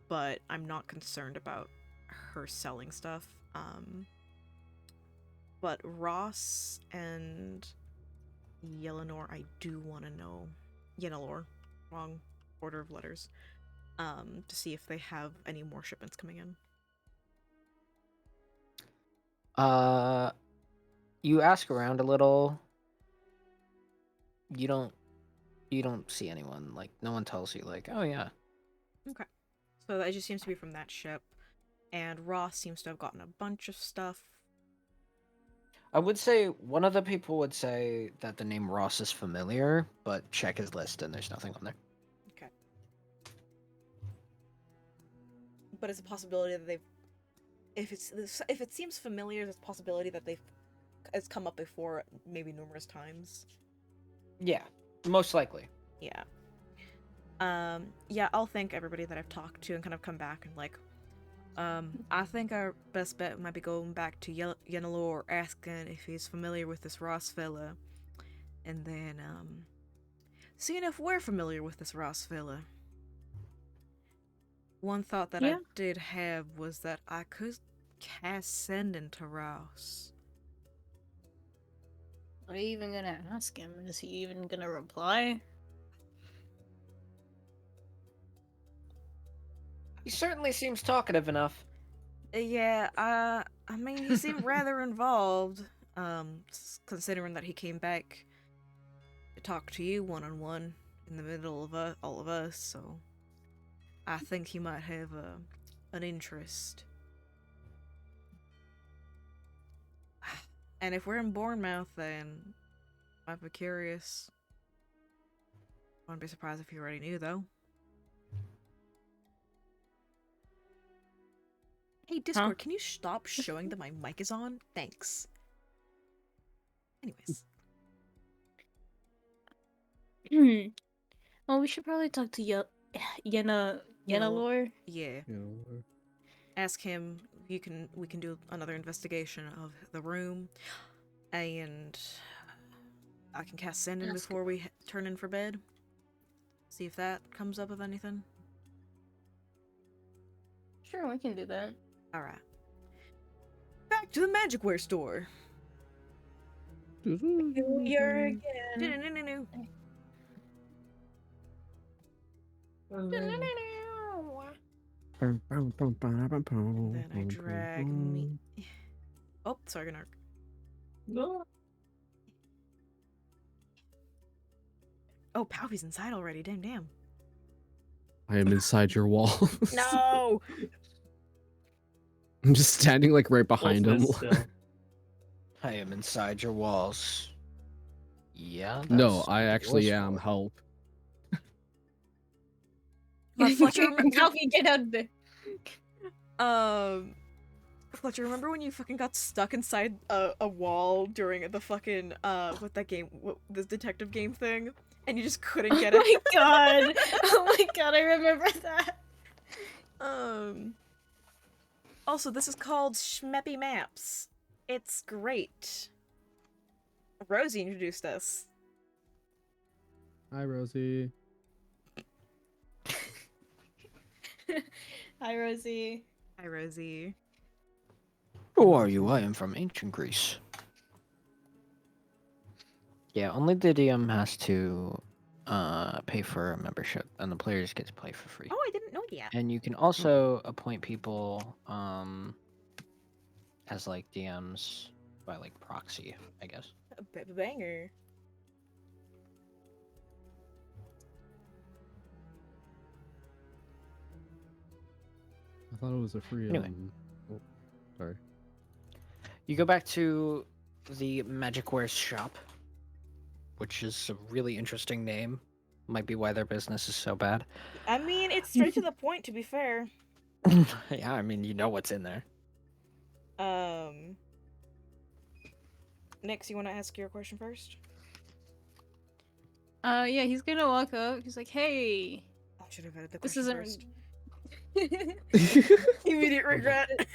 Speaker 1: But I'm not concerned about her selling stuff. But Ross and Yelenor, I do want to know. Yenalor, wrong order of letters. To see if they have any more shipments coming in.
Speaker 3: You ask around a little. You don't see anyone. Like, no one tells you, like, oh yeah.
Speaker 1: Okay. So that just seems to be from that ship. And Ross seems to have gotten a bunch of stuff.
Speaker 3: I would say one of the people would say that the name Ross is familiar, but check his list and there's nothing on there.
Speaker 1: Okay. But it's a possibility that they've... If it seems familiar, there's a possibility that it's come up before maybe numerous times.
Speaker 3: Yeah, most likely.
Speaker 1: Yeah. Yeah, I'll thank everybody that I've talked to and kind of come back and like, I think our best bet might be going back to Yenalor, asking if he's familiar with this Ross fella. And then, seeing if we're familiar with this Ross fella. One thought that I did have was that I could cast Send into Ross.
Speaker 4: Are you even gonna ask him? Is he even gonna reply?
Speaker 3: He certainly seems talkative enough.
Speaker 1: Yeah, I mean, he seemed rather involved, considering that he came back to talk to you one-on-one in the middle of all of us, so I think he might have an interest. And if we're in Bournemouth, then I'd be curious. Wouldn't be surprised if you already knew, though. Hey, Discord, can you stop showing that my mic is on? Thanks. Anyways.
Speaker 4: Well, we should probably talk to Yenalor.
Speaker 1: Yeah. Ask him. We can do another investigation of the room, and I can cast Send in before we turn in for bed. See if that comes up with anything.
Speaker 4: Sure, we can do that.
Speaker 1: All right. Back to the Magicware store.
Speaker 4: Here again.
Speaker 1: Then I drag me. Oh, sorry, Gnark.
Speaker 5: No.
Speaker 1: Oh, Palpy's inside already. Damn.
Speaker 2: I am inside your walls.
Speaker 1: No.
Speaker 2: I'm just standing like right behind him.
Speaker 3: I am inside your walls. Yeah.
Speaker 2: No,
Speaker 3: that's
Speaker 2: I
Speaker 3: what
Speaker 2: actually
Speaker 3: yours
Speaker 2: am.
Speaker 3: for.
Speaker 2: Help.
Speaker 1: Fletcher,
Speaker 4: Palpy, get out of there.
Speaker 1: Fletcher, remember when you fucking got stuck inside a wall during the fucking what that game, this detective game thing, and you just couldn't get it?
Speaker 4: Oh my god! Oh my god! I remember that.
Speaker 1: Also, this is called Schmeppy Maps. It's great. Rosie introduced us.
Speaker 2: Hi, Rosie.
Speaker 4: Hi, Rosie.
Speaker 1: Hi, Rosie.
Speaker 3: Who are you? I am from ancient Greece. Yeah, only the DM has to pay for a membership, and the players get to play for free.
Speaker 1: Oh, I didn't know that.
Speaker 3: And you can also appoint people as like DMs by like proxy, I guess.
Speaker 1: A bit of a banger.
Speaker 2: I thought it was a free.
Speaker 3: Anyway.
Speaker 2: Oh, sorry.
Speaker 3: You go back to the Magicware shop, which is a really interesting name. Might be why their business is so bad.
Speaker 1: I mean, it's straight to the point, to be fair.
Speaker 3: Yeah, I mean, you know what's in there.
Speaker 1: Um, Nix, you want to ask your question first?
Speaker 4: Yeah, he's gonna walk up. He's like, "Hey,
Speaker 1: I should have added the
Speaker 4: this
Speaker 1: question
Speaker 4: isn't."
Speaker 1: first. Immediate regret.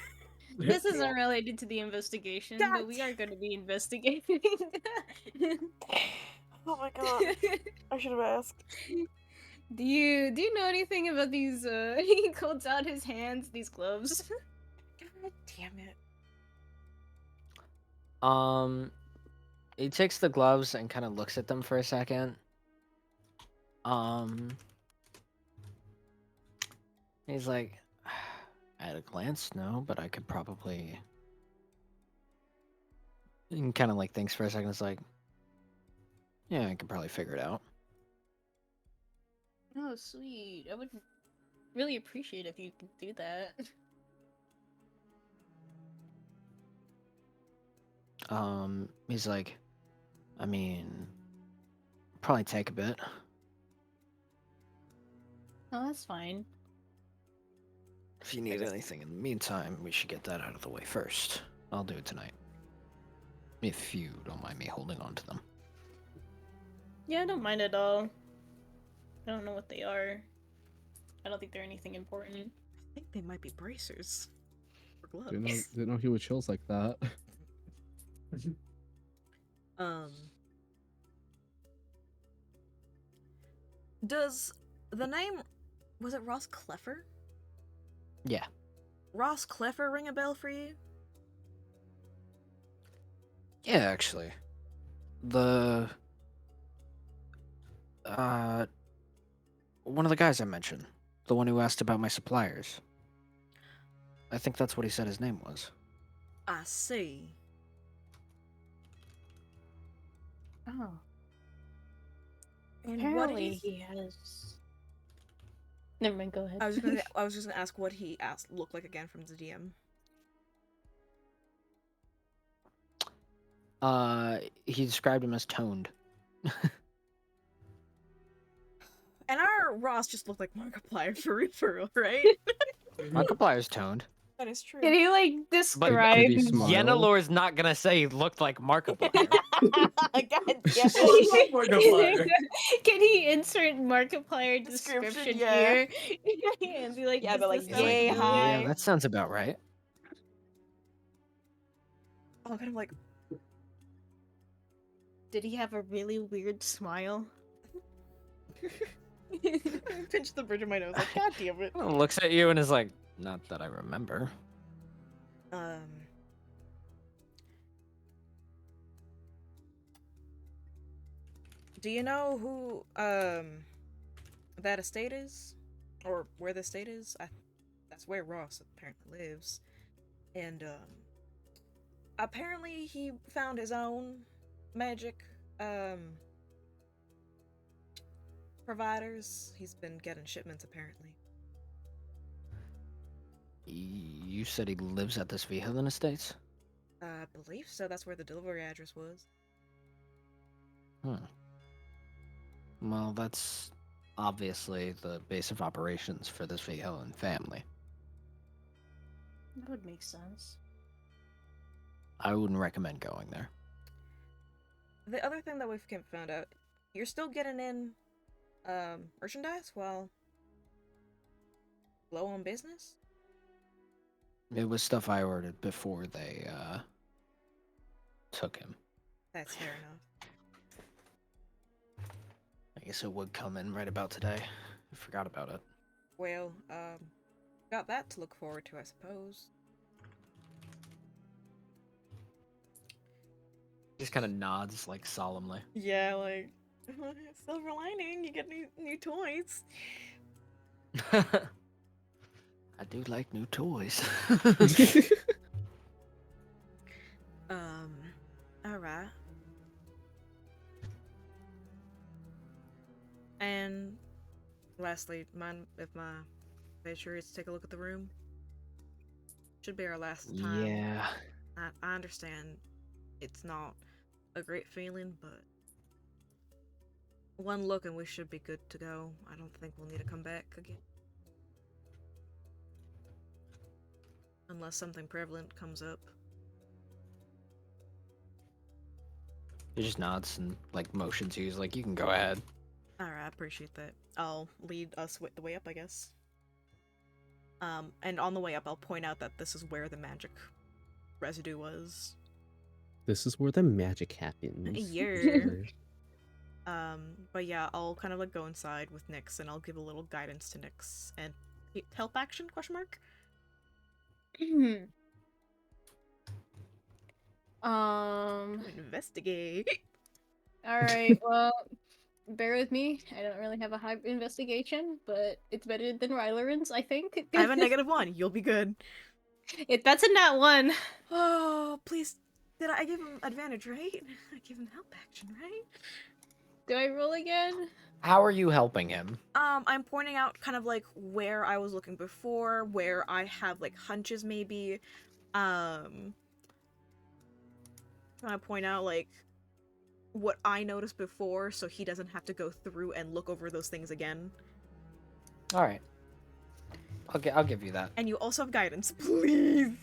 Speaker 4: This isn't related to the investigation,
Speaker 1: God
Speaker 4: but we are going to be investigating.
Speaker 1: Oh my god. I should have asked.
Speaker 4: Do you know anything about these? He holds out his hands. These gloves.
Speaker 1: God damn it.
Speaker 3: He takes the gloves and kind of looks at them for a second. He's like, at a glance, no, but I could probably. And kind of like thinks for a second. It's like, yeah, I could probably figure it out.
Speaker 4: Oh, sweet. I would really appreciate if you could do that.
Speaker 3: He's like, I mean, probably take a bit.
Speaker 4: Oh, that's fine.
Speaker 3: If you need anything in the meantime, we should get that out of the way first. I'll do it tonight. If you don't mind me holding on to them.
Speaker 4: Yeah, I don't mind at all. I don't know what they are. I don't think they're anything important.
Speaker 1: I think they might be bracers. Or gloves.
Speaker 2: Didn't know he would chills like that.
Speaker 1: Does the name, was it Ross Cleffer?
Speaker 3: Yeah.
Speaker 1: Ross Cleffer ring a bell for you?
Speaker 3: Yeah, actually. The one of the guys I mentioned, the one who asked about my suppliers. I think that's what he said his name was.
Speaker 1: I see.
Speaker 4: Oh.
Speaker 1: And
Speaker 4: Apparently
Speaker 1: what
Speaker 4: he has. Never mind. Go ahead.
Speaker 1: I was just gonna ask what he looked like again from the DM.
Speaker 3: He described him as toned.
Speaker 1: And our Ross just looked like Markiplier for real, right?
Speaker 3: Markiplier's toned.
Speaker 1: That is true.
Speaker 4: Can he like
Speaker 2: Did
Speaker 4: describe?
Speaker 2: he smile?
Speaker 3: Yenalor's not gonna say he looked like Markiplier.
Speaker 1: God damn
Speaker 5: It's like Markiplier.
Speaker 4: Can he insert Markiplier
Speaker 1: Description,
Speaker 4: description
Speaker 1: yeah.
Speaker 4: here? And be like,
Speaker 1: Yeah,
Speaker 4: "Does
Speaker 1: but like,
Speaker 4: this sound
Speaker 1: yay,
Speaker 4: you?"
Speaker 1: hi.
Speaker 3: Yeah, that sounds about right.
Speaker 1: Oh, kind of like,
Speaker 4: Did he have a really weird smile?
Speaker 1: pinch the bridge of my nose, like, God damn it.
Speaker 3: Looks at you and is like, not that I remember.
Speaker 1: Do you know who, that estate is? Or where the estate is? That's where Ross apparently lives. And, apparently he found his own magic, providers. He's been getting shipments, apparently.
Speaker 3: You said he lives at this Vihalan Estates?
Speaker 1: I believe so. That's where the delivery address was.
Speaker 3: Well, that's obviously the base of operations for this Vihalan family.
Speaker 4: That would make sense.
Speaker 3: I wouldn't recommend going there.
Speaker 1: The other thing that we've found out, you're still getting in, merchandise while low on business?
Speaker 3: It was stuff I ordered before they, took him.
Speaker 1: That's fair enough.
Speaker 3: I guess it would come in right about today. I forgot about it.
Speaker 1: Well, got that to look forward to, I suppose.
Speaker 3: Just kind of nods, like, solemnly.
Speaker 1: Yeah, like, silver lining, you get new toys.
Speaker 3: I do like new toys.
Speaker 1: Alright. And lastly, mind if my adventurers take a look at the room? Should be our last time.
Speaker 3: Yeah.
Speaker 1: I understand it's not a great feeling, but one look and we should be good to go. I don't think we'll need to come back again. Unless something prevalent comes up.
Speaker 3: He just nods and like motions you. He's like, you can go ahead.
Speaker 1: Alright, I appreciate that. I'll lead us the way up, I guess. And on the way up, I'll point out that this is where the magic residue was.
Speaker 2: This is where the magic happens.
Speaker 1: Yeah. But yeah, I'll kind of like go inside with Nyx, and I'll give a little guidance to Nyx and help action? Question mark. Investigate.
Speaker 4: Alright, well, bear with me. I don't really have a high investigation, but it's better than Ryleran's, I think.
Speaker 1: I have a -1. You'll be good.
Speaker 4: That's a nat 1.
Speaker 1: Oh, please. Did I give him advantage, right? I give him help action, right?
Speaker 4: Do I roll again?
Speaker 3: How are you helping him?
Speaker 1: I'm pointing out kind of like where I was looking before, where I have like hunches maybe. I point out like what I noticed before, so he doesn't have to go through and look over those things again.
Speaker 3: All right. I'll give you that.
Speaker 1: And you also have guidance, please.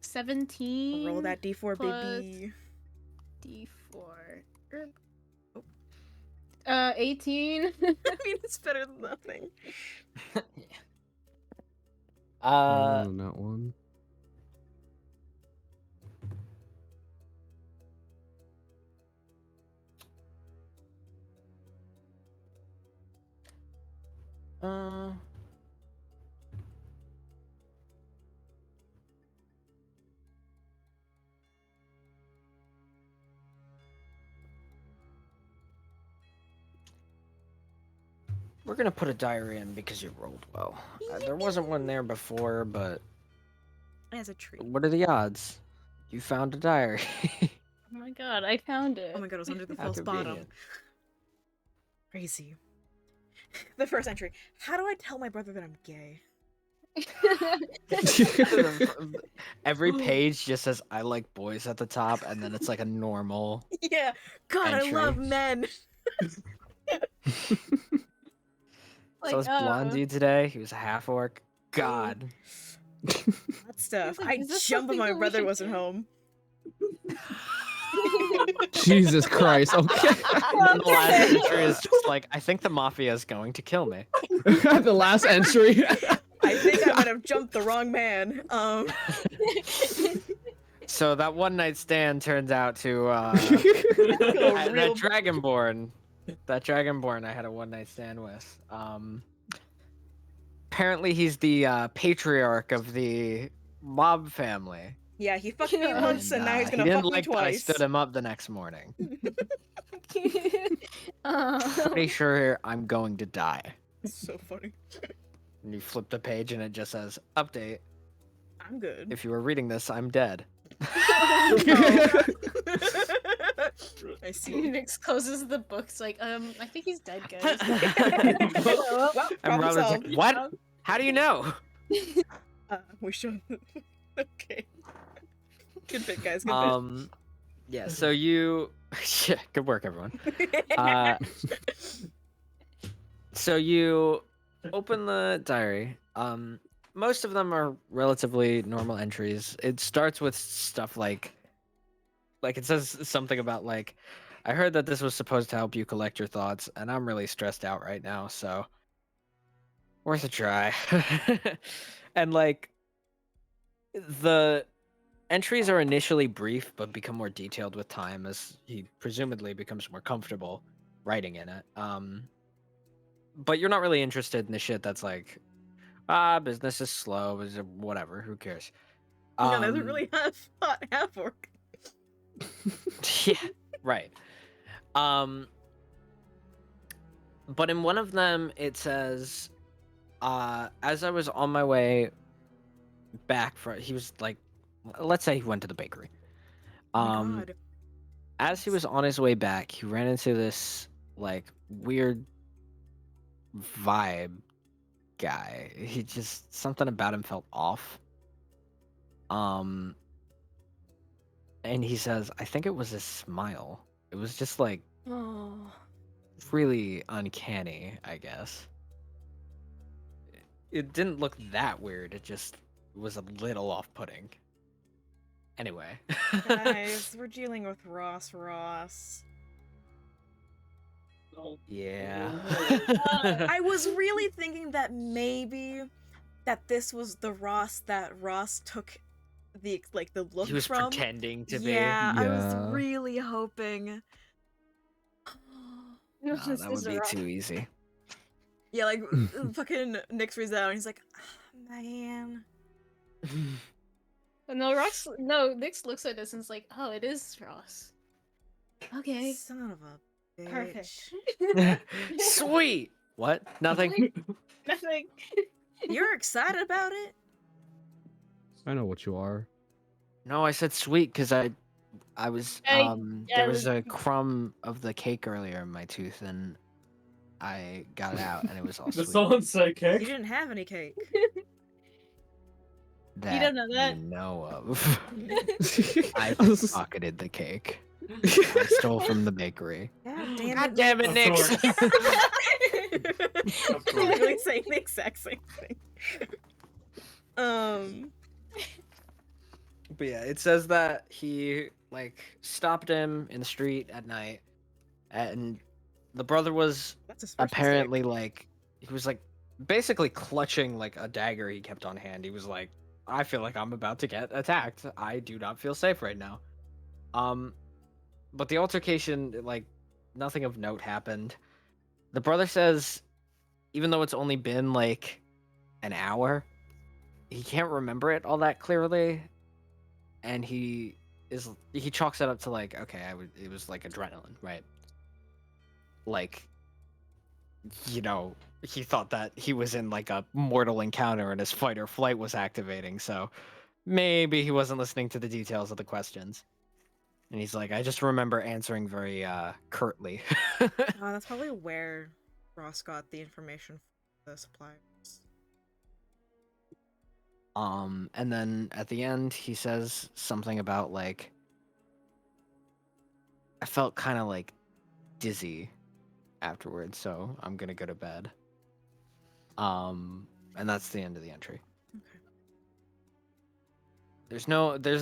Speaker 4: 17.
Speaker 1: Roll that D4,
Speaker 4: plus
Speaker 1: baby.
Speaker 4: D4.
Speaker 1: Oh.
Speaker 4: 18.
Speaker 1: I mean, it's better than nothing.
Speaker 2: Not one.
Speaker 3: We're gonna put a diary in because you rolled well. There wasn't one there before, but
Speaker 1: As a treat.
Speaker 3: what are the odds? You found a diary.
Speaker 4: Oh my god, I found it.
Speaker 1: Oh my god, it was under the
Speaker 3: How
Speaker 1: false bottom.
Speaker 3: convenient.
Speaker 1: Crazy. The first entry. How do I tell my brother that I'm gay?
Speaker 3: Every page just says "I like boys" at the top, and then it's like a normal.
Speaker 1: Yeah. God,
Speaker 3: Entry.
Speaker 1: I love men.
Speaker 3: So it's Blondie today. He was a half orc. God.
Speaker 1: That stuff.
Speaker 4: Like,
Speaker 1: I'd
Speaker 4: is this
Speaker 1: jump if
Speaker 4: something
Speaker 1: my
Speaker 4: that we
Speaker 1: brother
Speaker 4: should
Speaker 1: wasn't
Speaker 4: do?
Speaker 1: home.
Speaker 2: Jesus Christ, okay.
Speaker 3: And the last entry is just like, I think the mafia is going to kill me.
Speaker 2: The last entry.
Speaker 1: I think I might have jumped the wrong man.
Speaker 3: So that one night stand turns out to
Speaker 1: real-
Speaker 3: that Dragonborn I had a one night stand with. Apparently he's the patriarch of the mob family.
Speaker 1: Yeah, he fucked me once, and now he's
Speaker 3: he
Speaker 1: gonna
Speaker 3: didn't
Speaker 1: fuck me
Speaker 3: like that I
Speaker 1: twice.
Speaker 3: stood him up the next morning.
Speaker 4: Oh.
Speaker 3: Pretty sure I'm going to die.
Speaker 1: So funny.
Speaker 3: And you flip the page and it just says, update.
Speaker 1: I'm good.
Speaker 3: If you were reading this, I'm dead.
Speaker 1: I see.
Speaker 4: Nyx closes the books like, I think he's dead, guys.
Speaker 1: Well,
Speaker 3: And
Speaker 1: problem
Speaker 3: Robin's like,
Speaker 1: solved.
Speaker 3: what? How do you know?
Speaker 1: We should. Okay. Good bit, guys. Good
Speaker 3: Yeah, so you yeah, good work everyone.
Speaker 1: bit.
Speaker 3: So you open the diary. Most of them are relatively normal entries. It starts with stuff like it says something about like, I heard that this was supposed to help you collect your thoughts, and I'm really stressed out right now, so worth a try. And like the entries are initially brief but become more detailed with time as he presumably becomes more comfortable writing in it. But you're not really interested in the shit that's like, business is slow, whatever, who cares?
Speaker 1: No, those are really hot half orc.
Speaker 3: Yeah, right. But in one of them it says, as I was on my way back from, he was like, let's say he went to the bakery.
Speaker 1: Oh my god.
Speaker 3: As he was on his way back, he ran into this like weird vibe guy. He just, something about him felt off. And he says, I think it was his smile. It was just like
Speaker 1: Oh.
Speaker 3: really uncanny, I guess. it didn't look that weird. It just was a little off-putting. Anyway.
Speaker 1: Guys, we're dealing with Ross.
Speaker 3: Yeah.
Speaker 1: I was really thinking that maybe that this was the Ross that Ross took the look
Speaker 3: He was
Speaker 1: from.
Speaker 3: pretending to
Speaker 1: Yeah, I was
Speaker 2: Yeah.
Speaker 1: really hoping.
Speaker 3: be. No, that would be too easy.
Speaker 1: Yeah, like fucking Nick's freeze out and he's like, "Ah, man.
Speaker 4: No, Nyx looks at this and is like, oh, it is Ross. Okay.
Speaker 1: Son of a bitch.
Speaker 4: Perfect.
Speaker 3: Sweet. What? Nothing.
Speaker 4: Nothing.
Speaker 1: You're excited about it?
Speaker 2: I know what you are.
Speaker 3: No, I said sweet because I was
Speaker 4: I
Speaker 3: there was
Speaker 4: was-
Speaker 3: a crumb of the cake earlier in my tooth and I got it out and it was all
Speaker 5: Did
Speaker 3: sweet.
Speaker 5: someone say
Speaker 1: You
Speaker 5: cake?
Speaker 1: didn't have any cake.
Speaker 3: That
Speaker 4: don't know that.
Speaker 3: you know of. I
Speaker 2: I was-
Speaker 3: pocketed the cake. I stole from the bakery.
Speaker 1: God damn
Speaker 3: God
Speaker 1: it.
Speaker 3: damn it,
Speaker 5: Of
Speaker 3: Nick!
Speaker 5: Of course.
Speaker 1: Literally saying the exact same thing.
Speaker 3: But yeah, it says that he like stopped him in the street at night, and the brother was
Speaker 1: That's his first
Speaker 3: apparently
Speaker 1: mistake.
Speaker 3: like he was like basically clutching like a dagger he kept on hand. He was like, I feel like I'm about to get attacked. I do not feel safe right now. But the altercation, like nothing of note happened. The brother says, even though it's only been like an hour, he can't remember it all that clearly, and he chalks it up to like, okay, it was like adrenaline, right? Like, you know, he thought that he was in like a mortal encounter and his fight or flight was activating, so maybe he wasn't listening to the details of the questions. And he's like, I just remember answering very curtly.
Speaker 1: Oh, that's probably where Ross got the information from the suppliers.
Speaker 3: And then at the end he says something about like, I felt kind of like dizzy afterwards, so I'm gonna go to bed. And that's the end of the entry.
Speaker 1: Okay.
Speaker 3: There's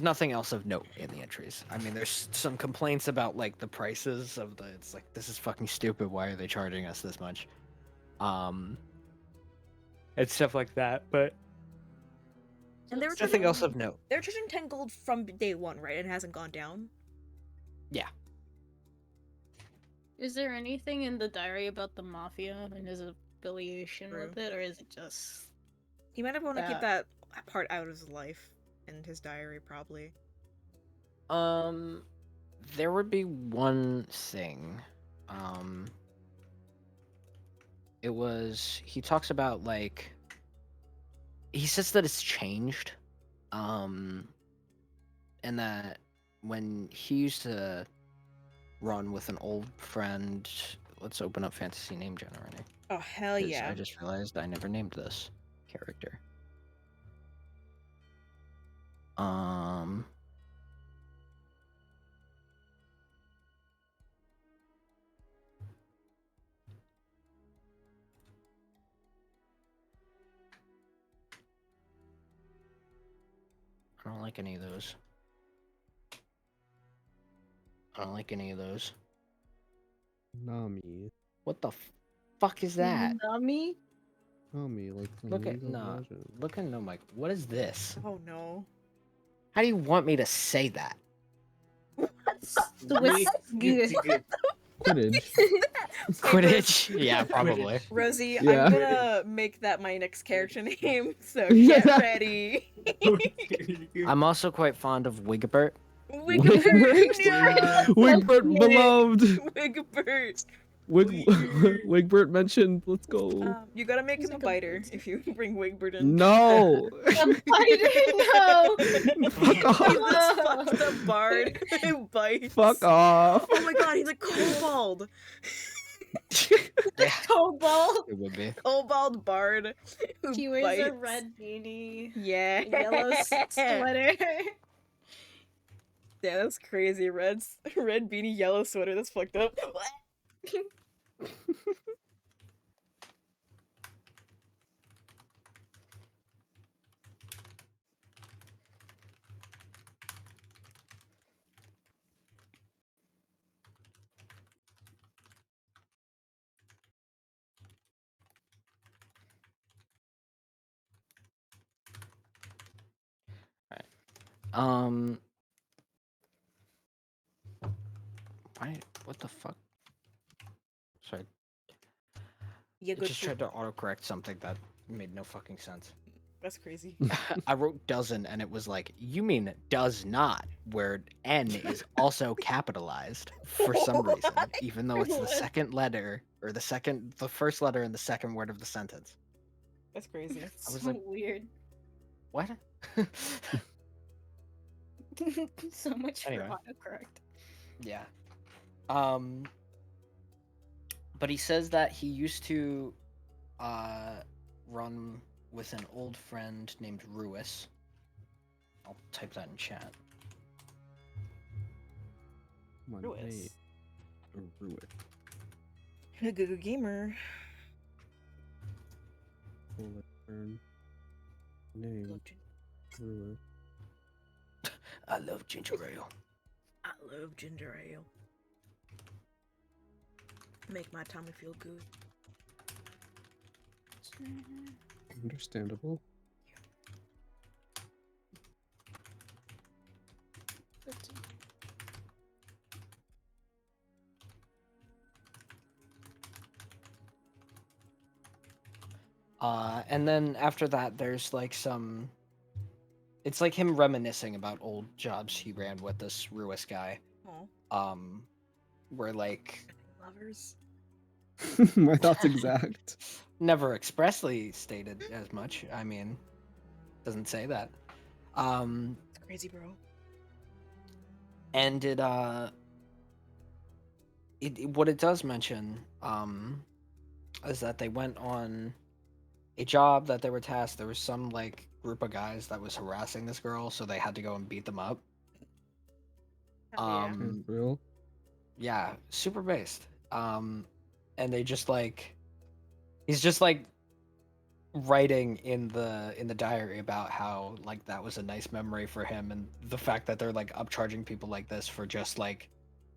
Speaker 3: nothing else of note in the entries. I mean, there's some complaints about like the prices of the. It's like, this is fucking stupid. Why are they charging us this much? It's stuff like that, but
Speaker 1: And they were
Speaker 3: nothing else
Speaker 1: charging-
Speaker 3: of note.
Speaker 1: They're charging 10 gold from day one, right? It hasn't gone down.
Speaker 3: Yeah.
Speaker 4: Is there anything in the diary about the mafia and his affiliation with it, or is it just
Speaker 1: He might have wanted to keep
Speaker 4: That-
Speaker 1: that part out of his life and his diary, probably.
Speaker 3: There would be one thing. It was, he talks about like, he says that it's changed. And that when he used to run with an old friend, let's open up fantasy name generator.
Speaker 1: Oh, hell
Speaker 3: 'cause
Speaker 1: yeah.
Speaker 3: I just realized I never named this character. I don't like any of those. I don't like any of those.
Speaker 2: Nami.
Speaker 3: What the fuck is that?
Speaker 4: Nami?
Speaker 2: Nami, like from
Speaker 3: Look at
Speaker 2: League of
Speaker 3: no.
Speaker 2: Legends.
Speaker 3: Look at no, Mike. What is this?
Speaker 1: Oh no.
Speaker 3: How do you want me to say that?
Speaker 4: Swiss.
Speaker 2: Quidditch.
Speaker 3: Quidditch? Yeah, probably.
Speaker 1: Rosie,
Speaker 2: Yeah.
Speaker 1: I'm gonna make that my next character name, so get ready.
Speaker 3: I'm also quite fond of Wigbert.
Speaker 1: Wigbert! Yeah!
Speaker 2: Wigbert
Speaker 4: Okay.
Speaker 2: beloved.
Speaker 1: Wigbert!
Speaker 2: Wigbert mentioned. Let's go.
Speaker 1: You gotta make
Speaker 4: He's
Speaker 1: him a
Speaker 4: like a
Speaker 1: biter
Speaker 4: biter.
Speaker 1: if you bring Wigbert in.
Speaker 2: No.
Speaker 4: A fighter? No!
Speaker 2: Fuck off.
Speaker 1: He's this fucked up bard who bites.
Speaker 2: Fuck off.
Speaker 1: Oh my god, he's a kobold!
Speaker 3: Yeah,
Speaker 4: Cobalt!
Speaker 3: it would be.
Speaker 1: Kobold bard who
Speaker 4: He wears
Speaker 1: bites.
Speaker 4: a red beanie,
Speaker 1: Yeah.
Speaker 4: a yellow sweater.
Speaker 1: Yeah, that's crazy. Red beanie, yellow sweater. That's fucked up.
Speaker 3: Um. Why? What the fuck? Sorry.
Speaker 1: Yeah,
Speaker 3: It
Speaker 1: good
Speaker 3: just
Speaker 1: food.
Speaker 3: tried to autocorrect something that made no fucking sense.
Speaker 1: That's crazy.
Speaker 3: I wrote doesn't, and it was like, you mean does not, where N is also capitalized for some reason, even though it's the
Speaker 4: What?
Speaker 3: second letter, or the first letter in the second word of the sentence.
Speaker 1: That's crazy.
Speaker 3: I was
Speaker 4: So
Speaker 3: like,
Speaker 4: weird.
Speaker 3: what?
Speaker 4: So much
Speaker 3: Anyway.
Speaker 4: for autocorrect.
Speaker 3: Yeah. Um, but he says that he used to run with an old friend named Ruis. I'll type that in chat.
Speaker 2: One
Speaker 1: Ruis.
Speaker 2: day, Ruin.
Speaker 1: A good gamer.
Speaker 2: Bullet turn. Name. Ruin.
Speaker 3: I love ginger ale.
Speaker 1: I love ginger ale. Make my tummy feel good.
Speaker 2: Understandable.
Speaker 3: And then after that, there's like some. It's like him reminiscing about old jobs he ran with this Ruis guy.
Speaker 1: Aw,
Speaker 3: Where like
Speaker 1: lovers.
Speaker 2: My thoughts exact.
Speaker 3: never expressly stated as much. I mean, doesn't say that.
Speaker 1: It's crazy, bro.
Speaker 3: And what it does mention is that they went on a job that they were tasked. There was some like group of guys that was harassing this girl, so they had to go and beat them up.
Speaker 1: Hell yeah.
Speaker 3: Um,
Speaker 2: Real.
Speaker 3: yeah, super based. And they just like he's just like writing in the diary about how like that was a nice memory for him, and the fact that they're like upcharging people like this for just like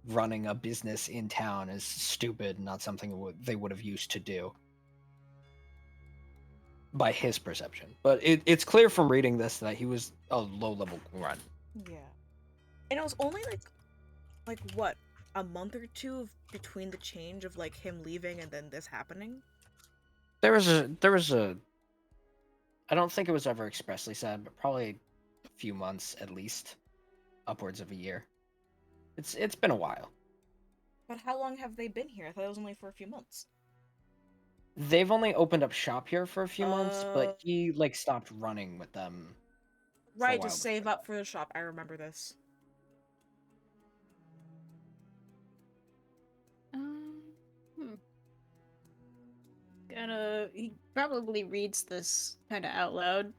Speaker 3: running a business in town is stupid, not something they would have used to do by his perception. But it's clear from reading this that he was a low-level grunt.
Speaker 1: Yeah. And it was only like what, a month or two between the change of like him leaving and then this happening?
Speaker 3: There was a I don't think it was ever expressly said, but probably a few months at least, upwards of a year. It's been a while.
Speaker 1: But how long have they been here? I thought it was only for a few months.
Speaker 3: They've only opened up shop here for a few months, but
Speaker 1: Uh,
Speaker 3: he like stopped running with them for a
Speaker 1: Right, to
Speaker 3: while
Speaker 1: save
Speaker 3: before
Speaker 1: up
Speaker 3: that.
Speaker 1: for the shop. I remember this.
Speaker 4: Um, hmm. He probably reads this kind of out loud.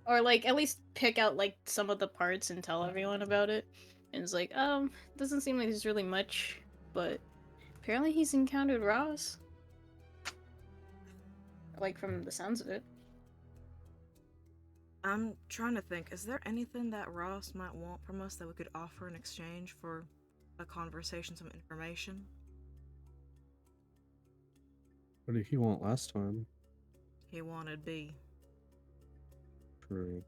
Speaker 4: Or, like, at least pick out, like, some of the parts and tell everyone about it. And it's like, doesn't seem like there's really much, but apparently he's encountered Ross. Like, from the sounds of it.
Speaker 1: I'm trying to think, is there anything that Ross might want from us that we could offer in exchange for a conversation, some information?
Speaker 2: What did he want last time?
Speaker 1: He wanted B.
Speaker 2: True.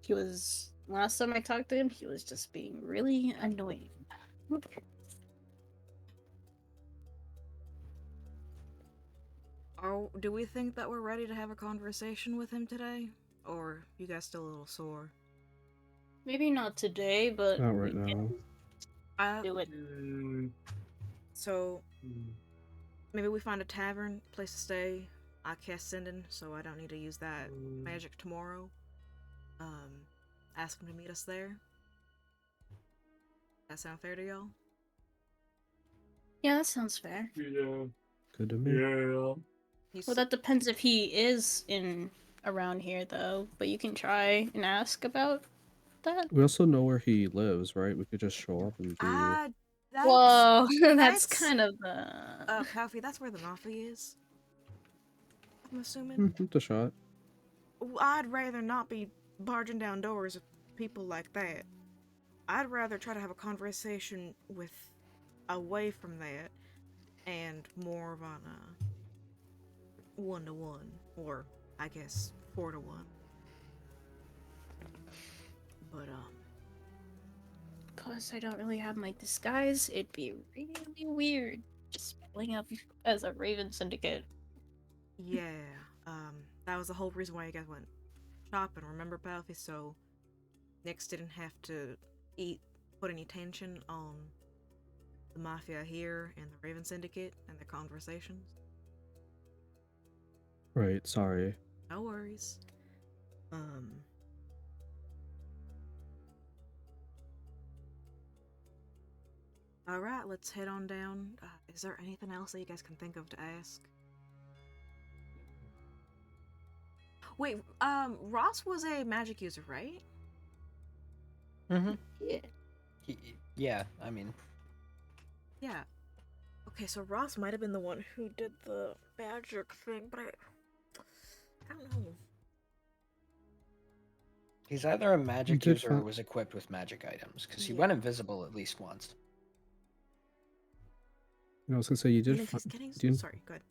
Speaker 4: He was... Last time I talked to him, he was just being really annoying.
Speaker 1: Do we think that we're ready to have a conversation with him today? Or you guys still a little sore?
Speaker 4: Maybe not today, but
Speaker 2: Not right
Speaker 4: we can
Speaker 2: now.
Speaker 4: do it.
Speaker 1: So, maybe we find a tavern, place to stay. I cast Sending, so I don't need to use that magic tomorrow. Ask him to meet us there. That sound fair to y'all?
Speaker 4: Yeah, that sounds fair.
Speaker 5: Yeah.
Speaker 2: Good to me.
Speaker 5: Yeah.
Speaker 4: Well, that depends if he is in around here, though. But you can try and ask about that.
Speaker 2: We also know where he lives, right? We could just show up and be.
Speaker 4: Whoa, that's
Speaker 1: that's-
Speaker 4: kind of the.
Speaker 1: Coffee, that's where the mafia is. I'm assuming.
Speaker 2: The shot.
Speaker 1: I'd rather not be barging down doors with people like that. I'd rather try to have a conversation with away from that and more of on a 1-to-1, or I guess 4-to-1.
Speaker 4: because I don't really have my disguise, it'd be really weird just pulling up as a Raven Syndicate.
Speaker 1: Yeah, that was the whole reason why you guys went shopping, remember, Palfy? So Nyx didn't have to put any tension on the Mafia here and the Raven Syndicate and their conversations.
Speaker 2: Right, sorry.
Speaker 1: No worries. Alright, let's head on down. Is there anything else that you guys can think of to ask? Wait, Ross was a magic user, right?
Speaker 3: Mm-hmm.
Speaker 4: Yeah.
Speaker 3: Yeah, I mean,
Speaker 1: Yeah. Okay, so Ross might have been the one who did the magic thing, but I don't know.
Speaker 3: he's either a magic
Speaker 2: did
Speaker 3: user or
Speaker 2: find-
Speaker 3: was equipped with magic items, because he
Speaker 1: Yeah.
Speaker 3: went invisible at least once.
Speaker 2: I was gonna say you
Speaker 1: And
Speaker 2: did.
Speaker 1: if he's getting...
Speaker 2: Do you-
Speaker 1: Sorry, go ahead.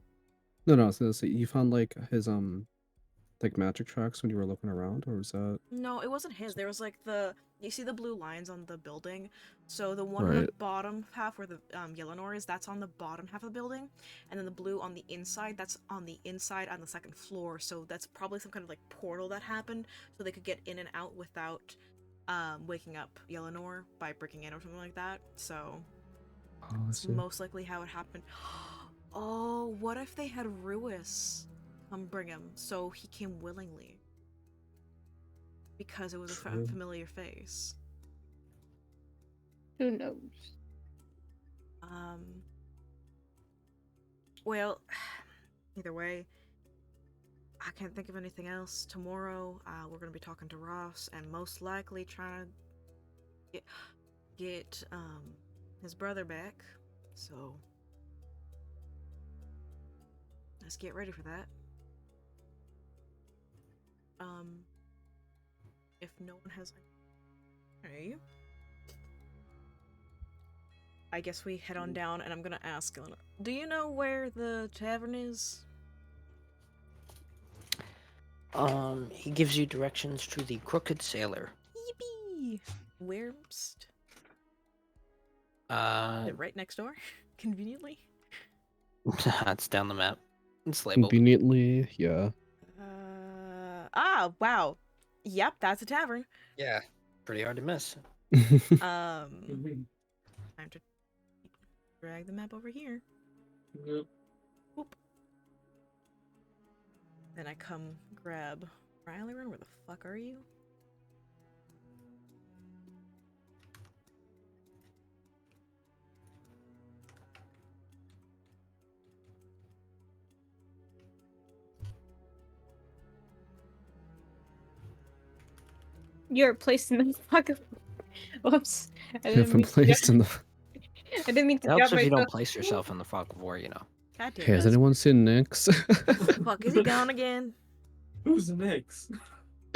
Speaker 2: No, I was gonna say you found like his like magic tracks when you were looking around, or was that?
Speaker 1: No, it wasn't his. There was like you see the blue lines on the building. So the one on the
Speaker 2: Right.
Speaker 1: bottom half where the Yellenor is, that's on the bottom half of the building, and then the blue on the inside, that's on the inside on the second floor. So that's probably some kind of like portal that happened, so they could get in and out without waking up Yellenor by breaking in or something like that. So
Speaker 2: Oh, I
Speaker 1: it's
Speaker 2: see.
Speaker 1: most likely how it happened. Oh, what if they had Ruis come bring him so he came willingly? Because it was a
Speaker 2: True.
Speaker 1: familiar face.
Speaker 4: Who knows?
Speaker 1: Well, either way, I can't think of anything else. Tomorrow, we're gonna be talking to Ross and most likely trying to get his brother back. So let's get ready for that. If no one has any... I guess we head on down, and I'm gonna ask Eleanor, do you know where the tavern is?
Speaker 3: He gives you directions to the Crooked Sailor.
Speaker 1: Yippee! Where's... Is
Speaker 3: Uh,
Speaker 1: it right next door? Conveniently?
Speaker 3: it's down the map. It's labeled.
Speaker 2: Conveniently, yeah.
Speaker 1: Wow. Yep, that's a tavern.
Speaker 3: Yeah, pretty hard to miss.
Speaker 1: Time to drag the map over here.
Speaker 5: Yep.
Speaker 1: Whoop. Then I come grab Rylerin. Where the fuck are you?
Speaker 4: You're placed in the pocket. Whoops. I
Speaker 2: If I'm placed in the.
Speaker 4: I didn't mean to
Speaker 3: It helps
Speaker 4: grab
Speaker 3: if you don't
Speaker 4: myself.
Speaker 3: place yourself in the fog of war, you know.
Speaker 1: God damn
Speaker 2: Hey, has
Speaker 1: it.
Speaker 2: anyone seen Nyx?
Speaker 1: Fuck, is he gone again?
Speaker 5: Who's next?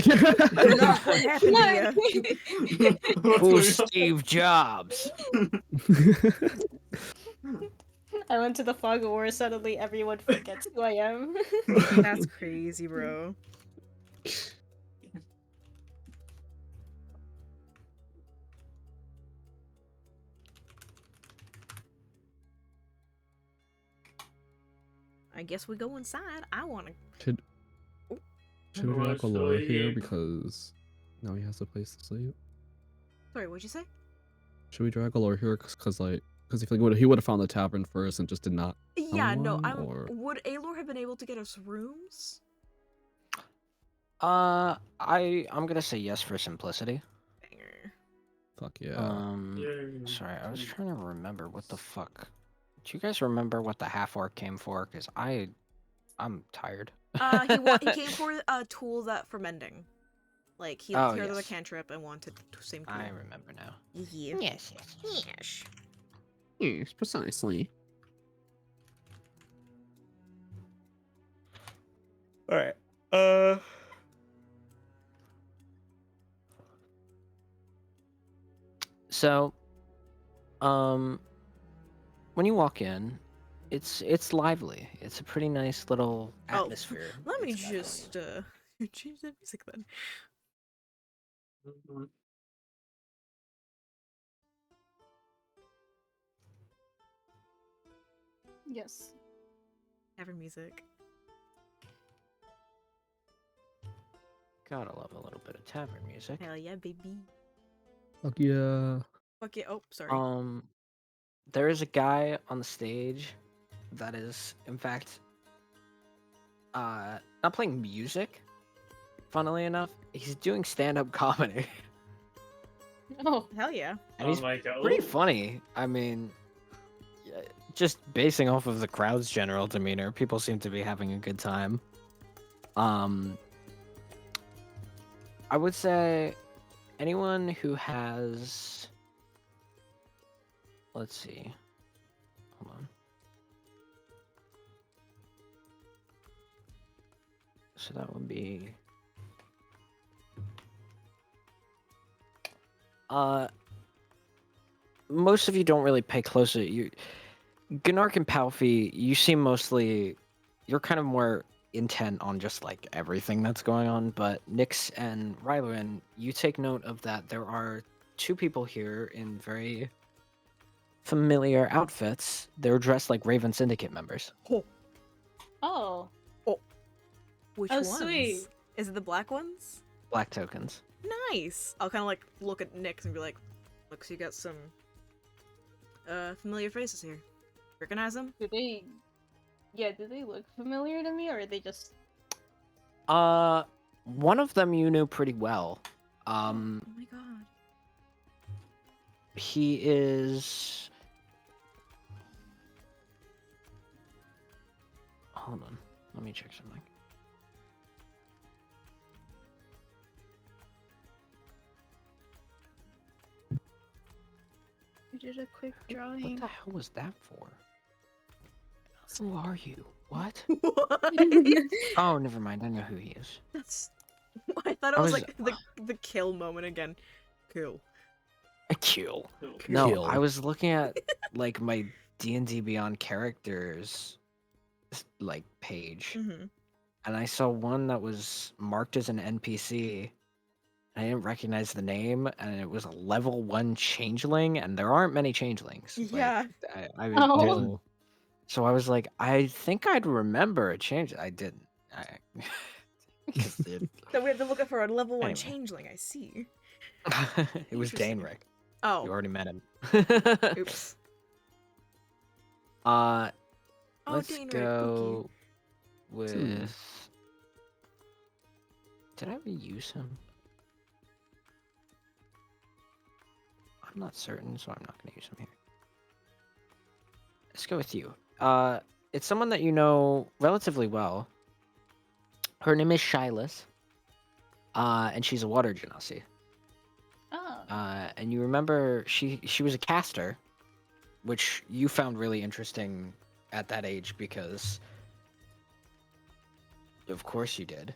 Speaker 1: What happened to you?
Speaker 3: Who's Steve Jobs?
Speaker 4: I went to the fog of war. Suddenly, everyone forgets who I am.
Speaker 1: That's crazy, bro. I guess we go inside. I want to...
Speaker 2: Should we drag
Speaker 5: Rush
Speaker 2: Allure here
Speaker 5: sleep.
Speaker 2: because now he has a place to sleep?
Speaker 1: Sorry, what'd you say?
Speaker 2: Should we drag Allure here because he he would have found the tavern first and just did not.
Speaker 1: Yeah, no,
Speaker 2: one, or-
Speaker 1: would Aelor have been able to get us rooms?
Speaker 3: I'm gonna say yes for simplicity.
Speaker 1: Banger.
Speaker 2: Fuck yeah.
Speaker 5: Yeah.
Speaker 3: Sorry, I was trying to remember what the fuck. Do you guys remember what the half orc came for? Cause I'm tired.
Speaker 1: He came for a tool that for mending. Like, he
Speaker 3: Oh,
Speaker 1: heard of the
Speaker 3: yes.
Speaker 1: cantrip and wanted the same tool.
Speaker 3: I remember now.
Speaker 1: Yeah.
Speaker 3: Yes, yes.
Speaker 1: Yes.
Speaker 2: Yes, precisely.
Speaker 3: All right. So, when you walk in, it's lively. It's a pretty nice little
Speaker 1: Oh,
Speaker 3: atmosphere.
Speaker 1: Let me
Speaker 3: it's got going.
Speaker 1: just change the music then.
Speaker 4: Yes.
Speaker 1: Tavern music.
Speaker 3: Gotta love a little bit of tavern music.
Speaker 1: Hell yeah, baby.
Speaker 2: Fuck yeah.
Speaker 1: Fuck yeah. Oh, sorry.
Speaker 3: There is a guy on the stage that is, in fact, not playing music. Funnily enough, he's doing stand-up comedy,
Speaker 4: Oh,
Speaker 1: Hell yeah.
Speaker 3: and
Speaker 5: Oh
Speaker 3: he's
Speaker 5: my god.
Speaker 3: pretty
Speaker 5: Ooh.
Speaker 3: funny. I mean, yeah, just basing off of the crowd's general demeanor, people seem to be having a good time. I would say anyone who has, let's see, hold on. So that would be most of you don't really pay close to you. Gnark and Palfi, you seem mostly, you're kind of more intent on just like everything that's going on, but Nyx and Rylan, you take note of that there are two people here in very familiar outfits. They're dressed like Raven Syndicate members.
Speaker 4: oh,
Speaker 1: Which
Speaker 4: Oh,
Speaker 1: ones?
Speaker 4: sweet.
Speaker 1: Is it the black ones?
Speaker 3: Black tokens.
Speaker 1: Nice. I'll kind of like look at Nick and be like, "Looks, you got some familiar faces here. Recognize them?"
Speaker 4: do they? Yeah, do they look familiar to me, or are they just?
Speaker 3: One of them you knew pretty well.
Speaker 1: Oh my god.
Speaker 3: He is. Hold on, let me check something.
Speaker 4: I did a quick
Speaker 3: What
Speaker 4: drawing.
Speaker 3: the hell was that for? Who are you? What?
Speaker 1: What?
Speaker 3: Oh, never mind. I know who he is.
Speaker 1: That's. I thought it
Speaker 3: I
Speaker 1: was
Speaker 3: was-
Speaker 1: like the kill moment again. Cool.
Speaker 3: A kill.
Speaker 5: Cool.
Speaker 3: No,
Speaker 2: Kill.
Speaker 3: I was looking at like my D&D Beyond characters like page,
Speaker 1: Mm-hmm.
Speaker 3: and I saw one that was marked as an NPC. I didn't recognize the name, and it was a level 1 changeling, and there aren't many changelings. Like,
Speaker 1: Yeah.
Speaker 3: I mean,
Speaker 4: Oh.
Speaker 3: there's-
Speaker 2: Oh.
Speaker 3: so I was like, I think I'd remember a change. I didn't. I just did.
Speaker 1: So we had to look up for a level 1
Speaker 3: Anyway.
Speaker 1: changeling, I see.
Speaker 3: It was
Speaker 1: Interesting.
Speaker 3: Daenric.
Speaker 1: Oh.
Speaker 3: You already met him.
Speaker 1: Oops.
Speaker 3: Uh,
Speaker 1: Oh,
Speaker 3: let's
Speaker 1: Daenric,
Speaker 3: go with.
Speaker 2: Hmm.
Speaker 3: Did I reuse him? I'm not certain, so I'm not going to use him here. Let's go with you. It's someone that you know relatively well. Her name is Shyless. And she's a water genasi.
Speaker 4: Oh.
Speaker 3: And you remember she was a caster, which you found really interesting at that age because of course you did.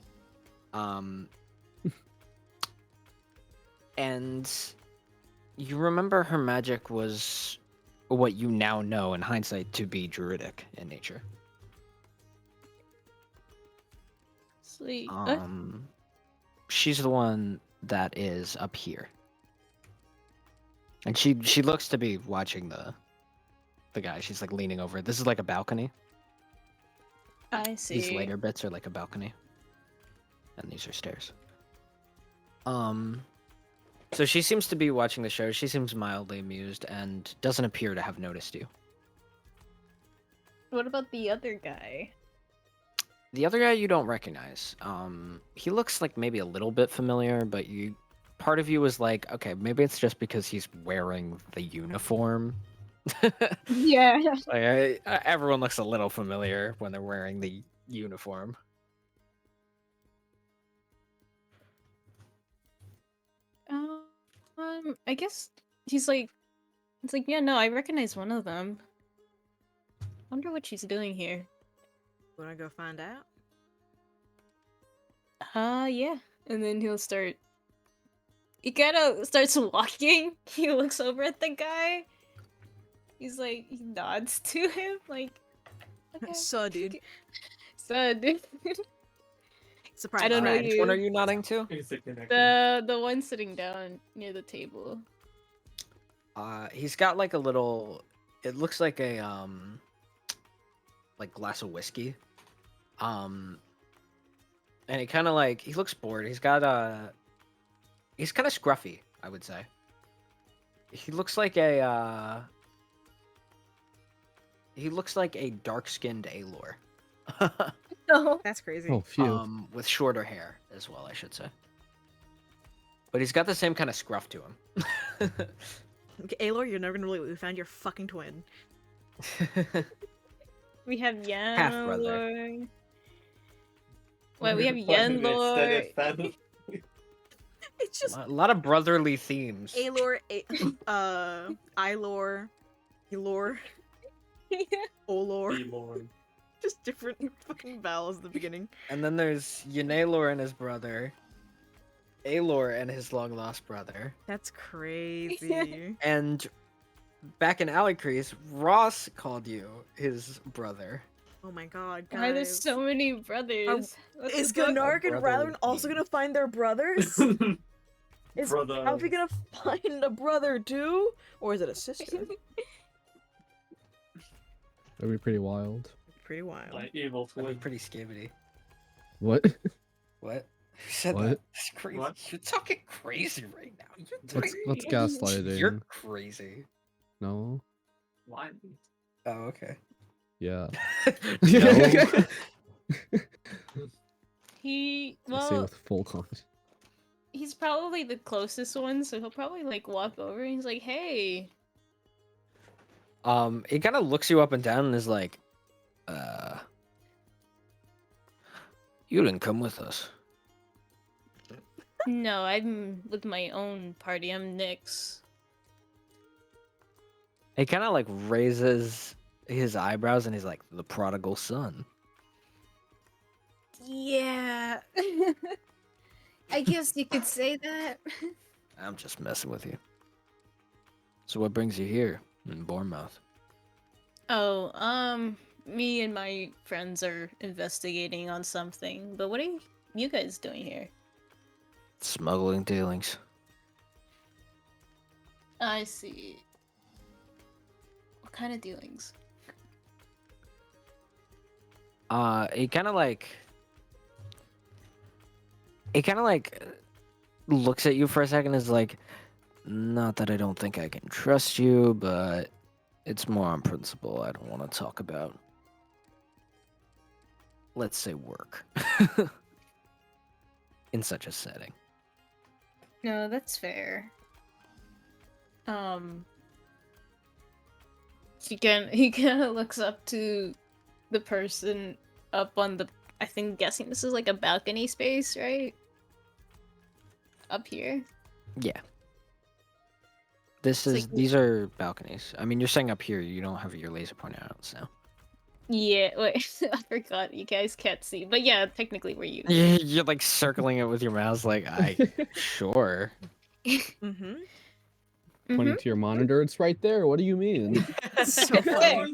Speaker 3: And you remember her magic was what you now know in hindsight to be druidic in nature.
Speaker 4: Sweet.
Speaker 3: She's the one that is up here. And she looks to be watching the guy. She's like leaning over. This is like a balcony.
Speaker 4: I see.
Speaker 3: These later bits are like a balcony. And these are stairs. So she seems to be watching the show. She seems mildly amused and doesn't appear to have noticed you.
Speaker 4: What about the other guy?
Speaker 3: The other guy you don't recognize. He looks like maybe a little bit familiar, but part of you was like, okay, maybe it's just because he's wearing the uniform.
Speaker 4: Yeah.
Speaker 3: Like, everyone looks a little familiar when they're wearing the uniform.
Speaker 4: I guess he's like, it's like, yeah, no, I recognize one of them. Wonder what she's doing here.
Speaker 1: Wanna go find out?
Speaker 4: Yeah. And then he'll start. He kind of starts walking. He looks over at the guy. He's like, he nods to him, like, okay.
Speaker 1: So, dude.
Speaker 4: So, dude.
Speaker 1: Surprise.
Speaker 4: I don't know
Speaker 1: friend.
Speaker 3: Which one are you nodding to?
Speaker 5: Basic connection.
Speaker 4: The one sitting down near the table.
Speaker 3: He's got like a little. It looks like a like glass of whiskey. And he kind of like he looks bored. He's kind of scruffy, I would say. He looks like a dark-skinned Aelor.
Speaker 4: No.
Speaker 1: That's crazy.
Speaker 2: Oh, phew.
Speaker 3: With shorter hair as well, I should say. But he's got the same kind of scruff to him.
Speaker 1: Okay, Aelor, you're never gonna believe it. We found your fucking twin.
Speaker 4: We have
Speaker 3: Half-brother.
Speaker 4: Yenlord. Wait, we have
Speaker 5: Fucking extended
Speaker 4: Yenlord.
Speaker 5: family.
Speaker 1: It's just
Speaker 3: A lot of brotherly themes.
Speaker 1: Aelor, Ilor, Elor, Olor.
Speaker 5: Elord.
Speaker 1: Just different fucking vowels at the beginning.
Speaker 3: And then there's Yenalor and his brother, Aelor and his long-lost brother.
Speaker 1: That's crazy.
Speaker 3: And back in Alicrease, Ross called you his brother.
Speaker 1: Oh my god, guys.
Speaker 4: Why are there so many brothers? What
Speaker 1: Is
Speaker 4: the fuck?
Speaker 1: Gunark and
Speaker 3: Brotherly
Speaker 1: Radwin also
Speaker 3: theme.
Speaker 1: gonna find their brothers? Is
Speaker 5: Brother.
Speaker 1: Alfie gonna find a brother too? Or is it a sister?
Speaker 2: That'd be pretty wild.
Speaker 1: Pretty wild.
Speaker 5: My evil
Speaker 3: That'd be
Speaker 5: twin.
Speaker 3: pretty skibbity.
Speaker 2: What?
Speaker 3: What? Who said
Speaker 2: What?
Speaker 3: that? It's crazy.
Speaker 5: What?
Speaker 3: You're talking crazy right now.
Speaker 2: What's gaslighting?
Speaker 3: You're crazy.
Speaker 2: No?
Speaker 5: Why?
Speaker 3: Oh, okay.
Speaker 2: Yeah.
Speaker 4: He
Speaker 2: I say
Speaker 4: well,
Speaker 2: with full confidence.
Speaker 4: he's probably the closest one, so he'll probably like walk over and he's like, "Hey."
Speaker 3: He kind of looks you up and down and is like, you didn't come with us.
Speaker 4: No, I'm with my own party. I'm Nyx.
Speaker 3: He kind of like raises his eyebrows and he's like, the prodigal son.
Speaker 4: Yeah. I guess you could say that.
Speaker 3: I'm just messing with you. So what brings you here in Bournemouth?
Speaker 4: Oh, me and my friends are investigating on something, but what are you guys doing here?
Speaker 3: Smuggling dealings.
Speaker 4: I see. What kind of dealings?
Speaker 3: He kind of like looks at you for a second and is like, not that I don't think I can trust you, but it's more on principle I don't want to talk about. Let's say work. In such a setting.
Speaker 4: No, that's fair. He kind of looks up to the person up on the. I think guessing this is like a balcony space, right? Up here.
Speaker 3: Yeah. This
Speaker 4: It's
Speaker 3: is
Speaker 4: like-
Speaker 3: these are balconies. I mean, you're saying up here, you don't have your laser pointer out, so.
Speaker 4: Yeah, wait, I forgot. You guys can't see, but yeah, technically where you.
Speaker 3: You're like circling it with your mouse, like sure.
Speaker 1: Mm-hmm.
Speaker 2: Pointing to your monitor, it's right there. What do you mean?
Speaker 1: So funny.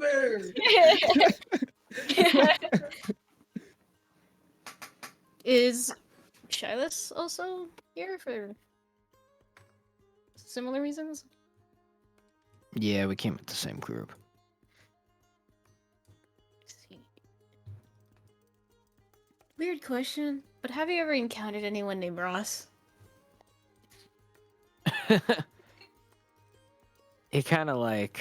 Speaker 4: Is Shilas also here for similar reasons?
Speaker 3: Yeah, we came with the same group.
Speaker 4: Weird question, but have you ever encountered anyone named Ross?
Speaker 3: He kind of like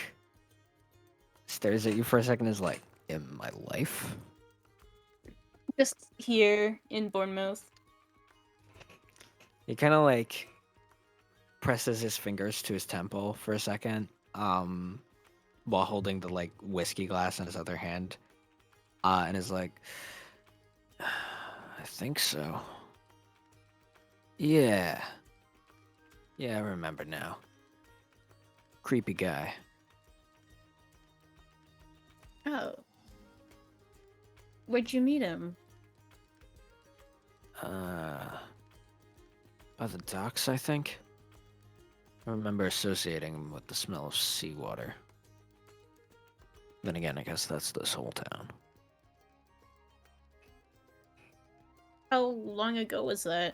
Speaker 3: stares at you for a second, is like, in my life?
Speaker 4: Just here in Bournemouth.
Speaker 3: He kind of like presses his fingers to his temple for a second, while holding the like whiskey glass in his other hand, and is like, I think so. Yeah, I remember now. Creepy guy.
Speaker 4: Oh. Where'd you meet him?
Speaker 3: By the docks, I think. I remember associating him with the smell of seawater. Then again, I guess that's this whole town.
Speaker 4: How long ago was that?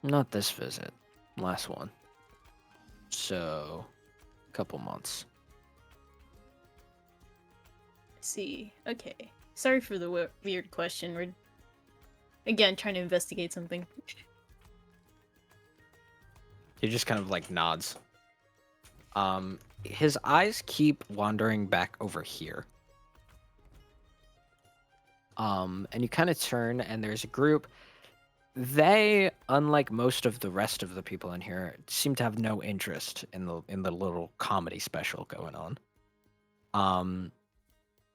Speaker 3: Not this visit. Last one. So, a couple months.
Speaker 4: see. Okay. Sorry for the weird question. We're again trying to investigate something.
Speaker 3: He just kind of like nods. His eyes keep wandering back over here. And you kind of turn, and there's a group. They, unlike most of the rest of the people in here, seem to have no interest in the little comedy special going on.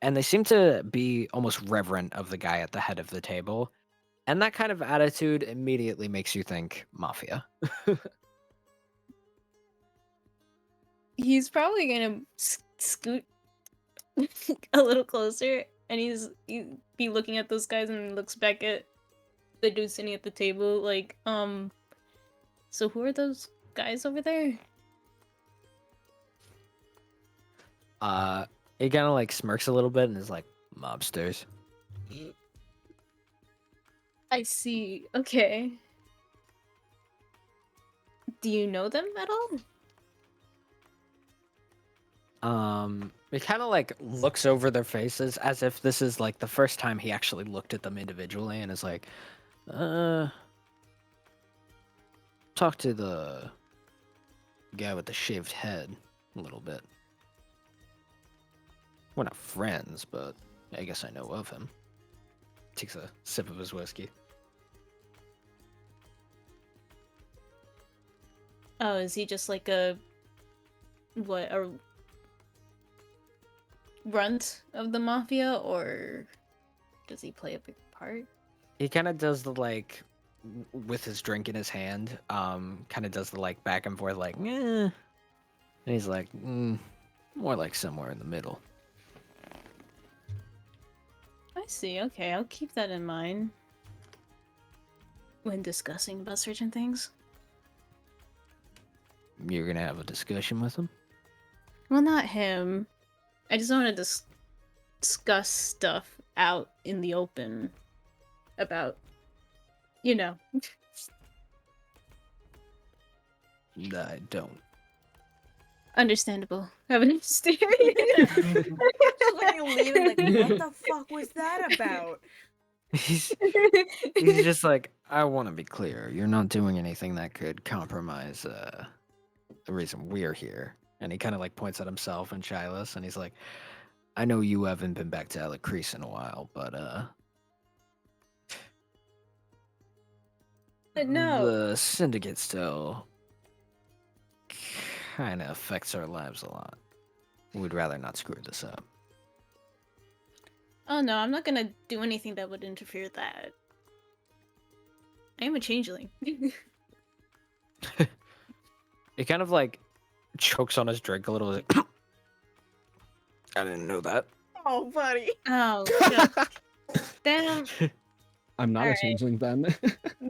Speaker 3: And they seem to be almost reverent of the guy at the head of the table, and that kind of attitude immediately makes you think mafia.
Speaker 4: He's probably gonna scoot a little closer, and he'd be looking at those guys and looks back at the dude sitting at the table, like, so who are those guys over there?
Speaker 3: He kind of like smirks a little bit and is like, mobsters.
Speaker 4: I see. Okay. Do you know them at all?
Speaker 3: He kind of like looks over their faces as if this is like the first time he actually looked at them individually and is like, talk to the guy with the shaved head a little bit. We're not friends, but I guess I know of him. Takes a sip of his whiskey.
Speaker 4: Oh, is he just like a runt of the mafia, or does he play a big part?
Speaker 3: He kind of does the like, with his drink in his hand, kind of does the like back and forth, like, and he's like, more like somewhere in the middle.
Speaker 4: I see. Okay, I'll keep that in mind when discussing about certain things.
Speaker 3: You're gonna have a discussion with him?
Speaker 4: Well, not him. I just want to discuss stuff out in the open about, you know.
Speaker 3: I don't.
Speaker 4: Understandable. Have an understanding.
Speaker 1: Like, leaning, like, what the fuck was that about?
Speaker 3: He's just like, I want to be clear. You're not doing anything that could compromise the reason we're here. And he kind of like points at himself and Shilas, and he's like, I know you haven't been back to Alec Crease in a while, but
Speaker 4: No.
Speaker 3: the syndicate still kind of affects our lives a lot. We'd rather not screw this up.
Speaker 4: Oh no, I'm not gonna do anything that would interfere with that. I am a changeling.
Speaker 3: He kind of like chokes on his drink a little. Like, I didn't know that.
Speaker 1: Oh, buddy.
Speaker 4: Oh, shit. Damn.
Speaker 2: I'm not a
Speaker 4: Alright.
Speaker 2: changeling then.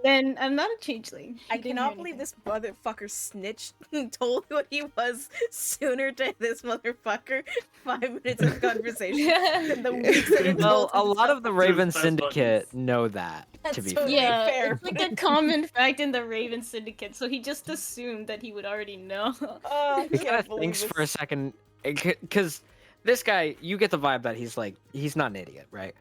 Speaker 4: Then I'm not a changeling.
Speaker 1: I
Speaker 4: He didn't
Speaker 1: cannot
Speaker 4: hear
Speaker 1: believe
Speaker 4: anything.
Speaker 1: this motherfucker snitched and told what he was sooner to this motherfucker 5 minutes of conversation than the weeks that it
Speaker 3: Well,
Speaker 1: told
Speaker 3: a lot
Speaker 1: himself.
Speaker 3: of the Raven
Speaker 5: That's
Speaker 3: Syndicate
Speaker 5: funny.
Speaker 3: know that, to
Speaker 1: That's
Speaker 3: be
Speaker 1: totally
Speaker 3: fair.
Speaker 4: Yeah,
Speaker 1: fair.
Speaker 4: it's like a common fact in the Raven Syndicate, so he just assumed that he would already know.
Speaker 1: Oh, I
Speaker 3: He kind
Speaker 1: can't
Speaker 3: of
Speaker 1: believe
Speaker 3: thinks
Speaker 1: this.
Speaker 3: for a second, because this guy, you get the vibe that he's like, he's not an idiot, right?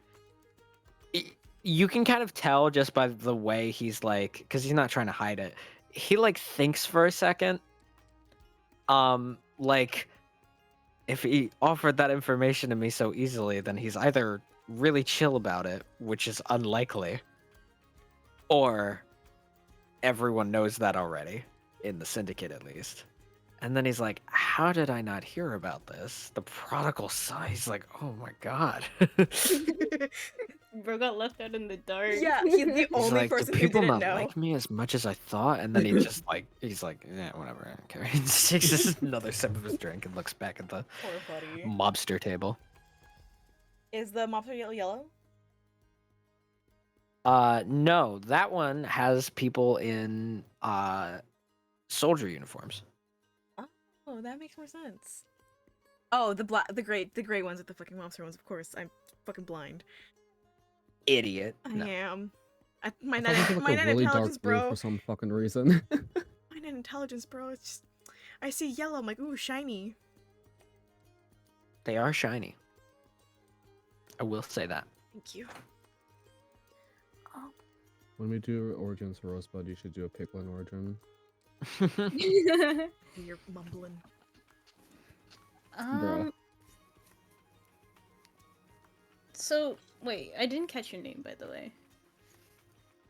Speaker 3: You can kind of tell just by the way he's like, because he's not trying to hide it. He like thinks for a second. Like, if he offered that information to me so easily, then he's either really chill about it, which is unlikely, or everyone knows that already, in the syndicate at least. And then he's like, how did I not hear about this? The prodigal son. He's like, oh my god.
Speaker 4: Bro got left out in the dark.
Speaker 1: Yeah, he's the
Speaker 3: He's
Speaker 1: only
Speaker 3: like, do
Speaker 1: person who
Speaker 3: people
Speaker 1: didn't
Speaker 3: not
Speaker 1: know.
Speaker 3: like me as much as I thought? And then he just like, he's like, yeah, whatever, I don't care. He just takes another sip of his drink and looks back at the
Speaker 1: Poor buddy.
Speaker 3: mobster table.
Speaker 1: Is the mobster yellow?
Speaker 3: No, that one has people in soldier uniforms.
Speaker 1: Oh, that makes more sense. Oh, the gray ones with the fucking mobster ones. Of course, I'm fucking blind.
Speaker 3: Idiot.
Speaker 1: I
Speaker 3: No.
Speaker 1: am.
Speaker 2: I thought they looked
Speaker 1: My
Speaker 2: a
Speaker 1: net
Speaker 2: really
Speaker 1: intelligence,
Speaker 2: dark blue
Speaker 1: bro.
Speaker 2: for some fucking reason.
Speaker 1: My net intelligence, bro. It's just, I see yellow. I'm like, ooh, shiny.
Speaker 3: They are shiny. I will say that.
Speaker 1: Thank you.
Speaker 2: When we do origins for Rosebud, you should do a Picklin origin.
Speaker 1: You're mumbling.
Speaker 2: Bruh.
Speaker 4: So wait, I didn't catch your name, by the way.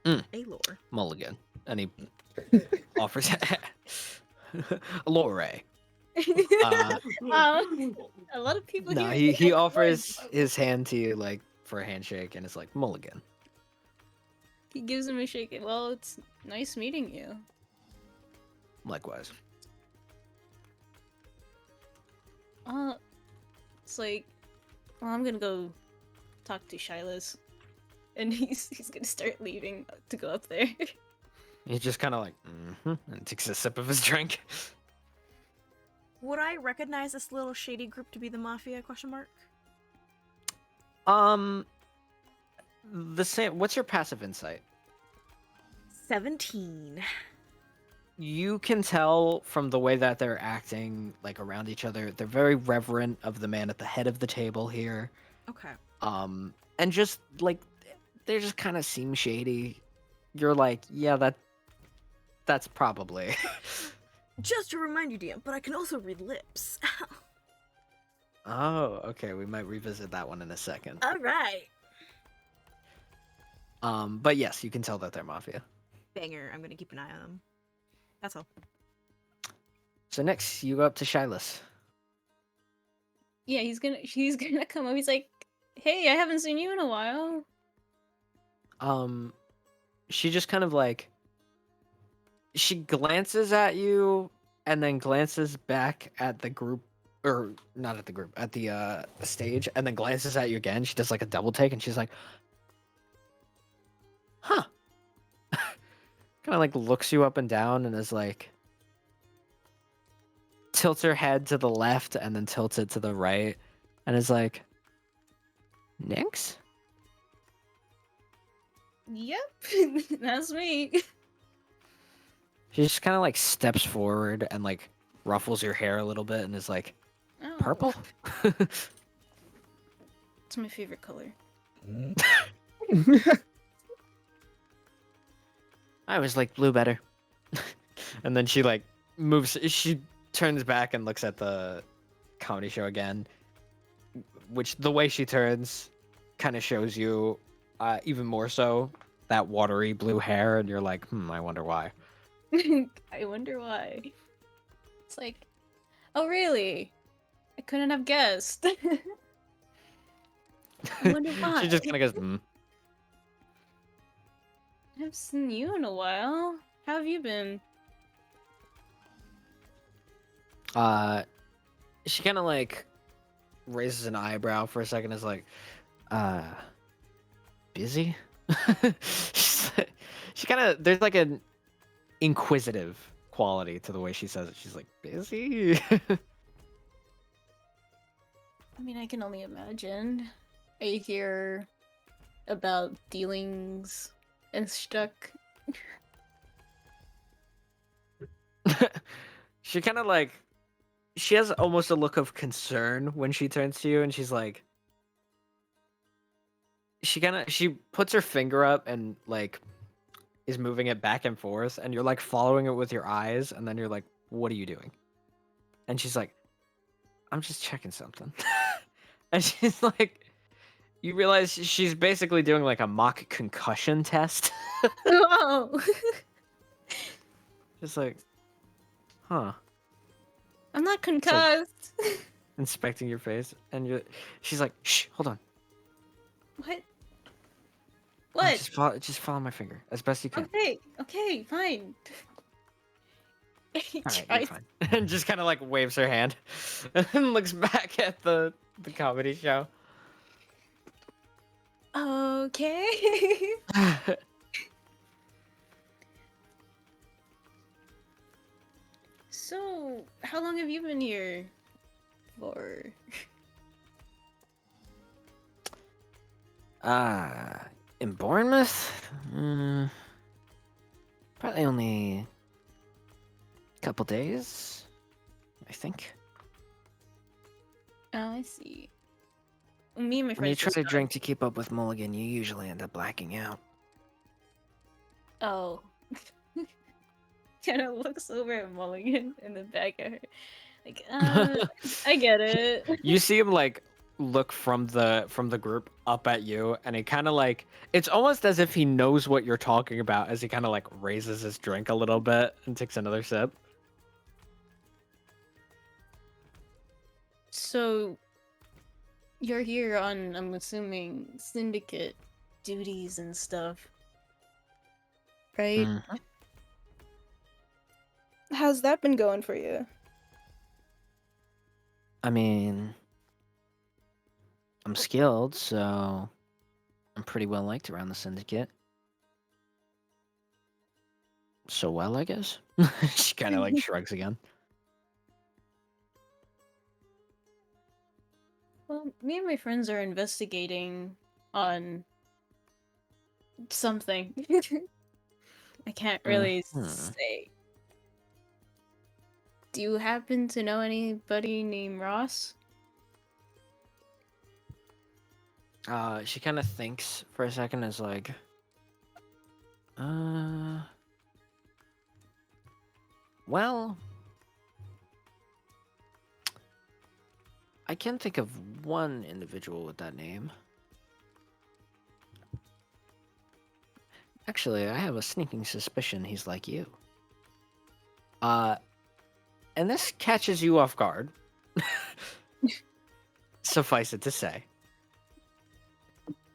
Speaker 1: Alor.
Speaker 3: Mulligan. And he offers Lore.
Speaker 4: A lot of people
Speaker 3: No,
Speaker 4: here.
Speaker 3: he offers his hand to you like for a handshake, and it's like Mulligan.
Speaker 4: He gives him a shake. Well, it's nice meeting you.
Speaker 3: Likewise.
Speaker 4: It's like, well, I'm gonna go talk to Shilas, and he's gonna start leaving to go up there.
Speaker 3: He's just kind of like, and takes a sip of his drink.
Speaker 1: Would I recognize this little shady group to be the Mafia, question mark?
Speaker 3: The same. What's your passive insight?
Speaker 1: 17.
Speaker 3: You can tell from the way that they're acting, like around each other, they're very reverent of the man at the head of the table here.
Speaker 1: Okay.
Speaker 3: And just like they just kind of seem shady. You're like, yeah, that's probably.
Speaker 1: Just to remind you, DM, but I can also read lips.
Speaker 3: Oh, okay. We might revisit that one in a second.
Speaker 1: Alright.
Speaker 3: But yes, you can tell that they're mafia.
Speaker 1: Banger, I'm gonna keep an eye on them. That's all.
Speaker 3: So next, you go up to Shilas.
Speaker 4: Yeah, he's gonna come up. He's like, "Hey, I haven't seen you in a while."
Speaker 3: She just kind of like she glances at you and then glances back at the group, or not at the group, at the stage, and then glances at you again. She does like a double take, and she's like, "Huh." Kind of like looks you up and down and is like, tilts her head to the left and then tilts it to the right, and is like, "Nix?"
Speaker 4: Yep, that's me.
Speaker 3: She just kind of like steps forward and like ruffles your hair a little bit and is like,
Speaker 4: Oh,
Speaker 3: "Purple?"
Speaker 4: It's my favorite color.
Speaker 3: I always like blue better. And then she like moves. She turns back and looks at the comedy show again, which the way she turns kind of shows you even more so that watery blue hair, and you're like, I wonder why.
Speaker 4: I wonder why. It's like, oh really? I couldn't have guessed. I wonder why.
Speaker 3: She just kind of goes,
Speaker 4: I haven't seen you in a while. How have you been?
Speaker 3: She kind of like raises an eyebrow for a second, is like, busy? She kind of, there's like an inquisitive quality to the way she says it. She's like, busy?
Speaker 4: I mean, I can only imagine. I hear about dealings and stuck.
Speaker 3: She kind of like, she has almost a look of concern when she turns to you, and she's like, she puts her finger up and like is moving it back and forth, and you're like following it with your eyes, and then you're like, "What are you doing?" And she's like, "I'm just checking something." And she's like, you realize she's basically doing like a mock concussion test.
Speaker 4: Oh,
Speaker 3: Just like, huh.
Speaker 4: I'm not concussed.
Speaker 3: Inspecting your face, and she's like, "Shh, hold on.
Speaker 4: What?
Speaker 3: No,
Speaker 4: What?
Speaker 3: just follow my finger as best you can."
Speaker 4: Okay, fine.
Speaker 3: All right, you're fine. And just kind of like waves her hand, and looks back at the comedy show.
Speaker 4: Okay. So, how long have you been here for?
Speaker 3: In Bournemouth? Probably only a couple days, I think.
Speaker 4: Oh, I see. Me and my
Speaker 3: When you
Speaker 4: friends
Speaker 3: try
Speaker 4: just
Speaker 3: to
Speaker 4: got-
Speaker 3: drink to keep up with Mulligan, you usually end up blacking out.
Speaker 4: Oh. Kind of looks over at Mulligan in the back of her. Like, I get it.
Speaker 3: You see him like look from the group up at you, and he kind of like, it's almost as if he knows what you're talking about as he kind of like raises his drink a little bit and takes another sip.
Speaker 4: So, you're here on, I'm assuming, syndicate duties and stuff, right?
Speaker 3: Mhm.
Speaker 7: How's that been going for you?
Speaker 3: I mean, I'm skilled, so I'm pretty well liked around the syndicate. So well, I guess. She kind of like shrugs again.
Speaker 4: Well, me and my friends are investigating on something. I can't really
Speaker 3: Mhm.
Speaker 4: say. Do you happen to know anybody named Ross?
Speaker 3: She kind of thinks for a second, is like, well, I can think of one individual with that name. Actually, I have a sneaking suspicion he's like you. And this catches you off guard. Suffice it to say.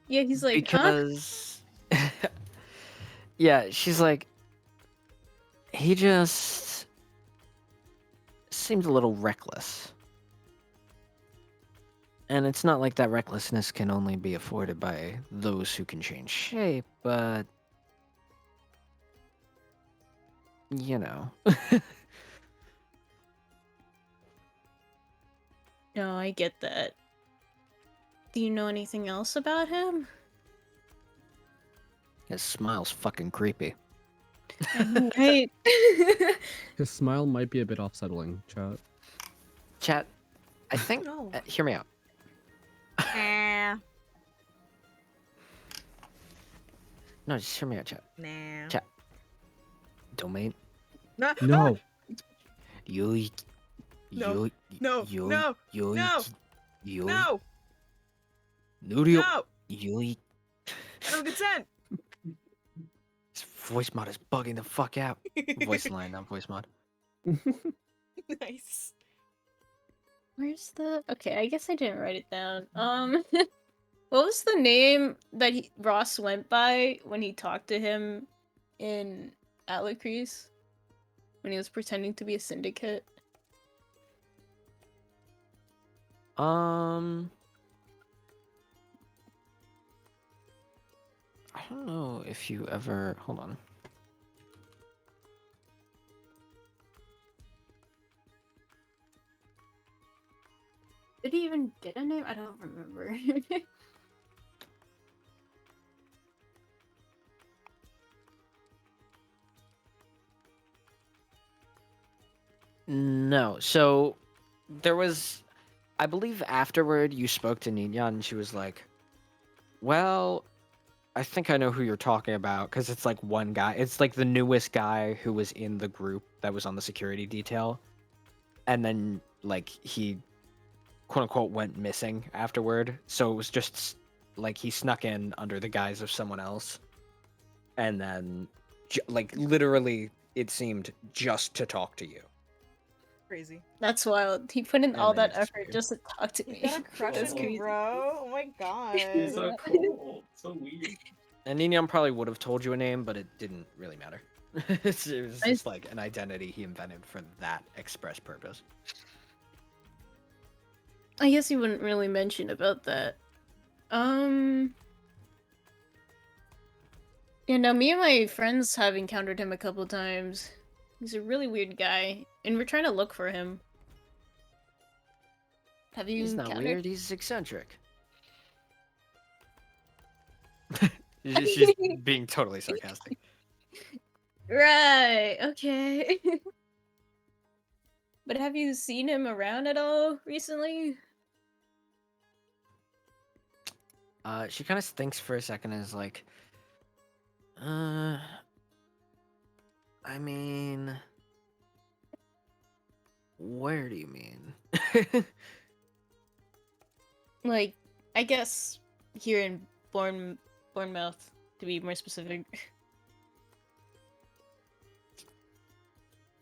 Speaker 4: Yeah, he's like, huh?
Speaker 3: Because yeah, she's like, he just seems a little reckless. And it's not like that recklessness can only be afforded by those who can change shape, but you know.
Speaker 4: No, I get that. Do you know anything else about him?
Speaker 3: His smile's fucking creepy.
Speaker 4: Right.
Speaker 2: His smile might be a bit offsetting, chat.
Speaker 3: Chat, I think
Speaker 1: No.
Speaker 3: hear me out.
Speaker 1: Nah.
Speaker 3: No, just hear me out, chat.
Speaker 1: Nah.
Speaker 3: Chat. Domain.
Speaker 1: No.
Speaker 2: No.
Speaker 3: Yoik.
Speaker 1: No.
Speaker 3: Yoik.
Speaker 1: No.
Speaker 3: Yoik.
Speaker 1: No.
Speaker 3: Yoik.
Speaker 1: No.
Speaker 3: Yoik.
Speaker 1: No.
Speaker 3: Nurio.
Speaker 1: No.
Speaker 3: Yoik.
Speaker 1: I don't consent.
Speaker 3: This voice mod is bugging the fuck out. Voice line, not voice mod.
Speaker 1: Nice.
Speaker 4: Where's the... Okay, I guess I didn't write it down. What was the name that Ross went by when he talked to him in Alacrease? When he was pretending to be a syndicate?
Speaker 3: I don't know if you ever... Hold on.
Speaker 4: Did he even get a name? I don't remember.
Speaker 3: No. So there was, I believe afterward you spoke to Nina and she was like, well, I think I know who you're talking about because it's like one guy. It's like the newest guy who was in the group that was on the security detail. And then like he quote unquote went missing afterward. So it was just like he snuck in under the guise of someone else. And then like literally it seemed just to talk to you.
Speaker 1: Crazy.
Speaker 4: That's wild. He put in
Speaker 3: And
Speaker 4: all
Speaker 3: then
Speaker 4: that
Speaker 3: he
Speaker 4: effort
Speaker 3: disappeared.
Speaker 4: just to talk to me.
Speaker 1: You got a crush
Speaker 4: That's
Speaker 1: on me,
Speaker 4: crazy.
Speaker 1: bro. Oh my god.
Speaker 5: He's so cool. So weird.
Speaker 3: And Ninian probably would have told you a name, but it didn't really matter. It was
Speaker 4: I-
Speaker 3: just like an identity he invented for that express purpose.
Speaker 4: I guess he wouldn't really mention about that. You know, me and my friends have encountered him a couple times. He's a really weird guy, and we're trying to look for him. Have you
Speaker 3: He's not
Speaker 4: encountered...
Speaker 3: weird, he's eccentric. She's being totally sarcastic.
Speaker 4: Right, okay. But have you seen him around at all recently?
Speaker 3: She kind of thinks for a second and is like, I mean, where do you mean?
Speaker 4: Like, I guess here in Bournemouth, to be more specific.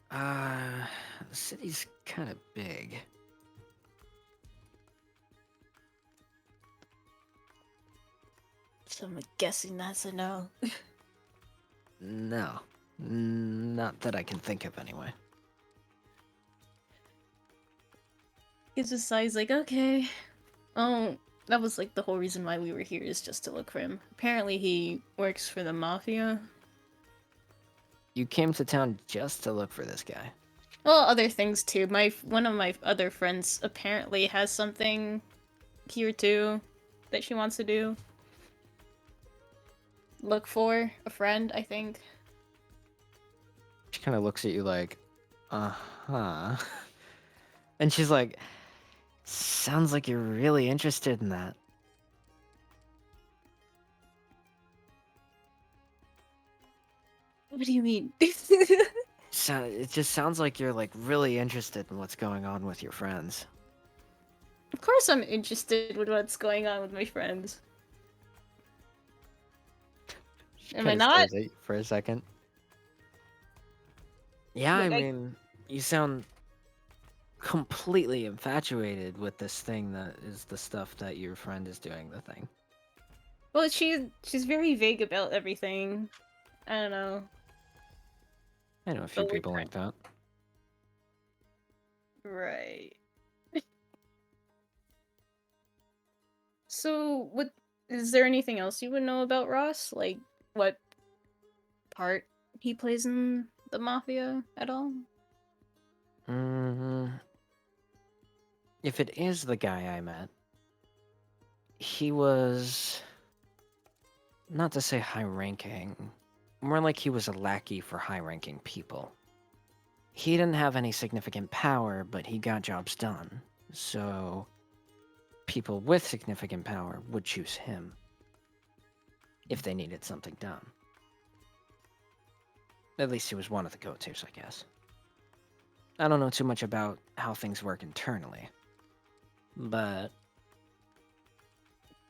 Speaker 3: The city's kind of big.
Speaker 4: So I'm guessing that's a no.
Speaker 3: No, not that I can think of anyway.
Speaker 4: Gives a sigh, he's like, okay. Oh, that was like the whole reason why we were here, is just to look for him. Apparently he works for the mafia.
Speaker 3: You came to town just to look for this guy.
Speaker 4: Well, other things too. One of my other friends apparently has something here too that she wants to do. Look for a friend, I think.
Speaker 3: She kind of looks at you like, uh-huh. And she's like, sounds like you're really interested in that.
Speaker 4: What do you mean?
Speaker 3: So it just sounds like you're like really interested in what's going on with your friends.
Speaker 4: Of course I'm interested with what's going on with my friends.
Speaker 3: She
Speaker 4: Am I
Speaker 3: kinda
Speaker 4: not?
Speaker 3: stares at you for a second. Yeah,
Speaker 4: Look,
Speaker 3: I mean, you sound completely infatuated with this thing that is the stuff that your friend is doing the thing.
Speaker 4: Well, she's very vague about everything. I don't know.
Speaker 3: I know a few
Speaker 4: But we're
Speaker 3: people like that.
Speaker 4: right. So, what is there anything else you would know about Ross? Like what part he plays in the mafia at all?
Speaker 3: hmm If it is the guy I met, he was, not to say high ranking, more like he was a lackey for high ranking people. He didn't have any significant power, but he got jobs done. So people with significant power would choose him if they needed something done. At least he was one of the go-tos, I guess. I don't know too much about how things work internally, but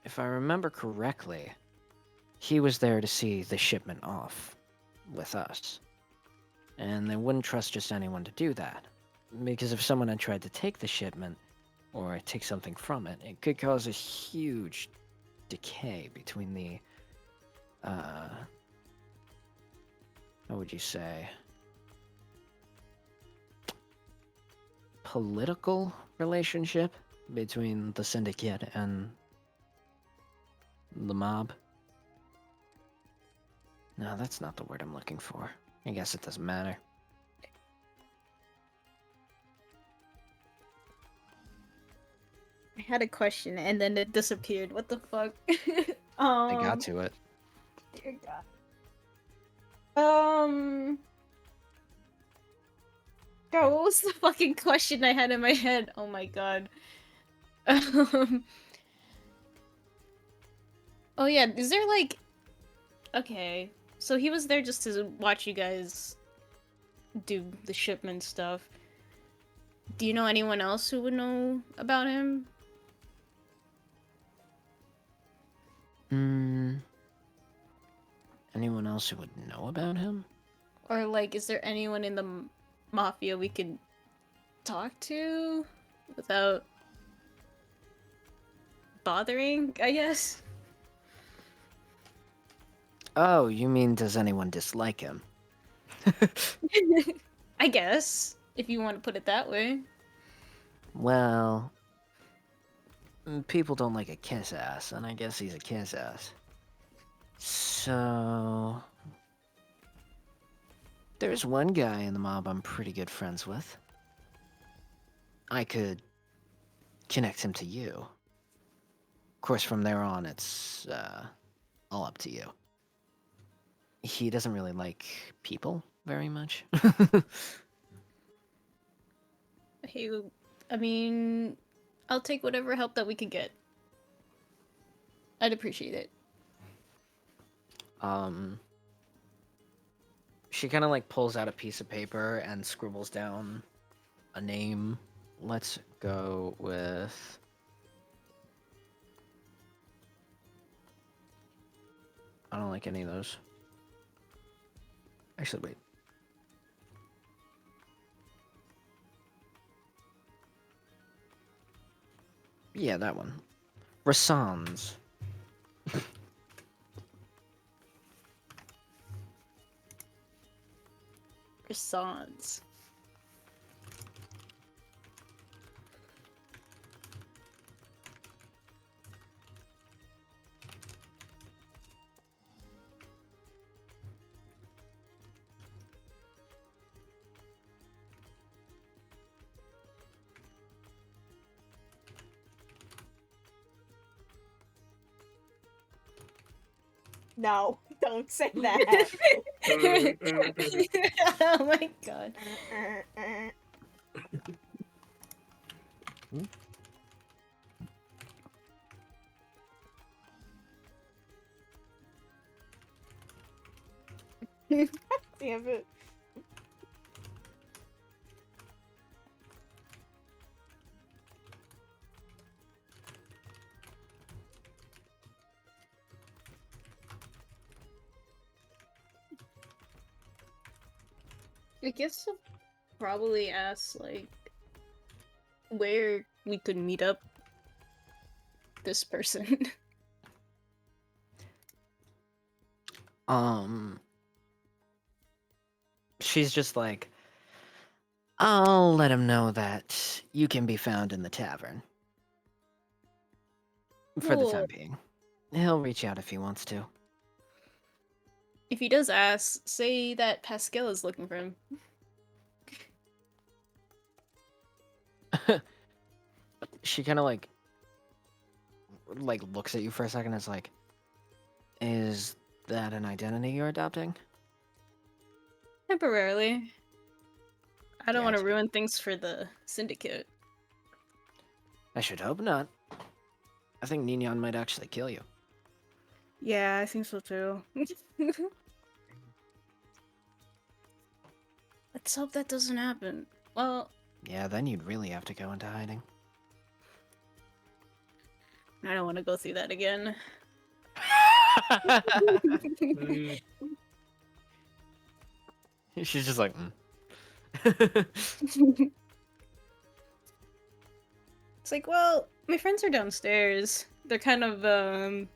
Speaker 3: if I remember correctly, he was there to see the shipment off with us. And they wouldn't trust just anyone to do that, because if someone had tried to take the shipment or take something from it, it could cause a huge decay between the, how would you say, political relationship between the syndicate and the mob. No, that's not the word I'm looking for. I guess it doesn't matter.
Speaker 4: I had a question and then it disappeared. What the fuck?
Speaker 3: I got to it.
Speaker 4: Dear God. God, what was the fucking question I had in my head? Oh my god. Um, oh yeah, is there like... Okay, so he was there just to watch you guys do the shipment stuff. Do you know anyone else who would know about him?
Speaker 3: Anyone else who would know about him?
Speaker 4: Or like, is there anyone in the mafia we could talk to without bothering, I guess?
Speaker 3: Oh, you mean does anyone dislike him?
Speaker 4: I guess, if you want to put it that way.
Speaker 3: Well, people don't like a kiss ass, and I guess he's a kiss ass. So, there's one guy in the mob I'm pretty good friends with. I could connect him to you. Of course, from there on, it's all up to you. He doesn't really like people very much.
Speaker 4: Hey, I mean, I'll take whatever help that we can get. I'd appreciate it.
Speaker 3: She kind of like pulls out a piece of paper and scribbles down a name. Let's go with. I don't like any of those. Actually, wait. Yeah, that one. Rassans.
Speaker 4: Croissants.
Speaker 1: No, don't say that.
Speaker 4: Oh my god.
Speaker 1: Damn it.
Speaker 4: I guess I'll probably ask, like, where we could meet up this person.
Speaker 3: She's just like, I'll let him know that you can be found in the tavern. For the time
Speaker 4: Cool.
Speaker 3: being. He'll reach out if he wants to.
Speaker 4: If he does ask, say that Pascal is looking for him.
Speaker 3: She kind of like looks at you for a second and is like, is that an identity you're adopting?
Speaker 4: Temporarily. I don't want to
Speaker 3: Gotcha.
Speaker 4: ruin things for the syndicate.
Speaker 3: I should hope not. I think Nignon might actually kill you.
Speaker 4: Yeah, I think so too. Let's hope that doesn't happen. Well,
Speaker 3: Yeah, then you'd really have to go into hiding.
Speaker 4: I don't want to go through that again.
Speaker 3: She's just like,
Speaker 4: It's like, well, my friends are downstairs. They're kind of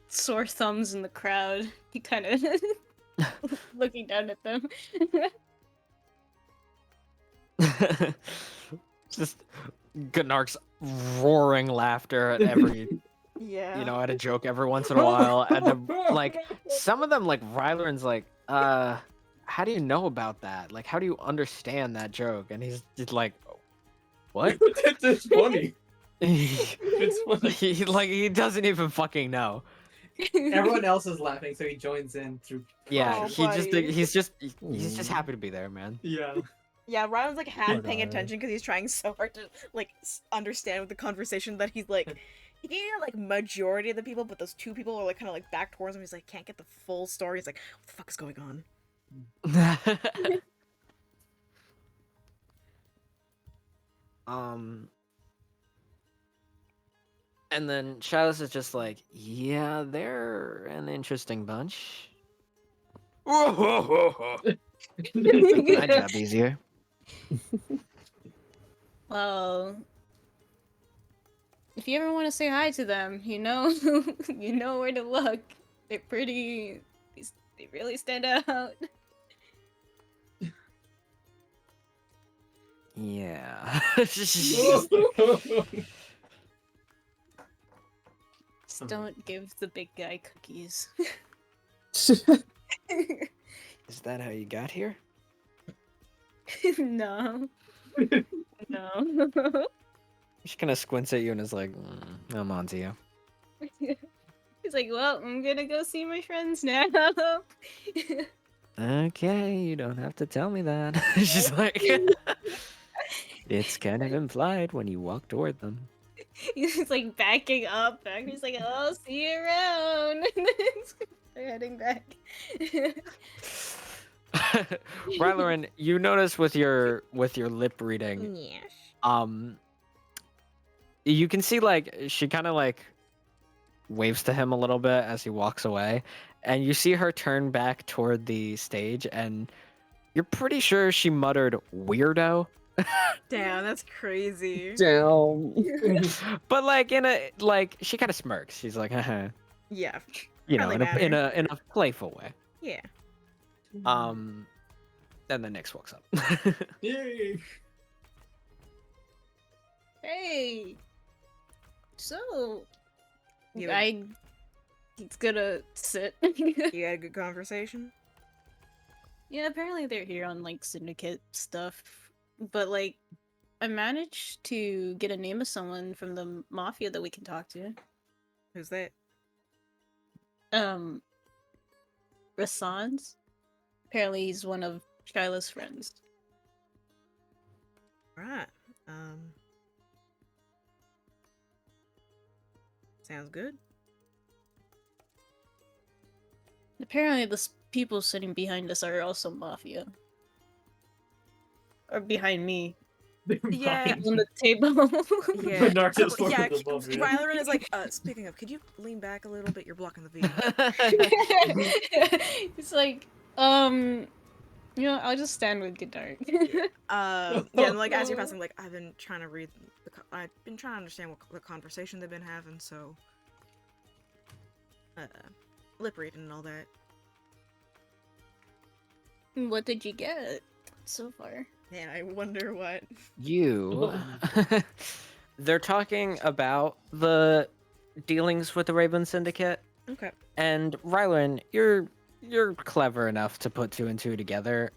Speaker 4: sore thumbs in the crowd. He kind of looking down at them.
Speaker 3: Just Gnark's roaring laughter at every,
Speaker 1: Yeah.
Speaker 3: at a joke every once in a while. And then, like, some of them, like, Rylan's like, how do you know about that? Like, how do you understand that joke? And he's just like, what?
Speaker 5: It's funny.
Speaker 3: It's
Speaker 5: funny.
Speaker 3: he doesn't even fucking know.
Speaker 5: Everyone else is laughing, so he joins in through.
Speaker 3: Yeah,
Speaker 1: Oh,
Speaker 3: he's just
Speaker 2: Mm.
Speaker 3: happy to be there, man.
Speaker 5: Yeah.
Speaker 1: Yeah, Ryan's like half
Speaker 2: Poor
Speaker 1: paying
Speaker 2: guy.
Speaker 1: attention because he's trying so hard to like understand with the conversation that he's like, he can hear like majority of the people, but those two people are like kind of like back towards him. He's like can't get the full story. He's like, what the fuck is going on?
Speaker 3: And then Shadows is just like, yeah, they're an interesting bunch. My job easier.
Speaker 4: Well, if you ever want to say hi to them, you know, you know where to look. They're pretty. They really stand out.
Speaker 3: Yeah.
Speaker 4: Just don't give the big guy cookies.
Speaker 3: Is that how you got here?
Speaker 4: No. No.
Speaker 3: She kind of squints at you and is like, I'm on to you.
Speaker 4: He's like, well, I'm gonna go see my friends now.
Speaker 3: Okay, you don't have to tell me that. She's like, it's kind of implied when you walk toward them.
Speaker 4: He's like backing up. He's like, "Oh, see you around." And then they're heading back.
Speaker 3: Rylorin, you notice with your lip reading,
Speaker 1: Yes.
Speaker 3: you can see like she kind of like waves to him a little bit as he walks away, and you see her turn back toward the stage, and you're pretty sure she muttered "weirdo,"
Speaker 1: Damn, that's crazy.
Speaker 2: Damn.
Speaker 3: but like in a like she kind of smirks. She's like,
Speaker 1: Yeah.
Speaker 3: you know,
Speaker 1: Friendly
Speaker 3: in
Speaker 1: manner.
Speaker 3: a playful way.
Speaker 1: Yeah.
Speaker 3: And then Nyx walks up.
Speaker 5: Yay!
Speaker 4: Hey. So,
Speaker 1: You,
Speaker 4: he's gonna sit.
Speaker 1: you had a good conversation?
Speaker 4: Yeah, apparently they're here on like syndicate stuff, but like I managed to get a name of someone from the mafia that we can talk to.
Speaker 1: Who's that?
Speaker 4: Rassans. Apparently he's one of Shyla's friends.
Speaker 1: Right. Sounds good.
Speaker 4: Apparently the people sitting behind us are also mafia. Or behind me.
Speaker 1: Yeah.
Speaker 4: On the table.
Speaker 1: Yeah.
Speaker 5: Narcos work
Speaker 1: Yeah.
Speaker 5: with the mafia.
Speaker 1: Rylerin is like, speaking of, could you lean back a little bit? You're blocking the view.
Speaker 4: It's like, you know, I'll just stand with Godard.
Speaker 1: Yeah, and like as you're passing, like I've been trying to read, I've been trying to understand what the conversation they've been having, so lip reading and all that.
Speaker 4: What did you get so far?
Speaker 1: Man, I wonder what.
Speaker 3: You. They're talking about the dealings with the Raven Syndicate,
Speaker 1: Okay.
Speaker 3: and Rylan, you're clever enough to put two and two together.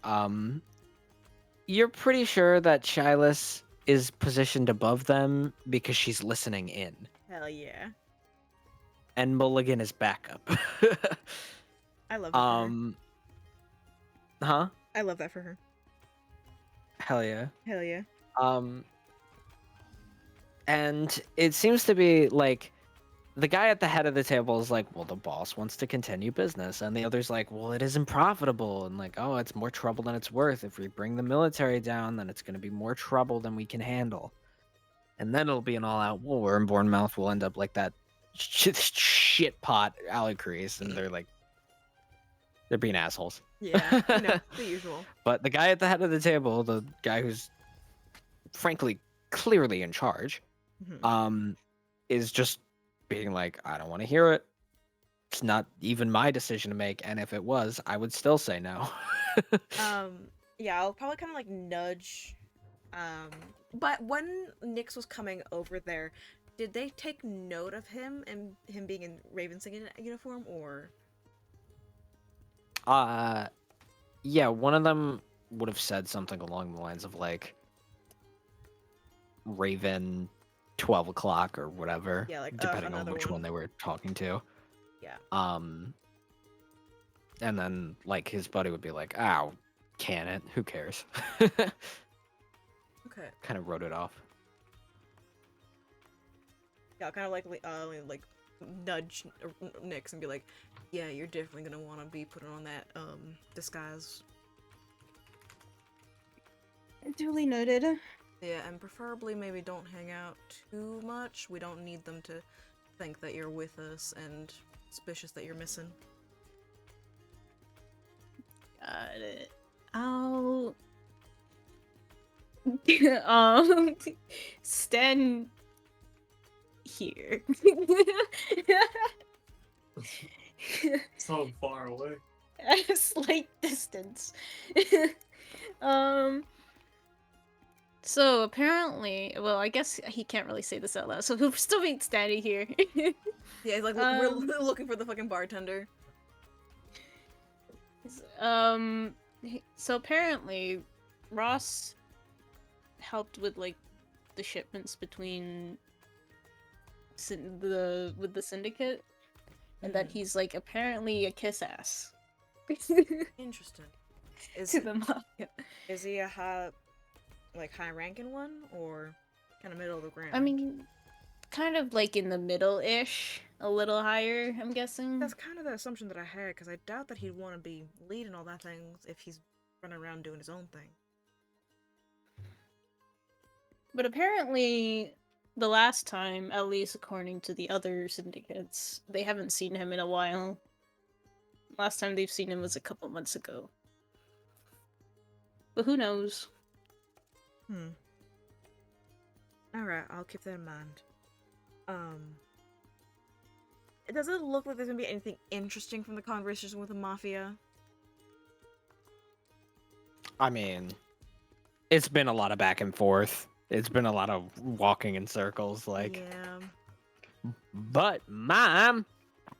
Speaker 3: You're pretty sure that Shylas is positioned above them because she's listening in,
Speaker 1: Hell yeah.
Speaker 3: and Mulligan is backup.
Speaker 1: I love that for her.
Speaker 3: Huh?
Speaker 1: I love that for her.
Speaker 3: Hell yeah.
Speaker 1: Hell yeah.
Speaker 3: And it seems to be like the guy at the head of the table is like, well, the boss wants to continue business, and the other's like, well, it isn't profitable, and like, oh, it's more trouble than it's worth. If we bring the military down, then it's going to be more trouble than we can handle, and then it'll be an all-out war, and Bournemouth will end up like that shit pot Alicrease, and they're like, they're being assholes.
Speaker 1: Yeah. You know, the usual.
Speaker 3: But the guy at the head of the table, the guy who's frankly clearly in charge,
Speaker 1: Mhm.
Speaker 3: is just being like, I don't want to hear it. It's not even my decision to make, and if it was, I would still say no.
Speaker 1: Yeah, I'll probably kind of like nudge. But when Nyx was coming over there, did they take note of him and him being in Raven singing uniform, or?
Speaker 3: Yeah, one of them would have said something along the lines of like Raven 12 o'clock or whatever.
Speaker 1: Yeah, like
Speaker 3: depending on
Speaker 1: another
Speaker 3: which one they were talking to.
Speaker 1: Yeah.
Speaker 3: And then like his buddy would be like, "Ow, can it? Who cares?"
Speaker 1: Okay.
Speaker 3: Kind of wrote it off.
Speaker 1: Yeah, I'll kind of like nudge Nyx and be like, "Yeah, you're definitely gonna want to be putting on that disguise."
Speaker 7: Duly noted.
Speaker 1: Yeah, and preferably maybe don't hang out too much. We don't need them to think that you're with us and suspicious that you're missing.
Speaker 4: Got it. I'll stand here.
Speaker 5: So far away.
Speaker 4: At a slight distance. So apparently, well, I guess he can't really say this out loud, so he'll still be standing here.
Speaker 1: Yeah, it's like we're looking for the fucking bartender.
Speaker 4: So apparently, Ross helped with like the shipments between with the syndicate, and that he's like apparently a kiss ass.
Speaker 1: Interesting. Is
Speaker 4: To the mafia.
Speaker 1: is he a high ranking one or kind of middle of the ground?
Speaker 4: I mean, kind of like in the middle-ish, a little higher, I'm guessing.
Speaker 1: That's kind of the assumption that I had, because I doubt that he'd want to be leading all that things if he's running around doing his own thing.
Speaker 4: But apparently, the last time, at least according to the other syndicates, they haven't seen him in a while. Last time they've seen him was a couple months ago. But who knows?
Speaker 1: Alright, I'll keep that in mind. It doesn't look like there's gonna be anything interesting from the conversation with the Mafia.
Speaker 3: I mean, it's been a lot of back and forth. It's been a lot of walking in circles, like.
Speaker 1: Yeah.
Speaker 3: But Mom.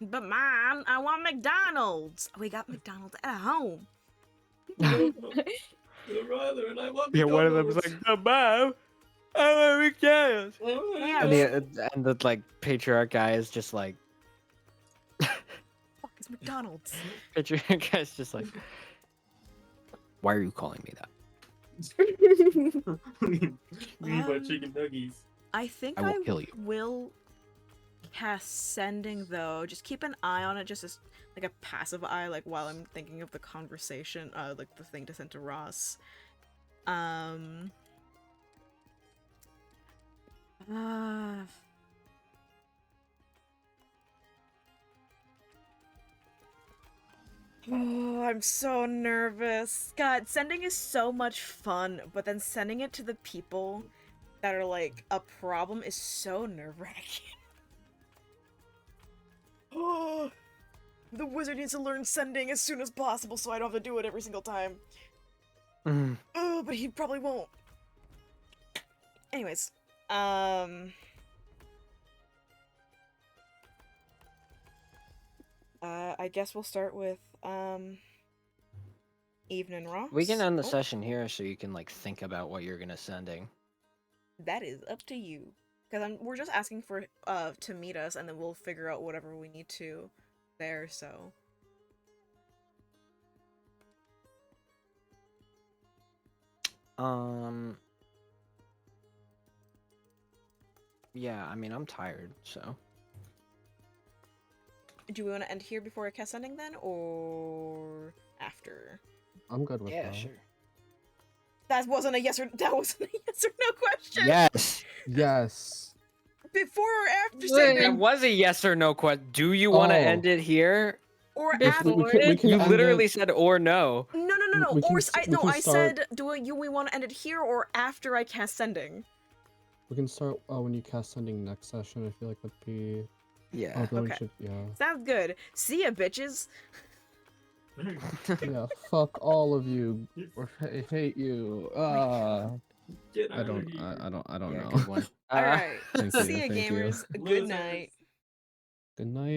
Speaker 1: But Mom, I want McDonald's! We got McDonald's at home.
Speaker 5: Ryder and I want
Speaker 3: Yeah, one of them's
Speaker 5: McDonald's.
Speaker 3: like, Mom, I want McDonald's.
Speaker 1: Yeah,
Speaker 3: And the like patriarch guy is just like,
Speaker 1: fuck, it's McDonald's.
Speaker 3: patriarch guy's just like, why are you calling me that?
Speaker 5: We want chicken nuggies.
Speaker 1: I think
Speaker 3: I will kill you.
Speaker 1: will cast Sending, though. Just keep an eye on it, just as like a passive eye, like while I'm thinking of the conversation, like the thing to send to Ross. Oh, I'm so nervous. God, Sending is so much fun, but then sending it to the people that are like a problem is so nerve-wracking. Oh, the wizard needs to learn Sending as soon as possible so I don't have to do it every single time. Oh, but he probably won't. Anyways, I guess we'll start with, Evening Ross.
Speaker 3: We can end the
Speaker 1: Oh,
Speaker 3: session here so you can like think about what you're gonna sending.
Speaker 1: that is up to you. Because we're just asking for, to meet us, and then we'll figure out whatever we need to there, so.
Speaker 3: Yeah, I mean I'm tired, so.
Speaker 1: Do we want to end here before I cast Sending then, or after?
Speaker 2: I'm good with
Speaker 3: Yeah,
Speaker 2: that.
Speaker 3: sure.
Speaker 1: That wasn't a yes or no question.
Speaker 3: Yes.
Speaker 2: Yes.
Speaker 1: Before or after
Speaker 4: Wait.
Speaker 3: That
Speaker 1: Sending,
Speaker 3: was a yes or no question. Do you want to
Speaker 2: Oh.
Speaker 3: end it here?
Speaker 1: or
Speaker 4: If
Speaker 1: after.
Speaker 2: We can
Speaker 3: You
Speaker 2: end
Speaker 3: literally
Speaker 2: it-
Speaker 3: said or no.
Speaker 1: No.
Speaker 2: we can
Speaker 1: Or
Speaker 2: s- we
Speaker 1: no,
Speaker 2: can
Speaker 1: I
Speaker 2: start-
Speaker 1: said, do we want to end it here or after I cast Sending?
Speaker 2: We can start when you cast Sending next session. I feel like that'd be.
Speaker 3: Yeah.
Speaker 2: Oh, then we
Speaker 1: Okay.
Speaker 2: should, yeah.
Speaker 1: Sounds good. See ya, bitches.
Speaker 2: Yeah, fuck all of you. I hate you.
Speaker 5: Get
Speaker 2: I
Speaker 5: out
Speaker 2: don't.
Speaker 5: of here.
Speaker 2: I don't
Speaker 3: Yeah,
Speaker 2: know.
Speaker 3: good one.
Speaker 1: All right.
Speaker 2: Thank you,
Speaker 1: See ya,
Speaker 2: thank you.
Speaker 1: gamers. Good
Speaker 5: Losers.
Speaker 1: night.
Speaker 2: Good night.